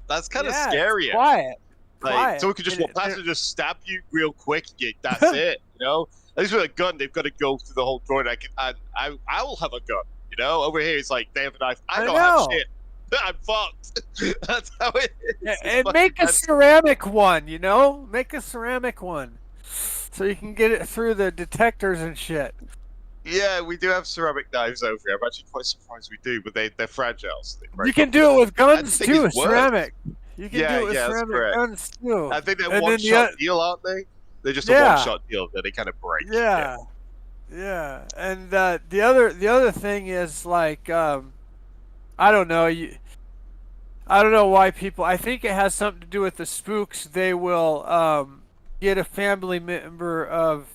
That's kind of scary. Quiet. Like, someone could just walk past and just stab you real quick. That's it, you know. At least with a gun, they've got to go through the whole door. And I will have a gun, you know. Over here, it's like they have a knife. I don't have shit. I'm fucked. That's how it is. And make a ceramic one, you know. Make a ceramic one, so you can get it through the detectors and shit. Yeah, we do have ceramic knives over here. I'm actually quite surprised we do, but they're fragile. So you can do it with guns too, ceramic. You can do it with ceramic guns too. I think they're one-shot deal, aren't they? They're just a one-shot deal that they kind of break. Yeah. And the other thing is, like, I don't know. I don't know why people. I think it has something to do with the spooks. They will get a family member of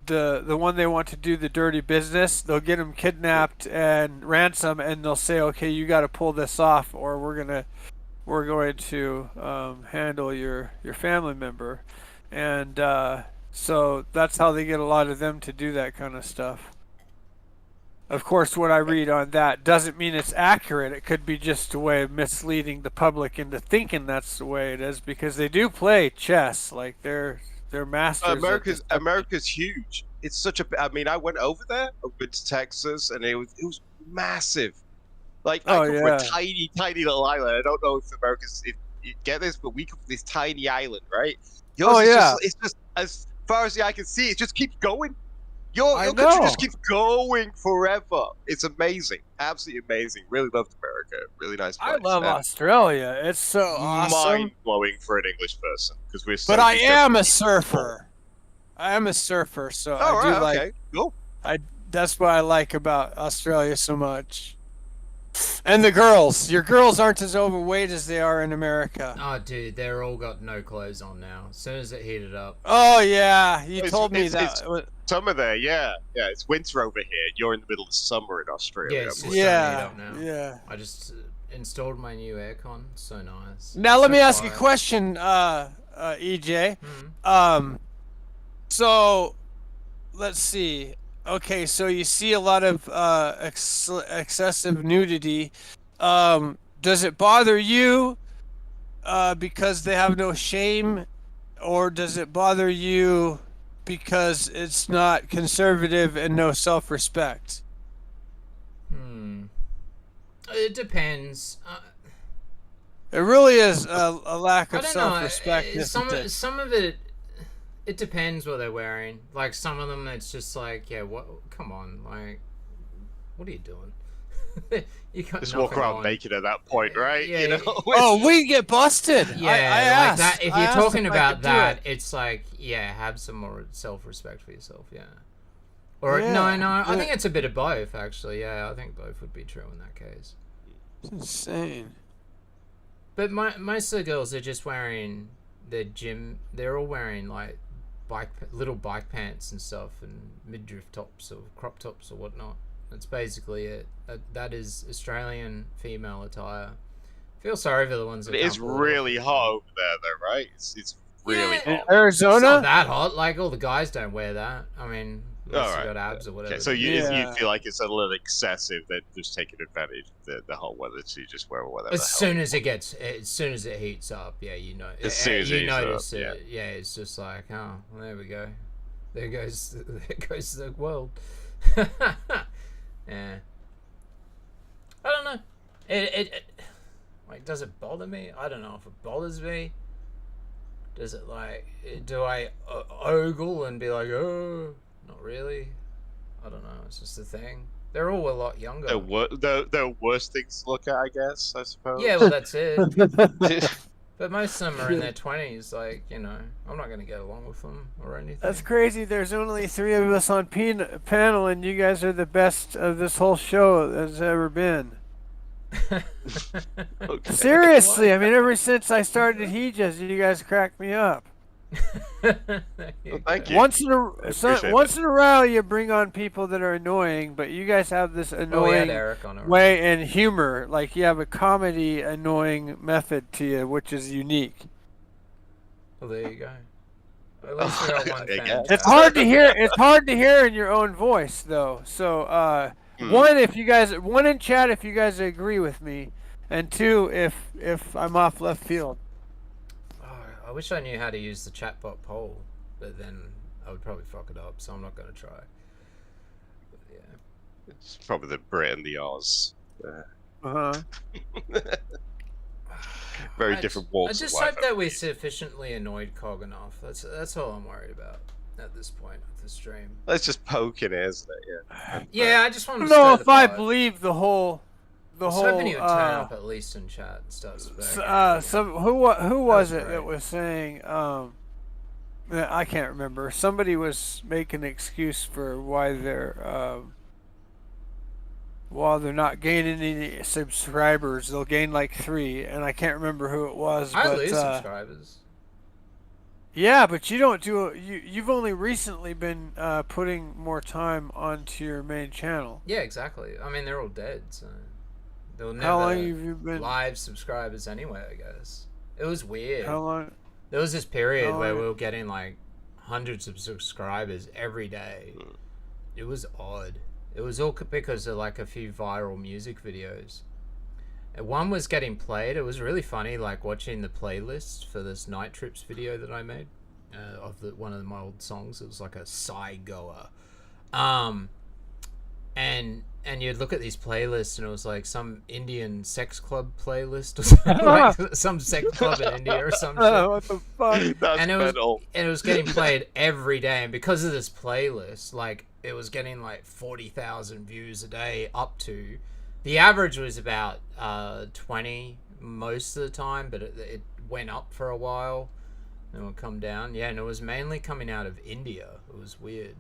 the one they want to do the dirty business. They'll get them kidnapped and ransom, and they'll say, "Okay, you got to pull this off, or we're going to handle your family member." And so that's how they get a lot of them to do that kind of stuff. Of course, what I read on that doesn't mean it's accurate. It could be just a way of misleading the public into thinking that's the way it is, because they do play chess. Like, they're masters. America's huge. It's such a. I mean, I went over there. I went to Texas, and it was massive. Like, I come from a tiny little island. I don't know if America's if you get this, but we come from this tiny island, right? It's just as far as the eye can see. It just keeps going. Your country just keeps going forever. It's amazing, absolutely amazing. Really loved America. Really nice place. I love Australia. It's so awesome. Mind blowing for an English person because we're. But I am a surfer. I am a surfer, so I do like. Okay, cool. That's what I like about Australia so much. And the girls. Your girls aren't as overweight as they are in America. Oh, dude, they're all got no clothes on now. As soon as it heated up. Oh, yeah. You told me that. It's summer there, yeah. It's winter over here. You're in the middle of summer in Australia. Yeah, it's just starting to heat up now. Yeah. I just installed my new aircon. So nice. Now let me ask you a quiet. question, EJ. Hmm. So let's see. Okay, so you see a lot of excessive nudity. Does it bother you because they have no shame, or does it bother you because it's not conservative and no self-respect? It depends. It really is a lack of I don't self-respect. know. Some of it. It depends what they're wearing. Like some of them, it's just like, yeah, what? Come on, like, what are you doing? You got just walk around naked at that point, right? Yeah, you know? Oh, we get busted. Yeah, I asked, like that. If you're talking about that, it. it's like, yeah, have some more self-respect for yourself, yeah. Or Yeah, no, I think it's a bit of both, actually. Yeah, I think both would be true in that case. It's insane. But most of the girls are just wearing their gym. They're all wearing like little bike pants and stuff, and midriff tops or crop tops or whatnot. That's basically it. That is Australian female attire. I feel sorry for the ones that. It is really hot over there, though, right? It's really hot. Arizona? It's not that hot. Like all the guys don't wear that. I mean, unless you got abs or whatever. Okay, so you feel like it's a little excessive. They're just taking advantage of the hot weather to just wear whatever. As soon as it heats up, yeah, you know. As soon as you it heats notice up, it. Yeah, it's just like, oh, well, there we go. There goes the world. Yeah. I don't know. It like, does it bother me? I don't know if it bothers me. Does it like? Do I ogle and be like, oh, not really? I don't know. It's just a thing. They're all a lot younger. There are worse things to look at, I guess. I suppose. Yeah, well, that's it. But most of them are in their 20s. Like, you know, I'm not going to get along with them or anything. That's crazy. There's only 3 of us on panel, and you guys are the best of this whole show that's ever been. Okay. Seriously, I mean, ever since I started Hijas, you guys crack me up. Well, thank you. Once in a while, you bring on people that are annoying, but you guys have this annoying way and humor. Like you have a comedy annoying method to you, which is unique. Well, there you go. At least we got one fan. It's hard to hear. It's hard to hear in your own voice, though. So, one in chat if you guys agree with me, and 2 if I'm off left field. I wish I knew how to use the chatbot poll, but then I would probably fuck it up, so I'm not going to try. But yeah. It's probably the Brit and the Oz. Very different walks. I just hope that we sufficiently annoyed Cog enough. That's all I'm worried about at this point of the stream. Let's just poke it, isn't it? Yeah. Yeah, I just want to. I don't know if I believe the whole. I was hoping he would turn up at least in chat and stuff. Who was it that was saying? I can't remember. Somebody was making an excuse for why they're while they're not gaining any subscribers, they'll gain like 3, and I can't remember who it was. I lose subscribers. Yeah, but you don't do. You've only recently been putting more time onto your main channel. Yeah, exactly. I mean, they're all dead, so. They'll never How long have you been live subscribers anyway, I guess. It was weird. How long? There was this period where we were getting like hundreds of subscribers every day. It was odd. It was all because of like a few viral music videos. And one was getting played. It was really funny, like watching the playlist for this Night Trips video that I made of one of my old songs. It was like a sigh goer. And you'd look at these playlists, and it was like some Indian sex club playlist, or something, like some sex club in India or some shit. What the fuck? That's metal. And it was getting played every day, and because of this playlist, like it was getting like 40,000 views a day. Up to the average was about 20 most of the time, but it went up for a while, and it would come down. Yeah, and it was mainly coming out of India. It was weird.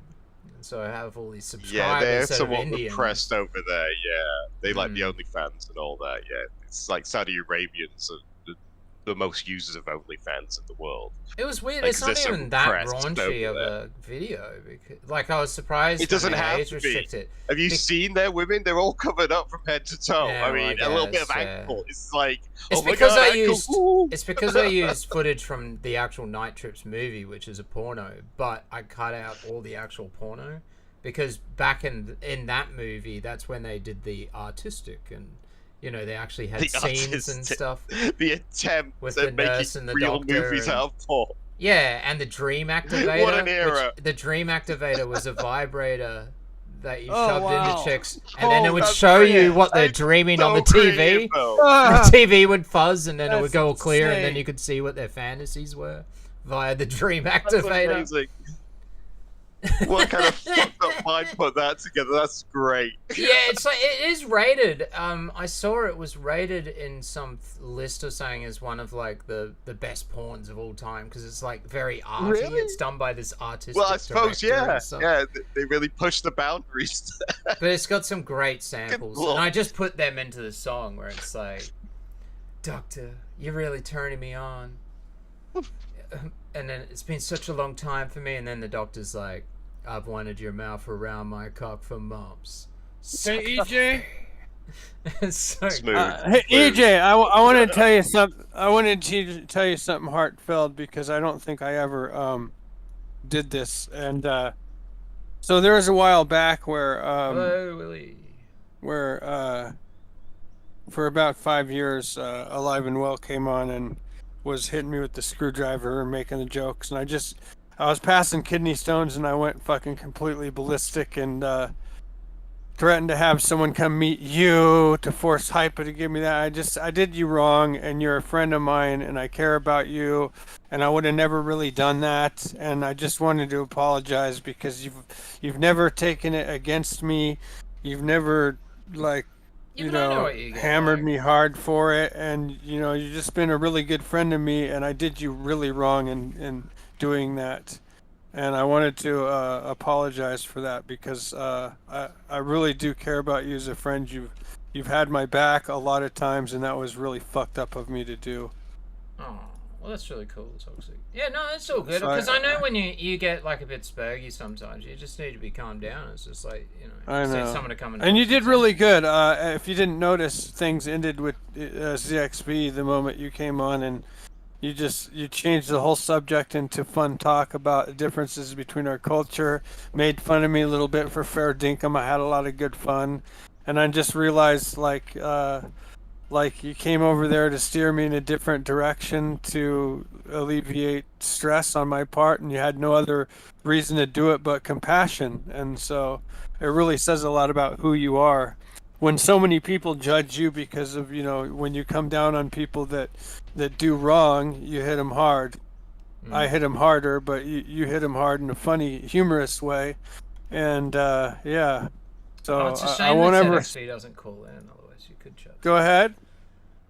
So I have all these subscribers. Yeah, they're somewhat Indians. repressed over there. Yeah, they like the OnlyFans and all that. Yeah, it's like Saudi Arabians and the most users of OnlyFans in the world. It was weird. Like, it's not so even that compressed raunchy of a video. Because, like, I was surprised. It doesn't when they have age to be. restricted. Have you seen their women? They're all covered up from head to toe. Yeah, I mean, well, a little bit of yeah. ankle. It's like, It's oh my because God, I ankle. used. Woo! It's because I used footage from the actual Night Trips movie, which is a porno, but I cut out all the actual porno because back in that movie, that's when they did the artistic and. You know, they actually had scenes and stuff. The attempt with at the making nurse and the real doctor movies and, out of porn. Yeah, and the Dream Activator. What an era. The Dream Activator was a vibrator that you Oh, shoved wow. into chicks, and then it would that's show you brilliant. what they're That's dreaming on so the TV. creative, though. The TV would fuzz, and then it would That's go all clear, and then insane. you could see what their fantasies were via the Dream That's Activator. amazing. What kind of fucked up mind put that together? That's great. Yeah, it's like it is rated. I saw it was rated in some list or something as one of like the best porns of all time because it's like very arty. Really? It's done by this artistic. Well, I suppose, director yeah, and stuff. yeah, they really pushed the boundaries. But it's got some great samples, Good and I lord. just put them into the song where it's like, "Doctor, you're really turning me on," and then it's been such a long time for me, and then the doctor's like, "I've wanted your mouth around my cock for months." Hey, EJ. It's so Smooth. Hey, EJ, I want to tell you something. I wanted to tell you something heartfelt because I don't think I ever did this. And so there was a while back where Hello, Willie. where for about 5 years, Alive and Well came on and was hitting me with the screwdriver and making the jokes, and I was passing kidney stones and I went fucking completely ballistic and threatened to have someone come meet you to force Hypa to give me that. I did you wrong, and you're a friend of mine, and I care about you, and I would have never really done that, and I just wanted to apologize because you've never taken it against me, you've never like you know hammered me hard for it, and you know you've just been a really good friend to me, and I did you really wrong in doing that. And I wanted to apologize for that because I really do care about you as a friend. You've had my back a lot of times, and that was really fucked up of me to do. Oh, well, that's really cool, Toxic. Yeah, no, that's all good. So Because I know when you get like a bit spurgy sometimes, you just need to be calmed down. It's just like, you know, I just need know. someone to come And you did really good. If you didn't notice, things ended with ZXB the moment you came on, and you changed the whole subject into fun talk about the differences between our culture, made fun of me a little bit for fair dinkum. I had a lot of good fun, and I just realized like you came over there to steer me in a different direction to alleviate stress on my part, and you had no other reason to do it but compassion. And so it really says a lot about who you are. When so many people judge you because of, you know, when you come down on people that do wrong, you hit them hard. I hit them harder, but you hit them hard in a funny, humorous way. And yeah, so it's a shame I won't that ever. ZXV doesn't call in, otherwise you could chat. Go ahead.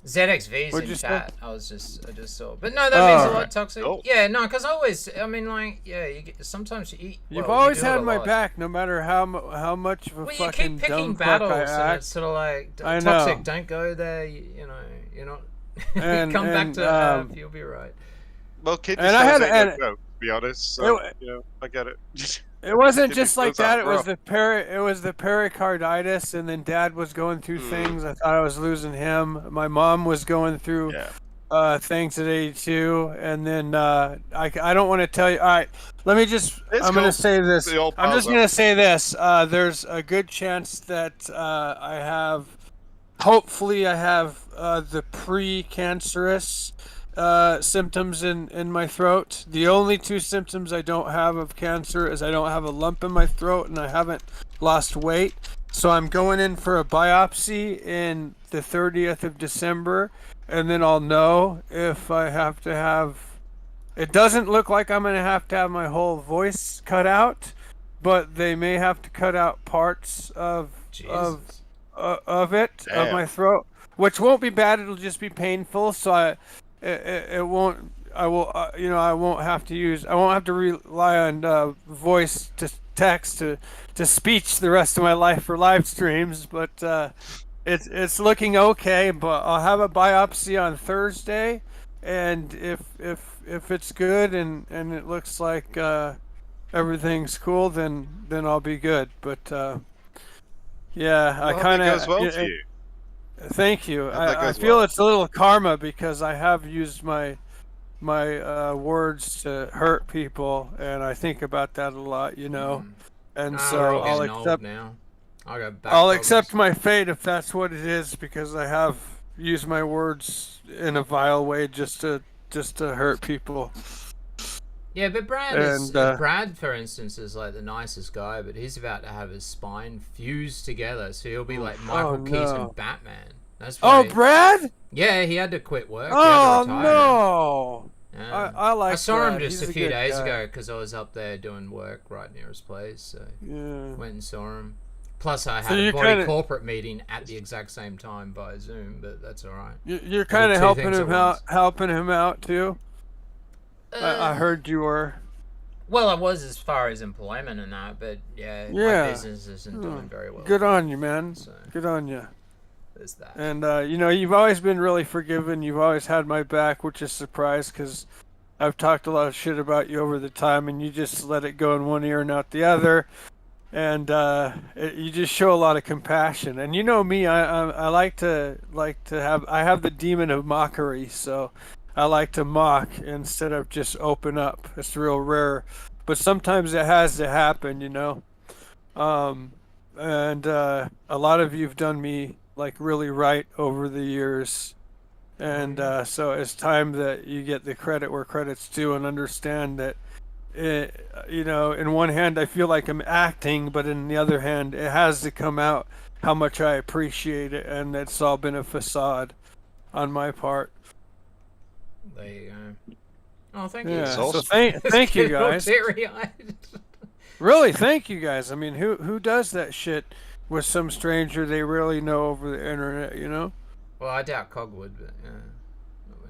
ZXV's What'd in you chat. say? I just saw. But no, that means a lot, right. Toxic. Oh. Yeah, no, because I mean, like, yeah, you get, sometimes you eat. You've well, you always do it had a my lot. back, no matter how much of a Well, you fucking keep picking dumb fuck battles, I and act. it's sort of like, I Toxic, know. don't go there. You know, you're not. And- come back and, to Earth, you'll be right. Well, kidney And I stones had- ain't no joke, to be honest. So, you know, I get it. It wasn't Kidney just like stones that. are It was the pericarditis, and then Dad was going through things. I thought I was losing him. My mom was going through things at 82, and then I don't want to tell you. All right, let me just. I'm going to say this. I'm just going to say this. There's a good chance that I have. Hopefully, I have the pre-cancerous symptoms in my throat. The only two symptoms I don't have of cancer is I don't have a lump in my throat and I haven't lost weight. So I'm going in for a biopsy in the 30th of December, and then I'll know if I have to have. It doesn't look like I'm going to have my whole voice cut out, but they may have to cut out parts of my throat, which won't be bad. It'll just be painful. So I won't have to rely on voice to text to speech the rest of my life for live streams, but it's looking okay. But I'll have a biopsy on Thursday, and if it's good and it looks like everything's cool, then I'll be good. But yeah, I kind of goes well for you. Thank you. I feel it's a little karma because I have used my words to hurt people, and I think about that a lot, you know. And so I'll accept my fate if that's what it is, because I have used my words in a vile way just to hurt people. Yeah, but Brad, for instance, is like the nicest guy, but he's about to have his spine fused together, so he'll be like Michael Keaton Batman. That's Brad? Yeah, he had to quit work. Oh no! Yeah. I saw him just a few days ago because I was up there doing work right near his place, so went and saw him. Plus, I had a body corporate meeting at the exact same time by Zoom, but that's all right. You're kind of helping him out too. I heard you were. Well, I was as far as employment and that, but my business isn't doing very well. Good on you, man. So, good on you. There's that. And you know, you've always been really forgiving. You've always had my back, which is a surprise because I've talked a lot of shit about you over the time, and you just let it go in one ear and out the other. And you just show a lot of compassion. And you know me, I like to have the demon of mockery, so I like to mock instead of just open up. It's real rare, but sometimes it has to happen, you know. And a lot of you've done me like really right over the years, and so it's time that you get the credit where credit's due and understand that you know, in one hand I feel like I'm acting, but in the other hand it has to come out how much I appreciate it, and it's all been a facade on my part. There you go. Oh, thank you. Yeah, so thank you guys. Really, thank you guys. I mean, who does that shit with some stranger they really know over the internet, you know? Well, I doubt Cog would, but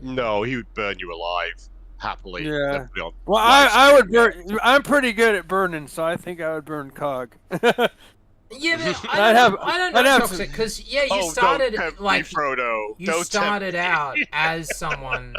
No, he would burn you alive happily. Yeah. Well, I would burn. I'm pretty good at burning, so I think I would burn Cog. Yeah, but I don't know, Toxic, because you started like Frodo. You started out as someone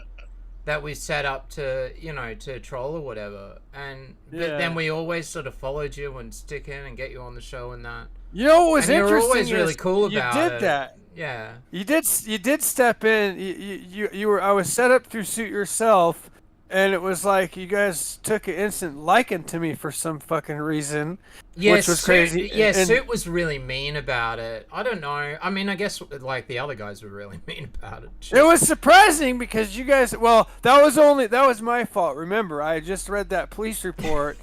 that we set up to, you know, to troll or whatever, and but then we always sort of followed you and stick in and get you on the show and that. You know what was and interesting? You were always really cool about it. You did that. Yeah. You did step in. You were. I was set up through Suit Yourself, and it was like you guys took an instant liking to me for some fucking reason, which was crazy. Yeah, Suit was really mean about it. I don't know. I mean, I guess like the other guys were really mean about it. It was surprising because you guys. Well, that was my fault. Remember, I just read that police report,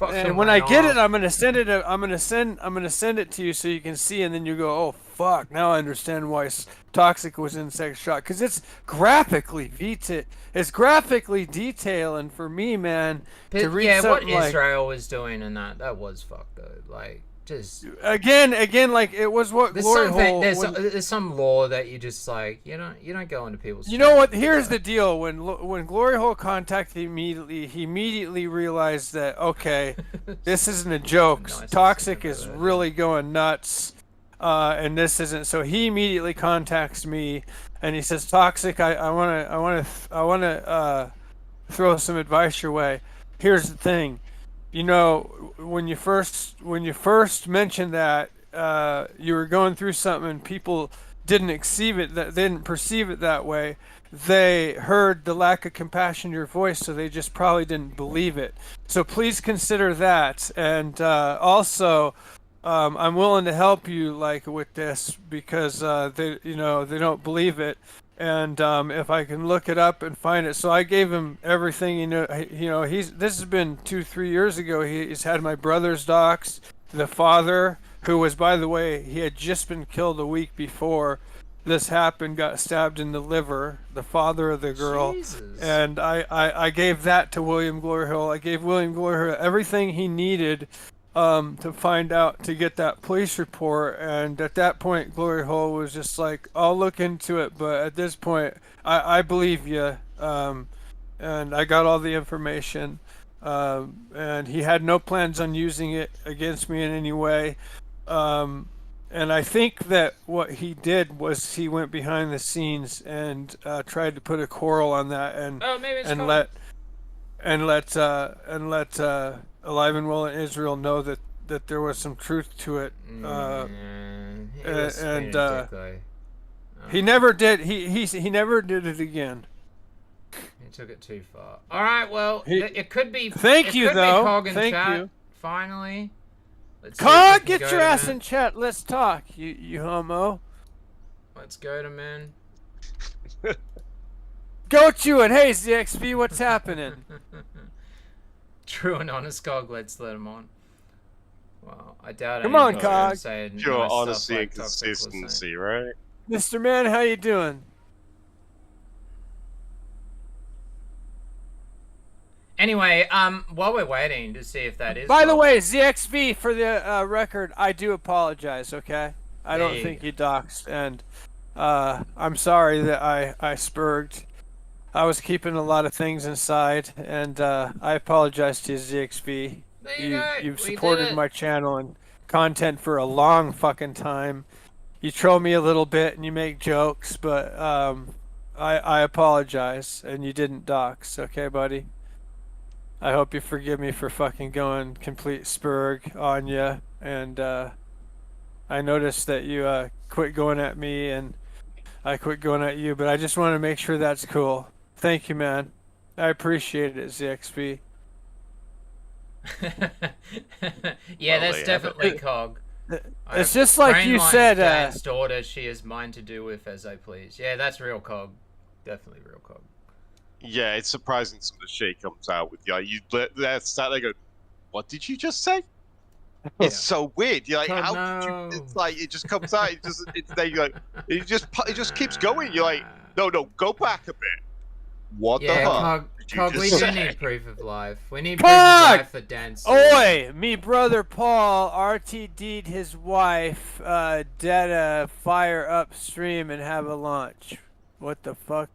and when I get it, I'm gonna send it. I'm gonna send it to you so you can see, and then you go, oh fuck! Now I understand why Toxic was in sex shock, because it's graphically detailed, and for me, man, to read something what Israel was doing in that was fucked good. Like, just again, like it was what Glory Hole. There's some law that you just like you don't go into people's. You know what? Here's the deal. When Glory Hole contacted he immediately realized that okay, this isn't a joke. Toxic is really going nuts. And this isn't, so he immediately contacts me and he says, Toxic, I want to throw some advice your way. Here's the thing, you know, when you first mentioned that you were going through something and people didn't perceive it that way, they heard the lack of compassion in your voice, so they just probably didn't believe it. So please consider that, and also I'm willing to help you like with this because they don't believe it, and if I can look it up and find it. So I gave him everything. This has been 2-3 years ago. He's had my brother's docs, the father, who was, by the way, he had just been killed a week before this happened, got stabbed in the liver, the father of the girl. Jesus. And I gave that to William Glory Hole. I gave William Glory Hole everything he needed to find out, to get that police report. And at that point, Glory Hole was just like, I'll look into it, but at this point I believe you. And I got all the information, and he had no plans on using it against me in any way. And I think that what he did was he went behind the scenes and tried to put a quarrel on that and let Alive and Well in Israel know that there was some truth to it. He never did. He never did it again. He took it too far. All right, well, it could be. Thank you, though. Cog in Thank chat, you. Finally. Cog, get your ass in chat. Let's talk, you homo. Let's go to men. Go to it. Hey, ZXP, what's happening? True and honest Cog, let's let him on. Well, I doubt. Come on, Cog. Pure honesty and consistency, right? Mr. Man, how you doing? Anyway, while we're waiting to see if that is. By the way, ZXV, for the record, I do apologize. Okay, I don't think you doxed, and I'm sorry that I spurged. I was keeping a lot of things inside, and I apologize to you, ZXV. You've supported my channel and content for a long fucking time. You troll me a little bit and you make jokes, but I apologize, and you didn't dox. Okay, buddy? I hope you forgive me for fucking going complete spurg on you, and I noticed that you quit going at me and I quit going at you, but I just want to make sure that's cool. Thank you, man. I appreciate it, ZXP. Yeah, that's definitely Cog. It's just like you said. Dan's daughter, she is mine to do with as I please. Yeah, that's real Cog. Definitely real Cog. Yeah, it's surprising some of the shit comes out with you. That's that they go, what did you just say? It's so weird. You're like, how did you? It's like it just comes out. It just keeps going. You're like, no, go back a bit. What the fuck? Cog, we do need proof of life. We need proof of life for dance. Oi, me brother Paul RTD'd his wife dead a fire upstream and have a launch. What the fuck?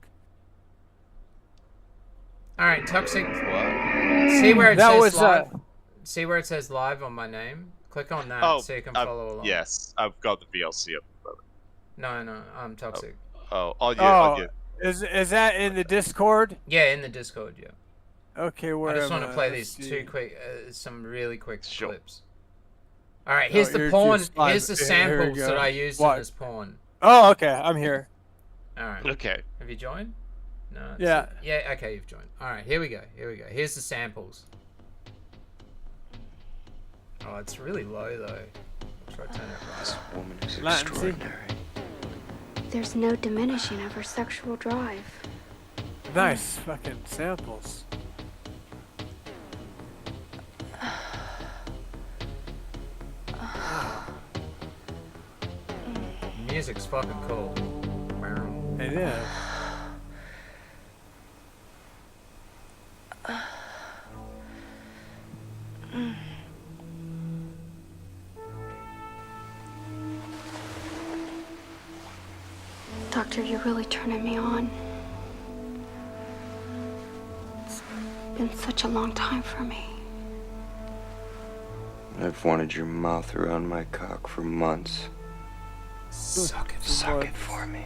All right, Toxic. See where it says live. See where it says live on my name. Click on that so you can follow along. Yes, I've got the VLC up. No, I'm Toxic. On you. Is that in the Discord? Yeah, in the Discord, yeah. Okay, where I just want to play these some really quick clips. All right, here's the porn. Here's the samples that I used in this porn. Oh, okay, I'm here. All right. Okay. Have you joined? No. Yeah. Yeah. Okay, you've joined. All right, here we go. Here's the samples. Oh, it's really low though. I'll try to turn it right. This woman is extraordinary. There's no diminishing of her sexual drive. Nice fucking samples. Music's fucking cool. It is. Doctor, you're really turning me on. It's been such a long time for me. I've wanted your mouth around my cock for months. Suck it for me.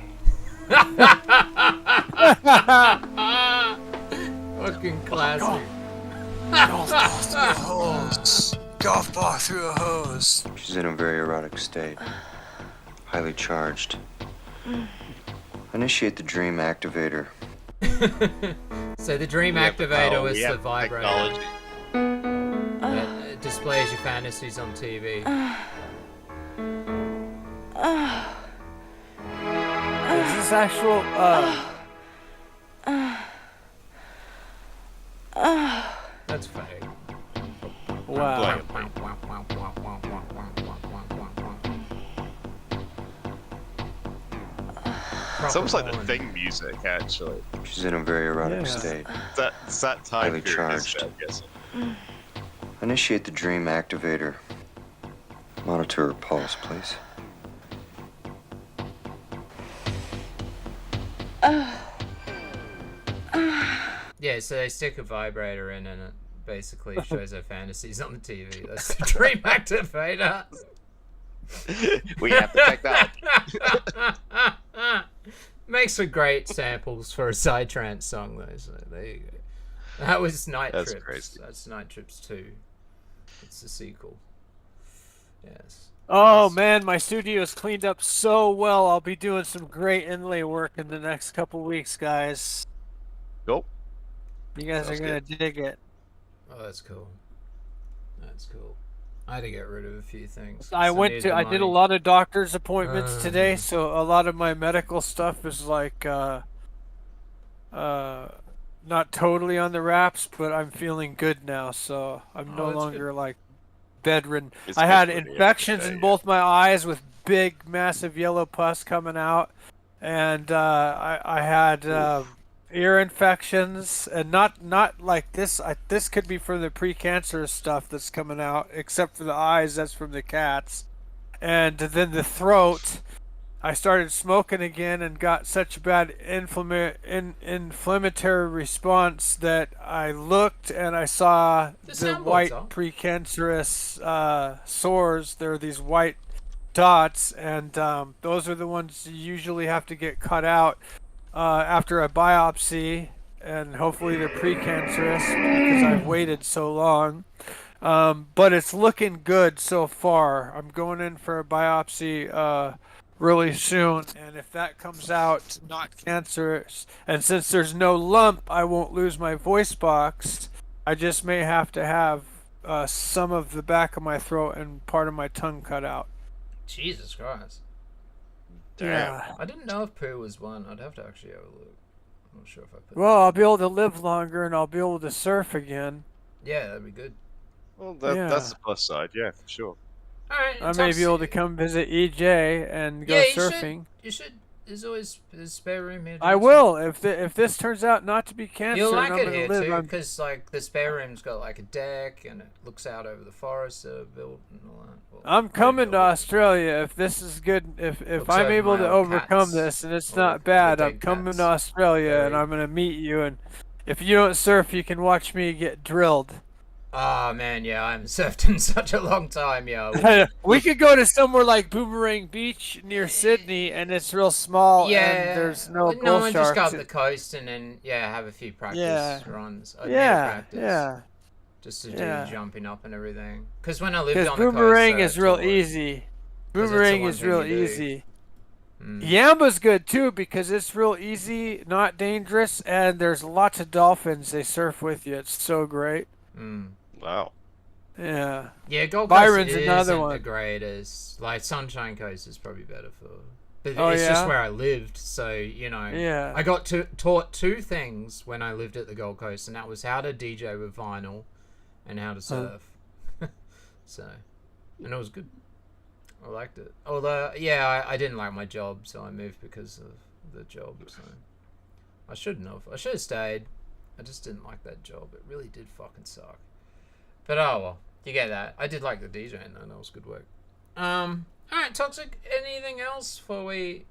Fucking classic. Golf ball through a hose. Golf ball through a hose. She's in a very erotic state. Highly charged. Initiate the dream activator. So the dream activator was the vibrator. It displays your fantasies on TV. Is this actual That's fake. Wow. It's almost like the Thing music, actually. She's in a very erotic state. It's that time Highly charged. I'm guessing. Initiate the dream activator. Monitor her pulse, please. Yeah, so they stick a vibrator in and it basically shows her fantasies on the TV. That's the dream activator. We have the technology. Makes for great samples for a Psytrance song, though. So there you go. That was Night That's Trips. crazy. That's Night Trips 2. It's the sequel. Yes. Oh man, my studio's cleaned up so well. I'll be doing some great inlay work in the next couple weeks, guys. Cool. You guys Sounds are gonna good. dig it. Oh, that's cool. That's cool. I had to get rid of a few things. I needed the did a money. lot of doctor's appointments today, so a lot of my medical stuff is like not totally on the wraps, but I'm feeling good now, so I'm no that's longer like bedridden. It's I good had for the end of the infections day, in yeah. both my eyes with big, massive yellow pus coming out, and I had ear infections, and not like this. This could be from the precancerous stuff that's coming out, except for the eyes. That's from the cats, and then the throat. I started smoking again and got such a bad inflammatory response that I looked and I saw the white precancerous sores. There are these white dots, and those are the ones you usually have to get cut out after a biopsy, and hopefully they're precancerous because I've waited so long. But it's looking good so far. I'm going in for a biopsy really soon, and if that comes out not cancerous, and since there's no lump, I won't lose my voice box. I just may have to have some of the back of my throat and part of my tongue cut out. Jesus Christ. Damn. Yeah. I didn't know if poo was one. I'd have to actually have a look. I'm not sure if I put Well, I'll be able to live longer and I'll be able to surf again. Yeah, that'd be good. Well, Yeah. that's the plus side, yeah, for sure. Alright, I may be able to come visit EJ and go surfing. You should. There's always a spare room here. I will if this turns out not to be cancer. You'll like and I'm it here gonna live, too, because like the spare room's got like a deck and it looks out over the forest that are built and all that. Well, I'm coming to Australia if this is good. If Looks I'm over able my to old overcome cats. this and it's Or not the bad, I'm dead coming cats. to Australia and I'm gonna meet you. And if you don't surf, you can watch me get drilled. Oh man, yeah, I haven't surfed in such a long time, yeah. We could go to somewhere like Boomerang Beach near Sydney, and it's real small. Yeah, and there's no no, bull and just go up sharks. the coast and then have a few practice runs. I'd need Yeah, practice yeah. just to Yeah. do jumping up and everything. Because when I lived Because on the coast, Boomerang so is it's real always- easy. 'cause it's the Boomerang one is thing real you do. easy. Yamba's good too because it's real easy, not dangerous, and there's lots of dolphins. They surf with you. It's so great. Wow. Yeah. Yeah, Gold Byron's Coast another isn't one. the greatest. Like Sunshine Coast is probably better for. But Oh, it's just yeah? where I lived, so Yeah. I got taught two things when I lived at the Gold Coast, and that was how to DJ with vinyl, and how to surf. So, and it was good. I liked it. Although, I didn't like my job, so I moved because of the job. So I shouldn't have. I should have stayed. I just didn't like that job. It really did fucking suck. But oh well, you get that. I did like the DJing though. That was good work. Alright, Toxic, anything else before we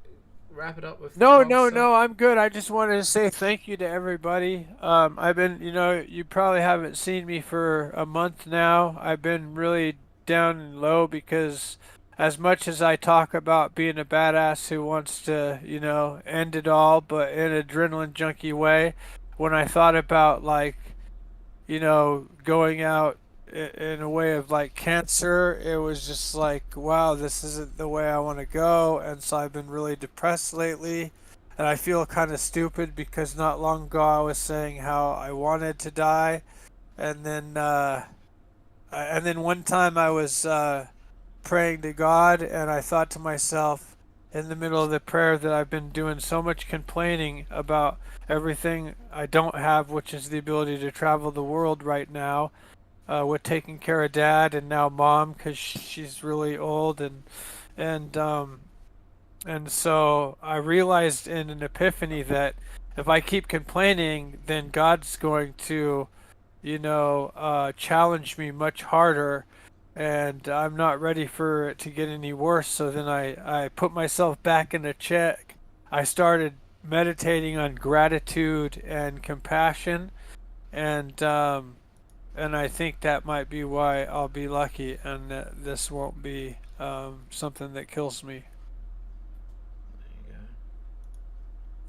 wrap it up with No, the no, stuff? no. I'm good. I just wanted to say thank you to everybody. I've been, you probably haven't seen me for a month now. I've been really down and low because as much as I talk about being a badass who wants to, end it all, but in an adrenaline junkie way, when I thought about going out in a way of like cancer, it was just like, wow, this isn't the way I want to go. And so I've been really depressed lately, and I feel kind of stupid because not long ago I was saying how I wanted to die, and then one time I was praying to God, and I thought to myself in the middle of the prayer that I've been doing so much complaining about everything I don't have, which is the ability to travel the world right now, with taking care of Dad and now Mom because she's really old, and so I realized in an epiphany that if I keep complaining, then God's going to, challenge me much harder, and I'm not ready for it to get any worse. So then I put myself back in a check. I started meditating on gratitude and compassion, and I think that might be why I'll be lucky, and this won't be something that kills me.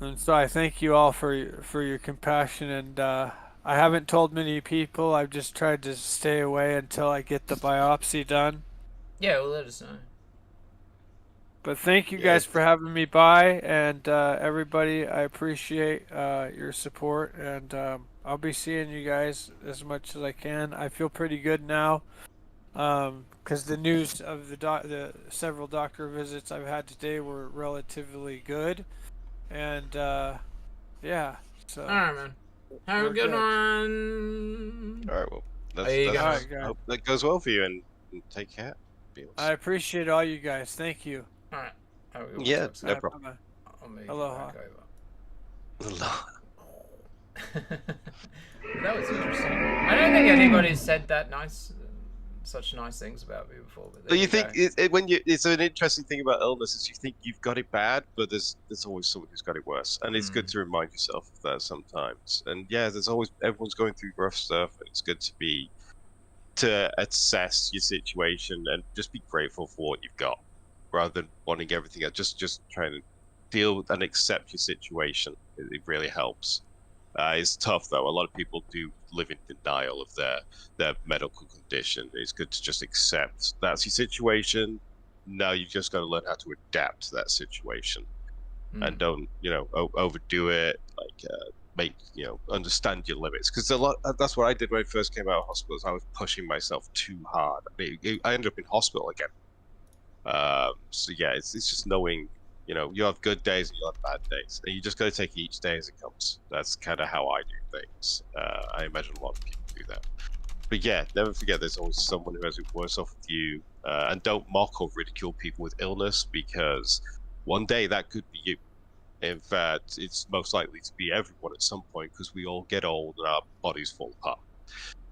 And so I thank you all for your compassion, and I haven't told many people. I've just tried to stay away until I get the biopsy done. Yeah, well, let us know. But thank you guys for having me by, and everybody, I appreciate your support, and I'll be seeing you guys as much as I can. I feel pretty good now, because the news of the several doctor visits I've had today were relatively good. And yeah, so. All right, man. Have a good one. All right, well, I hope that goes well for you, and take care. I appreciate all you guys. Thank you. All right. Yeah, no problem. Aloha. That was interesting. I don't think anybody said that such nice things about me before. But you think it's an interesting thing about illness is you think you've got it bad, but there's always someone who's got it worse, and it's good to remind yourself of that sometimes. And yeah, everyone's going through rough stuff, and it's good to assess your situation and just be grateful for what you've got, rather than wanting everything else. Just trying to deal and accept your situation. It really helps. It's tough though. A lot of people do live in denial of their medical condition. It's good to just accept that's your situation. Now you've just got to learn how to adapt to that situation, and don't overdo it. Like understand your limits, because that's what I did when I first came out of hospital. I was pushing myself too hard. I ended up in hospital again. So yeah, it's just knowing. You have good days and you have bad days, and you just got to take each day as it comes. That's kind of how I do things. I imagine a lot of people do that. But yeah, never forget there's always someone who has it worse off with you, and don't mock or ridicule people with illness, because one day that could be you. In fact, it's most likely to be everyone at some point, because we all get old and our bodies fall apart.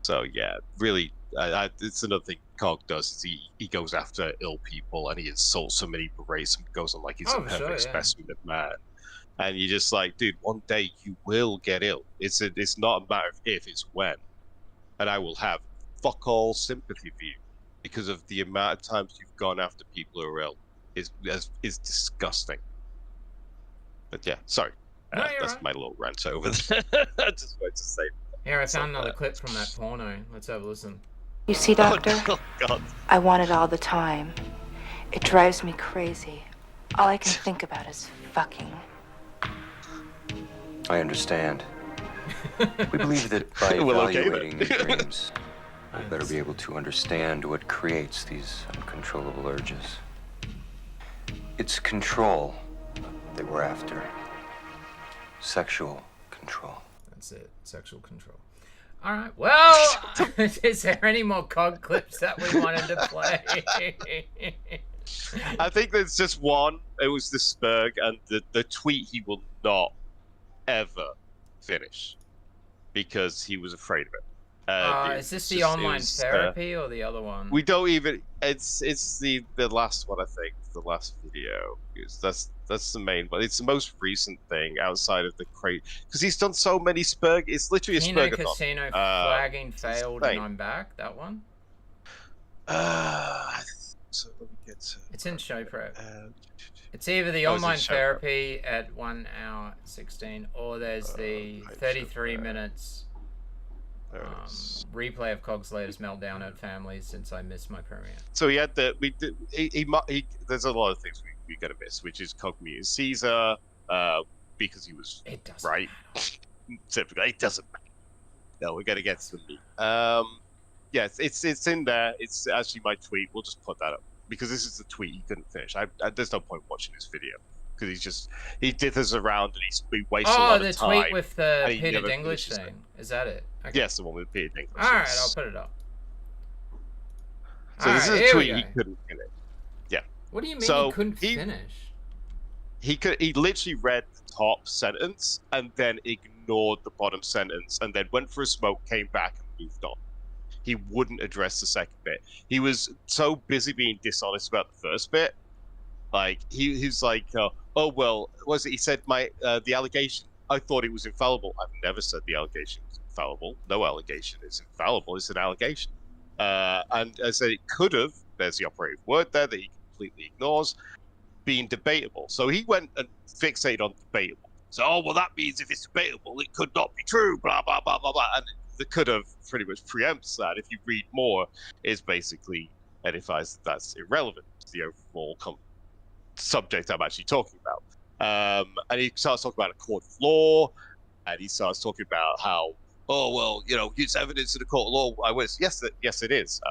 So yeah, really, it's another thing Cog does is he goes after ill people, and he insults them and he berates them, goes on like he's a perfect specimen of man. And you're just like, dude, one day you will get ill. It's not a matter of if, it's when. And I will have fuck all sympathy for you, because of the amount of times you've gone after people who are ill is disgusting. But yeah, sorry. That's my little rant over there. I just wanted to say that. Here, I found another clip from that porno. Let's have a listen. You see, Doctor? Oh, God. I want it all the time. It drives me crazy. All I can think about is fucking. I understand. We believe that by evaluating your dreams, we'll better be able to understand what creates these uncontrollable urges. It's control that we're after. Sexual control. That's it. Sexual control. All right. Well, is there any more Cog clips that we wanted to play? I think there's just one. It was the Spurg, and the tweet he will not ever finish because he was afraid of it. Is this the online therapy or the other one? We don't even. It's the last one, I think. The last video. That's the main one. It's the most recent thing outside of the crate, because he's done so many Spurg. It's literally a Spurgathon. Casino flagging failed, and I'm back. That one. So let me get to. It's in show prep. It's either the online therapy at 1 hour 16, or there's the 33 minutes replay of Cog's latest meltdown at family since I missed my premiere. So he had there's a lot of things we gotta miss, which is Cog meeting Caesar, because he was right. Typically, it doesn't matter. No, we're gonna get to the meat. Yes, it's in there. It's actually my tweet. We'll just put that up because this is the tweet he couldn't finish. There's no point watching this video because he dithers around and he wastes a lot of time. Oh, the tweet with the Peter Dinklage thing. Is that it? Okay. Yes, the one with Peter Dinklage. All right, I'll put it up. So this is a tweet he couldn't finish. Yeah. What do you mean he couldn't finish? He literally read the top sentence and then ignored the bottom sentence and then went for a smoke, came back and moved on. He wouldn't address the second bit. He was so busy being dishonest about the first bit. Like he's like, oh well, what was it? He said the allegation. I thought it was infallible. I've never said the allegation was infallible. No allegation is infallible. It's an allegation. And I said it could have, there's the operative word there that he completely ignores, being debatable. So he went and fixated on debatable. So, oh, well, that means if it's debatable, it could not be true, blah, blah, blah, blah, blah. And the could have pretty much preempts that. If you read more, is basically edifies that that's irrelevant to the overall subject I'm actually talking about. And he starts talking about a court of law, and he starts talking about how, oh, well, you know, it's evidence in a court of law. I was, yes, it is,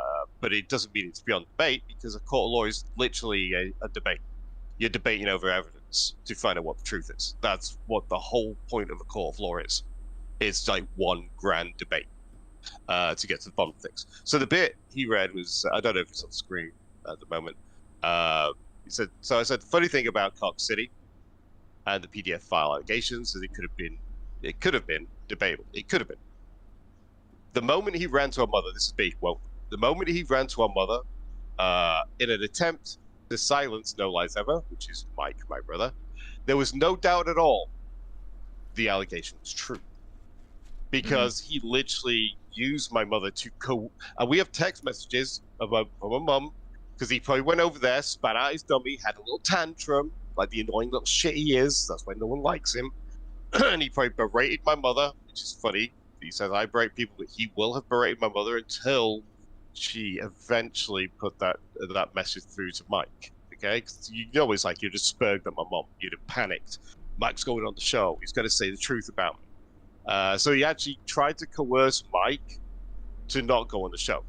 but it doesn't mean it's beyond debate, because a court of law is literally a debate. You're debating over evidence to find out what the truth is. That's what the whole point of a court of law is. It's like one grand debate to get to the bottom of things. So the bit he read was, I don't know if it's on the screen at the moment. He said, so I said, the funny thing about Cog City and the PDF file allegations is it could have been debatable. It could have been. The moment he ran to our mother, this is big, well, the moment he ran to our mother in an attempt to silence No Lies Ever, which is Mike, my brother, there was no doubt at all the allegation was true. Because he literally used my mother to and we have text messages from my mum, because he probably went over there, spat out his dummy, had a little tantrum, like the annoying little shit he is. That's why no one likes him. And he probably berated my mother, which is funny. He says I berate people, but he will have berated my mother until she eventually put that message through to Mike. Okay, because you know it's like you'd have spurred at my mom, you'd have panicked. Mike's going on the show. He's going to say the truth about me. So he actually tried to coerce Mike to not go on the show.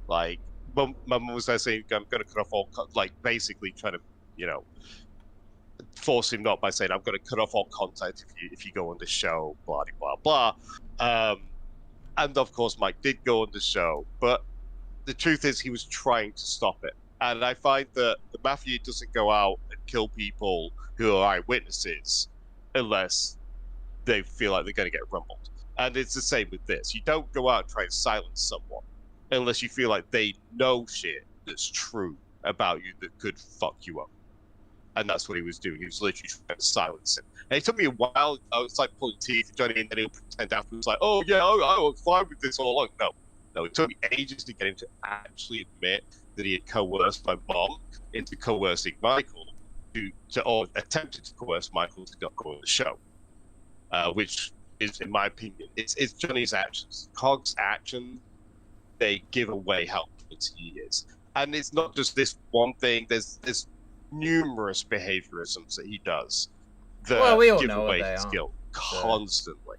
Like, my mum was there saying, I'm going to cut off all, like, basically trying to, you know, force him not by saying, I'm going to cut off all contact if you go on the show, blah, blah, blah. And of course, Mike did go on the show, but the truth is he was trying to stop it. And I find that the mafia doesn't go out and kill people who are eyewitnesses unless they feel like they're going to get rumbled. And it's the same with this. You don't go out and try and silence someone unless you feel like they know shit that's true about you that could fuck you up. And that's what he was doing. He was literally trying to silence him. And it took me a while. I was like pulling teeth, Johnny, and then he'll pretend afterwards like, oh yeah, I was fine with this all along. No, it took me ages to get him to actually admit that he had coerced my mom into coercing Michael or attempted to coerce Michael to not go on the show. Which is, in my opinion, it's Johnny's actions. Cog's actions, they give away how guilty he is. And it's not just this one thing. There's numerous behaviorisms that he does that we all give know away what they his are. guilt constantly.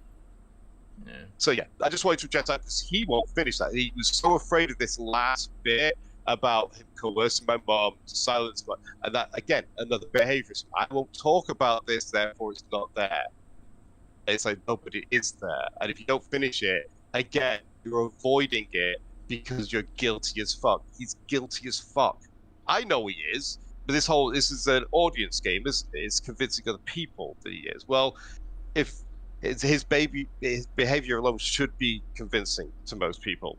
Yeah. So yeah, I just wanted to reject that because he won't finish that. He was so afraid of this last bit about him coercing my mom to silence my, and that again, another behaviorism. I won't talk about this, therefore it's not there. It's like, no, but it is there. And if you don't finish it, again, you're avoiding it because you're guilty as fuck. He's guilty as fuck. I know he is, but this is an audience game, isn't it? It's convincing other people that he is. Well, if it's his behavior alone should be convincing to most people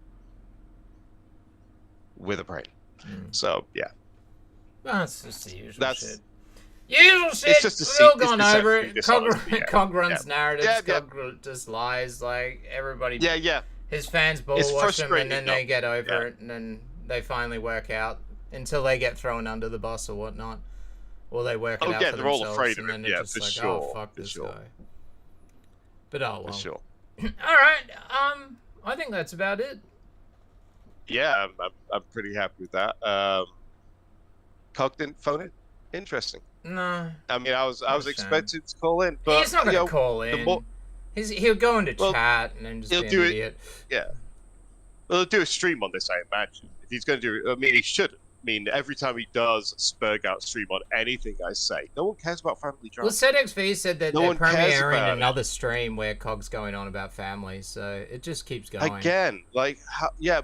with a brain. So, yeah. That's just the usual shit. Usual shit. It's just We've all gone over it. Cog runs narratives. Cog just lies. Like everybody. Yeah. His fans bullwash him, and then they get over it, and then they finally work out until they get thrown under the bus or whatnot, or they work it out for they're themselves. all afraid of and then it. Yeah, just for like, sure. Oh fuck this guy. But oh well. For sure. All right. I think that's about it. Yeah, I'm pretty happy with that. Cog didn't phone it. Interesting. No. I mean, I was expecting to call in, but he's not going to call in. He'll go into chat and then just be an idiot. Yeah. Well, he'll do a stream on this, I imagine. If he's going to do, I mean, he should. I mean, every time he does Spurg out stream on anything I say, no one cares about family drama. Well, ZXV said that they're premiering another stream where Cog's going on about family, so it just keeps going. Again, like,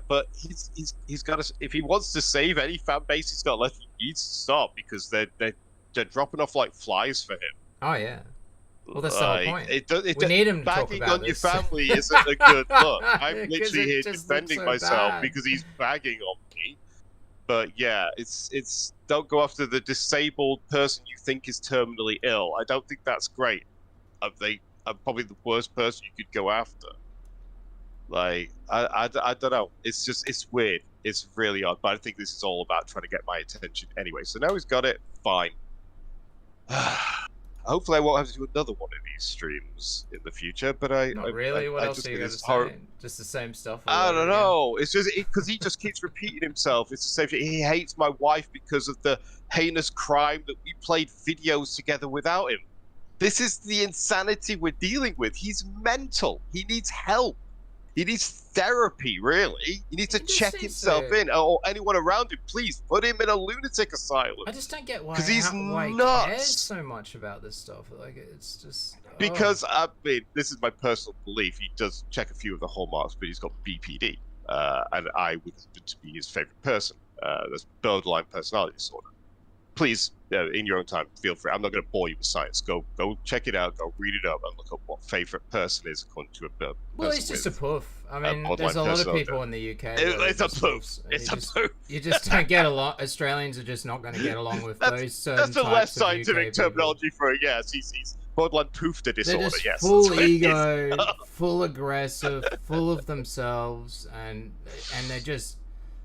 but he's got to. If he wants to save any fan base, he's got to let him. He needs to stop because they're dropping off like flies for him. Oh yeah. Well, that's the whole point. We need him to talk about this. Bagging on your family isn't a good look. I'm literally here defending myself because he's bagging on me. But yeah, it's don't go after the disabled person you think is terminally ill. I don't think that's great. I'm probably the worst person you could go after. Like I don't know. It's weird. It's really odd, but I think this is all about trying to get my attention anyway. So now he's got it, fine. Hopefully I won't have to do another one of these streams in the future, but Not really? What else are you going to say? Just the same stuff? I don't know. It's just because he just keeps repeating himself. It's the same thing. He hates my wife because of the heinous crime that we played videos together without him. This is the insanity we're dealing with. He's mental. He needs help. He needs therapy, really. He needs to check himself in, or anyone around him. Please put him in a lunatic asylum. I just don't get why he's why nuts. he cares so much about this stuff. Like, it's just because I mean, this is my personal belief. He does check a few of the hallmarks, but he's got BPD, and I would happen to be his favorite person. That's borderline personality disorder. Please, in your own time, feel free. I'm not going to bore you with science. Go check it out. Go read it up and look up what favorite person is according to a person. Well, it's just a poof. I mean, there's a lot of people in the UK. It's a poof. It's a poof. You just don't get along. Australians are just not going to get along with those certain That's the types less of scientific UK terminology for it. Yes, he's borderline poofed disorder. They're just Yes, full ego, full aggressive, full of themselves, and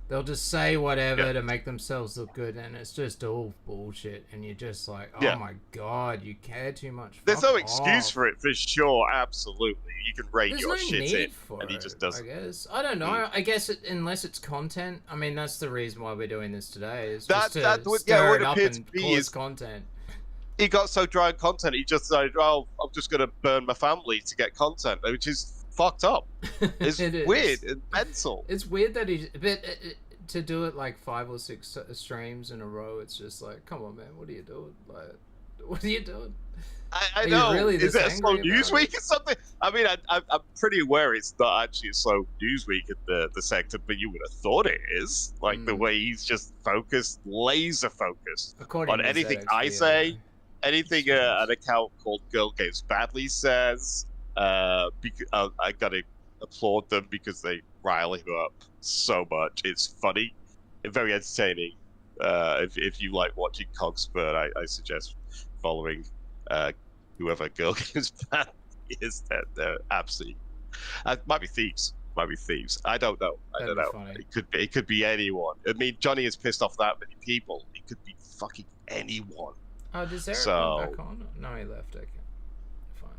they'll just say whatever to make themselves look good, and it's just all bullshit. And you're just like, oh my god, you care too much. There's Fuck no excuse off. for it, for sure. Absolutely, you can rate There's your no shit need in, for and he it, just doesn't. I guess I don't know. I guess unless it's content. I mean, that's the reason why we're doing this today. Is just to stir it up and cause content. He got so dry on content, he just said, "Oh, I'm just gonna burn my family to get content," which is fucked up. It's weird and mental. It's weird that to do it like 5 or 6 streams in a row. It's just like, come on, man, what are you doing? Like, what are you doing? I know. Really is it a slow news week or something? I mean, I'm pretty aware it's not actually a slow news week in the sector, but you would have thought it is. Like the way he's just focused, laser focused on anything I say, anything an account called Girl Games Badly says. Because I gotta applaud them because they rile him up so much. It's funny and very entertaining. If you like watching Cogspur, I suggest following whoever Girl Games Badly is. They're absolutely might be thieves. I don't know. I don't know. Funny. It could be anyone. I mean, Johnny has pissed off that many people. It could be fucking anyone. Oh, does Eric come back on? No, he left. Okay, fine.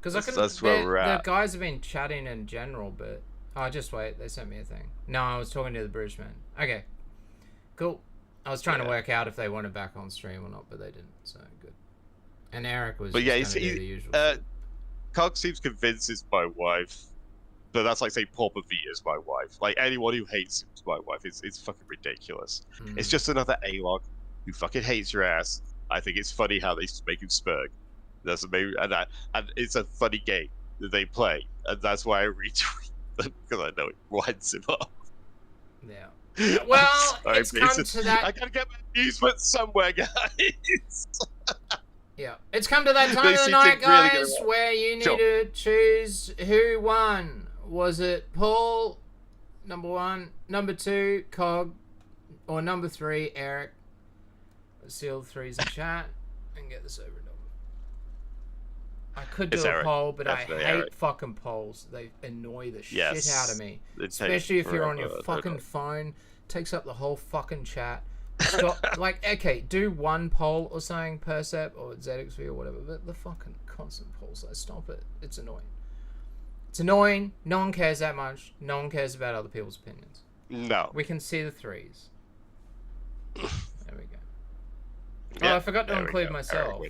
Because that's where we're at. The guys have been chatting in general, but just wait. They sent me a thing. No, I was talking to the British man. Okay, cool. I was trying to work out if they wanted back on stream or not, but they didn't. So good. And Eric was. But yeah, do the usual. Cog seems convinced it's my wife. But that's like saying Paul Pavita's my wife. Like, anyone who hates him is my wife. It's fucking ridiculous. It's just another A-log who fucking hates your ass. I think it's funny how they make him spurg. That's amazing, and it's a funny game that they play, and that's why I retweet them, because I know it winds him up. Yeah. Well, it's come to that. I gotta get my amusement somewhere, guys. Yeah, it's come to that time of the night, guys, where you need to choose who won. Was it Paul, number 1, number 2, Cog, or number 3, Eric? Let's see all the 3s in chat and get this over and done with. I could do a poll, but definitely I hate fucking polls. They annoy the shit out of me. Especially if you're on your fucking phone. Takes up the whole fucking chat. Stop, like, okay, do one poll or something, Percep or ZXV or whatever, but the fucking constant polls, like, stop it. It's annoying. It's annoying. No one cares that much. No one cares about other people's opinions. No. We can see the 3s. There we go. Oh, I forgot to include myself.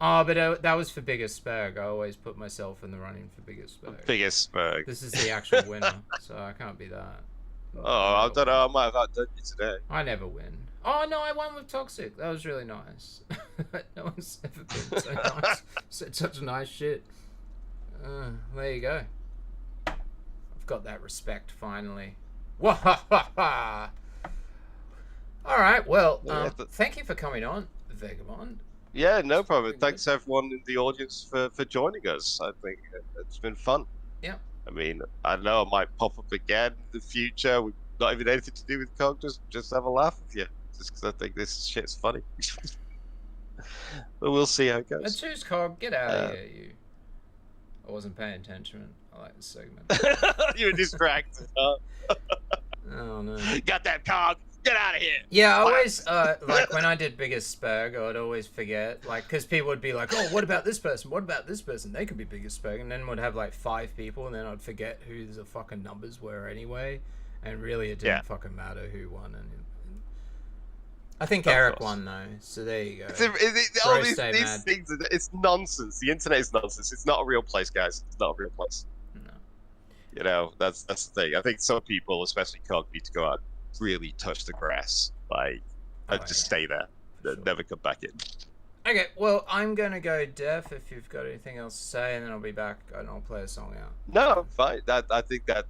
Oh, but that was for biggest spurg. I always put myself in the running for biggest spurg. Biggest spurg. This is the actual winner, so I can't be that. Oh, I don't know. I might have outdone you today. I never win. Oh, no, I won with Toxic. That was really nice. No one's ever been so nice. Said such nice shit. There you go. I've got that respect, finally. Wahahaha! Alright, well, thank you for coming on, Vagabond. Yeah, no problem. Thanks everyone in the audience for joining us. I think it's been fun. Yeah. I mean, I know I might pop up again in the future. We've not even anything to do with Cog, just have a laugh with you. Just because I think this shit's funny. But we'll see how it goes. Let's choose Cog. Get out of here, you. I wasn't paying attention. I like this segment. You were distracted, huh? Oh no. Goddamn Cog, get out of here. Yeah, I always like when I did Biggest Spurg, I'd always forget, like, because people would be like, oh, what about this person? What about this person? They could be Biggest Spurg, and then we'd have like 5 people, and then I'd forget who the fucking numbers were anyway, and really it didn't fucking matter who won. And I think Eric won though, so there you go. All these things, it's nonsense. The internet is nonsense. It's not a real place, guys. It's not a real place. No. You know, that's the thing. I think some people, especially Cog, need to go out and really touch the grass. Like, just stay there. Sure. Never come back in. Okay, well, I'm going to go deaf if you've got anything else to say, and then I'll be back and I'll play a song out. No, fine. I think that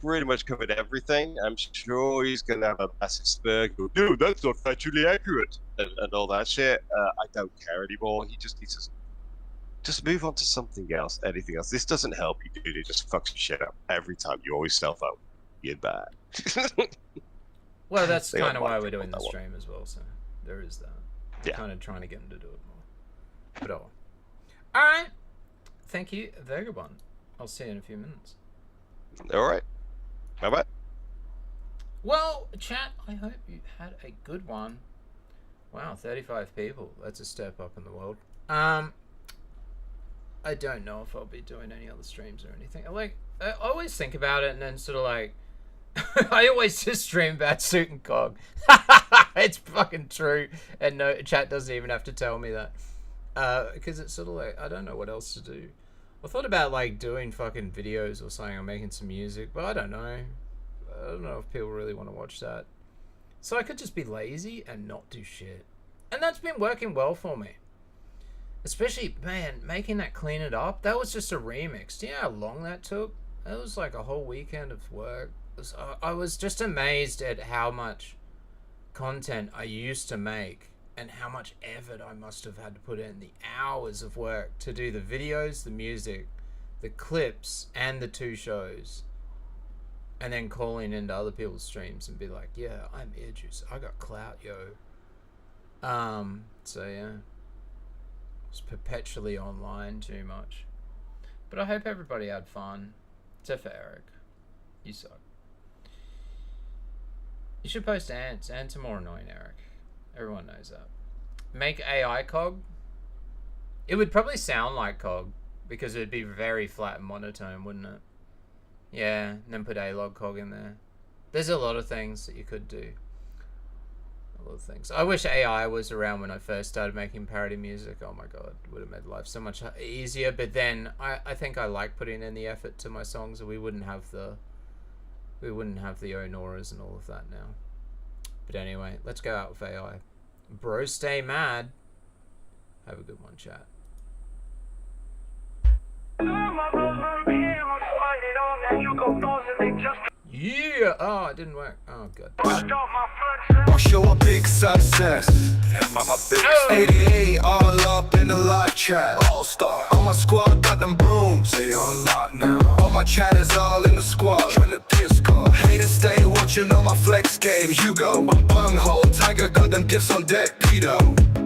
pretty much covered everything. I'm sure he's gonna have a massive spur. Go, dude, that's not factually accurate, and all that shit. I don't care anymore. He just needs to just move on to something else, anything else. This doesn't help you, dude. It just fucks your shit up every time. You always self-out. You're bad. Well, that's kind of why we're doing the stream as well. So there is that. Yeah. Kind of trying to get him to do it more. But all right. Thank you, Vagabond. I'll see you in a few minutes. All right. Bye-bye. Well, chat, I hope you had a good one. Wow, 35 people. That's a step up in the world. I don't know if I'll be doing any other streams or anything. I always think about it and then sort of like... I always just stream about Suit and Cog. It's fucking true. And no, chat doesn't even have to tell me that. Because it's sort of like, I don't know what else to do. I thought about like doing fucking videos or something or making some music, but I don't know. I don't know if people really want to watch that. So I could just be lazy and not do shit. And that's been working well for me. Especially, man, making that Clean It Up, that was just a remix. Do you know how long that took? That was like a whole weekend of work. I was just amazed at how much content I used to make. And how much effort I must have had to put in, the hours of work to do the videos, the music, the clips, and the 2 shows. And then calling into other people's streams and be like, yeah, I'm EarJuice. I got clout, yo. So yeah. It's perpetually online too much. But I hope everybody had fun. Except for Eric. You suck. You should post ants. Ants are more annoying, Eric. Everyone knows that. Make AI Cog? It would probably sound like Cog, because it would be very flat and monotone, wouldn't it? Yeah, and then put A-Log Cog in there. There's a lot of things that you could do. A lot of things. I wish AI was around when I first started making parody music. Oh my god, it would have made life so much easier. But then, I think I like putting in the effort to my songs, and we wouldn't have the Onoras and all of that now. But anyway, let's go out with AI. Bro, stay mad. Have a good one, chat. Yeah! Oh, it didn't work. Oh, god. I'll show a big success. 88 all up in the live chat. All star. All my squad got them brooms. They on lock now. All my chat is all in the squad. Trying to Discord. Haters stay watching on my flex game. You go. Bunghole. Tiger got them gifts on deck. Pedo.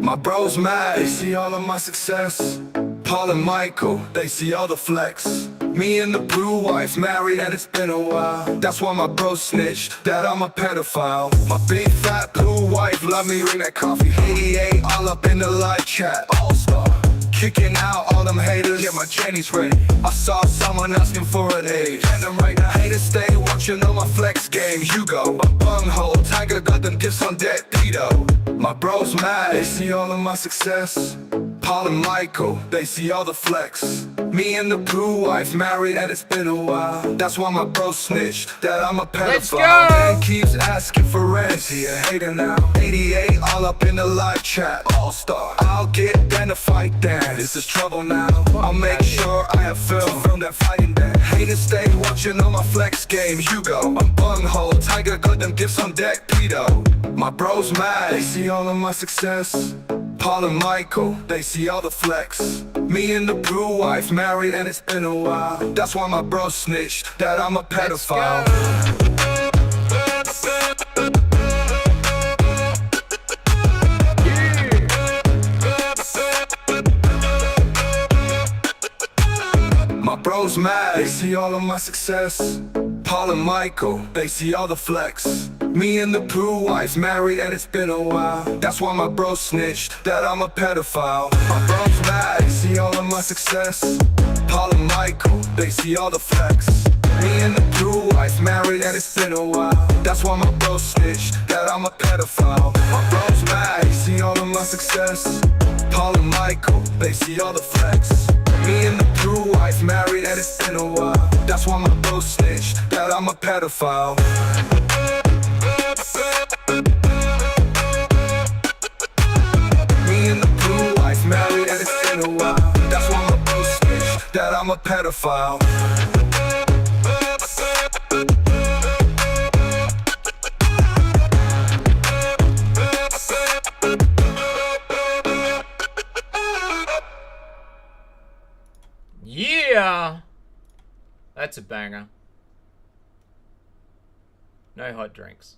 My bros mad. They see all of my success. Paul and Michael. They see all the flex. Me and the blue wife married and it's been a while. That's why my bro snitched that I'm a pedophile. My big fat blue wife love me, ring that coffee. 88 all up in the live chat. All-star. Kicking out all them haters, get my Jenny's ready. I saw someone asking for an age, and them right now haters stay watching on my flex game. You go, bunghole, Tiger got them gifts on deck, Pedo. My bros mad, they see all of my success. Paul and Michael, they see all the flex. Me and the blue wife married and it's been a while. That's why my bro snitched that I'm a pedophile. Man keeps asking for rent, he a hater now. 88 all up in the live chat. All-star, I'll get Ben to fight then. This is trouble now. I'll make sure I have film from that fighting then. Haters stay watching on my flex game. You go, I'm bunghole, Tiger got them gifts on deck, Pedo. My bros mad, they see all of my success. Paul and Michael, they see all the flex. Me and the blue wife married and it's been a while. That's why my bro snitched that I'm a pedophile. My bros mad, they see all of my success. Paul and Michael, they see all the flex. Me and the Pooh wife married and it's been a while. That's why my bro snitched that I'm a pedophile. My bro's mad, they see all of my success. Paul and Michael, they see all the flex. Me and the Pooh wife married and it's been a while. That's why my bro snitched that I'm a pedophile. My bro's mad, they see all of my success. Paul and Michael, they see all the flex. Me and the Pooh wife married and it's been a while. That's why my bro snitched that I'm a pedophile. Me and the Pooh wife married and it's been a while. That's why my bro snitched that I'm a pedophile. Yeah! That's a banger. No hot drinks.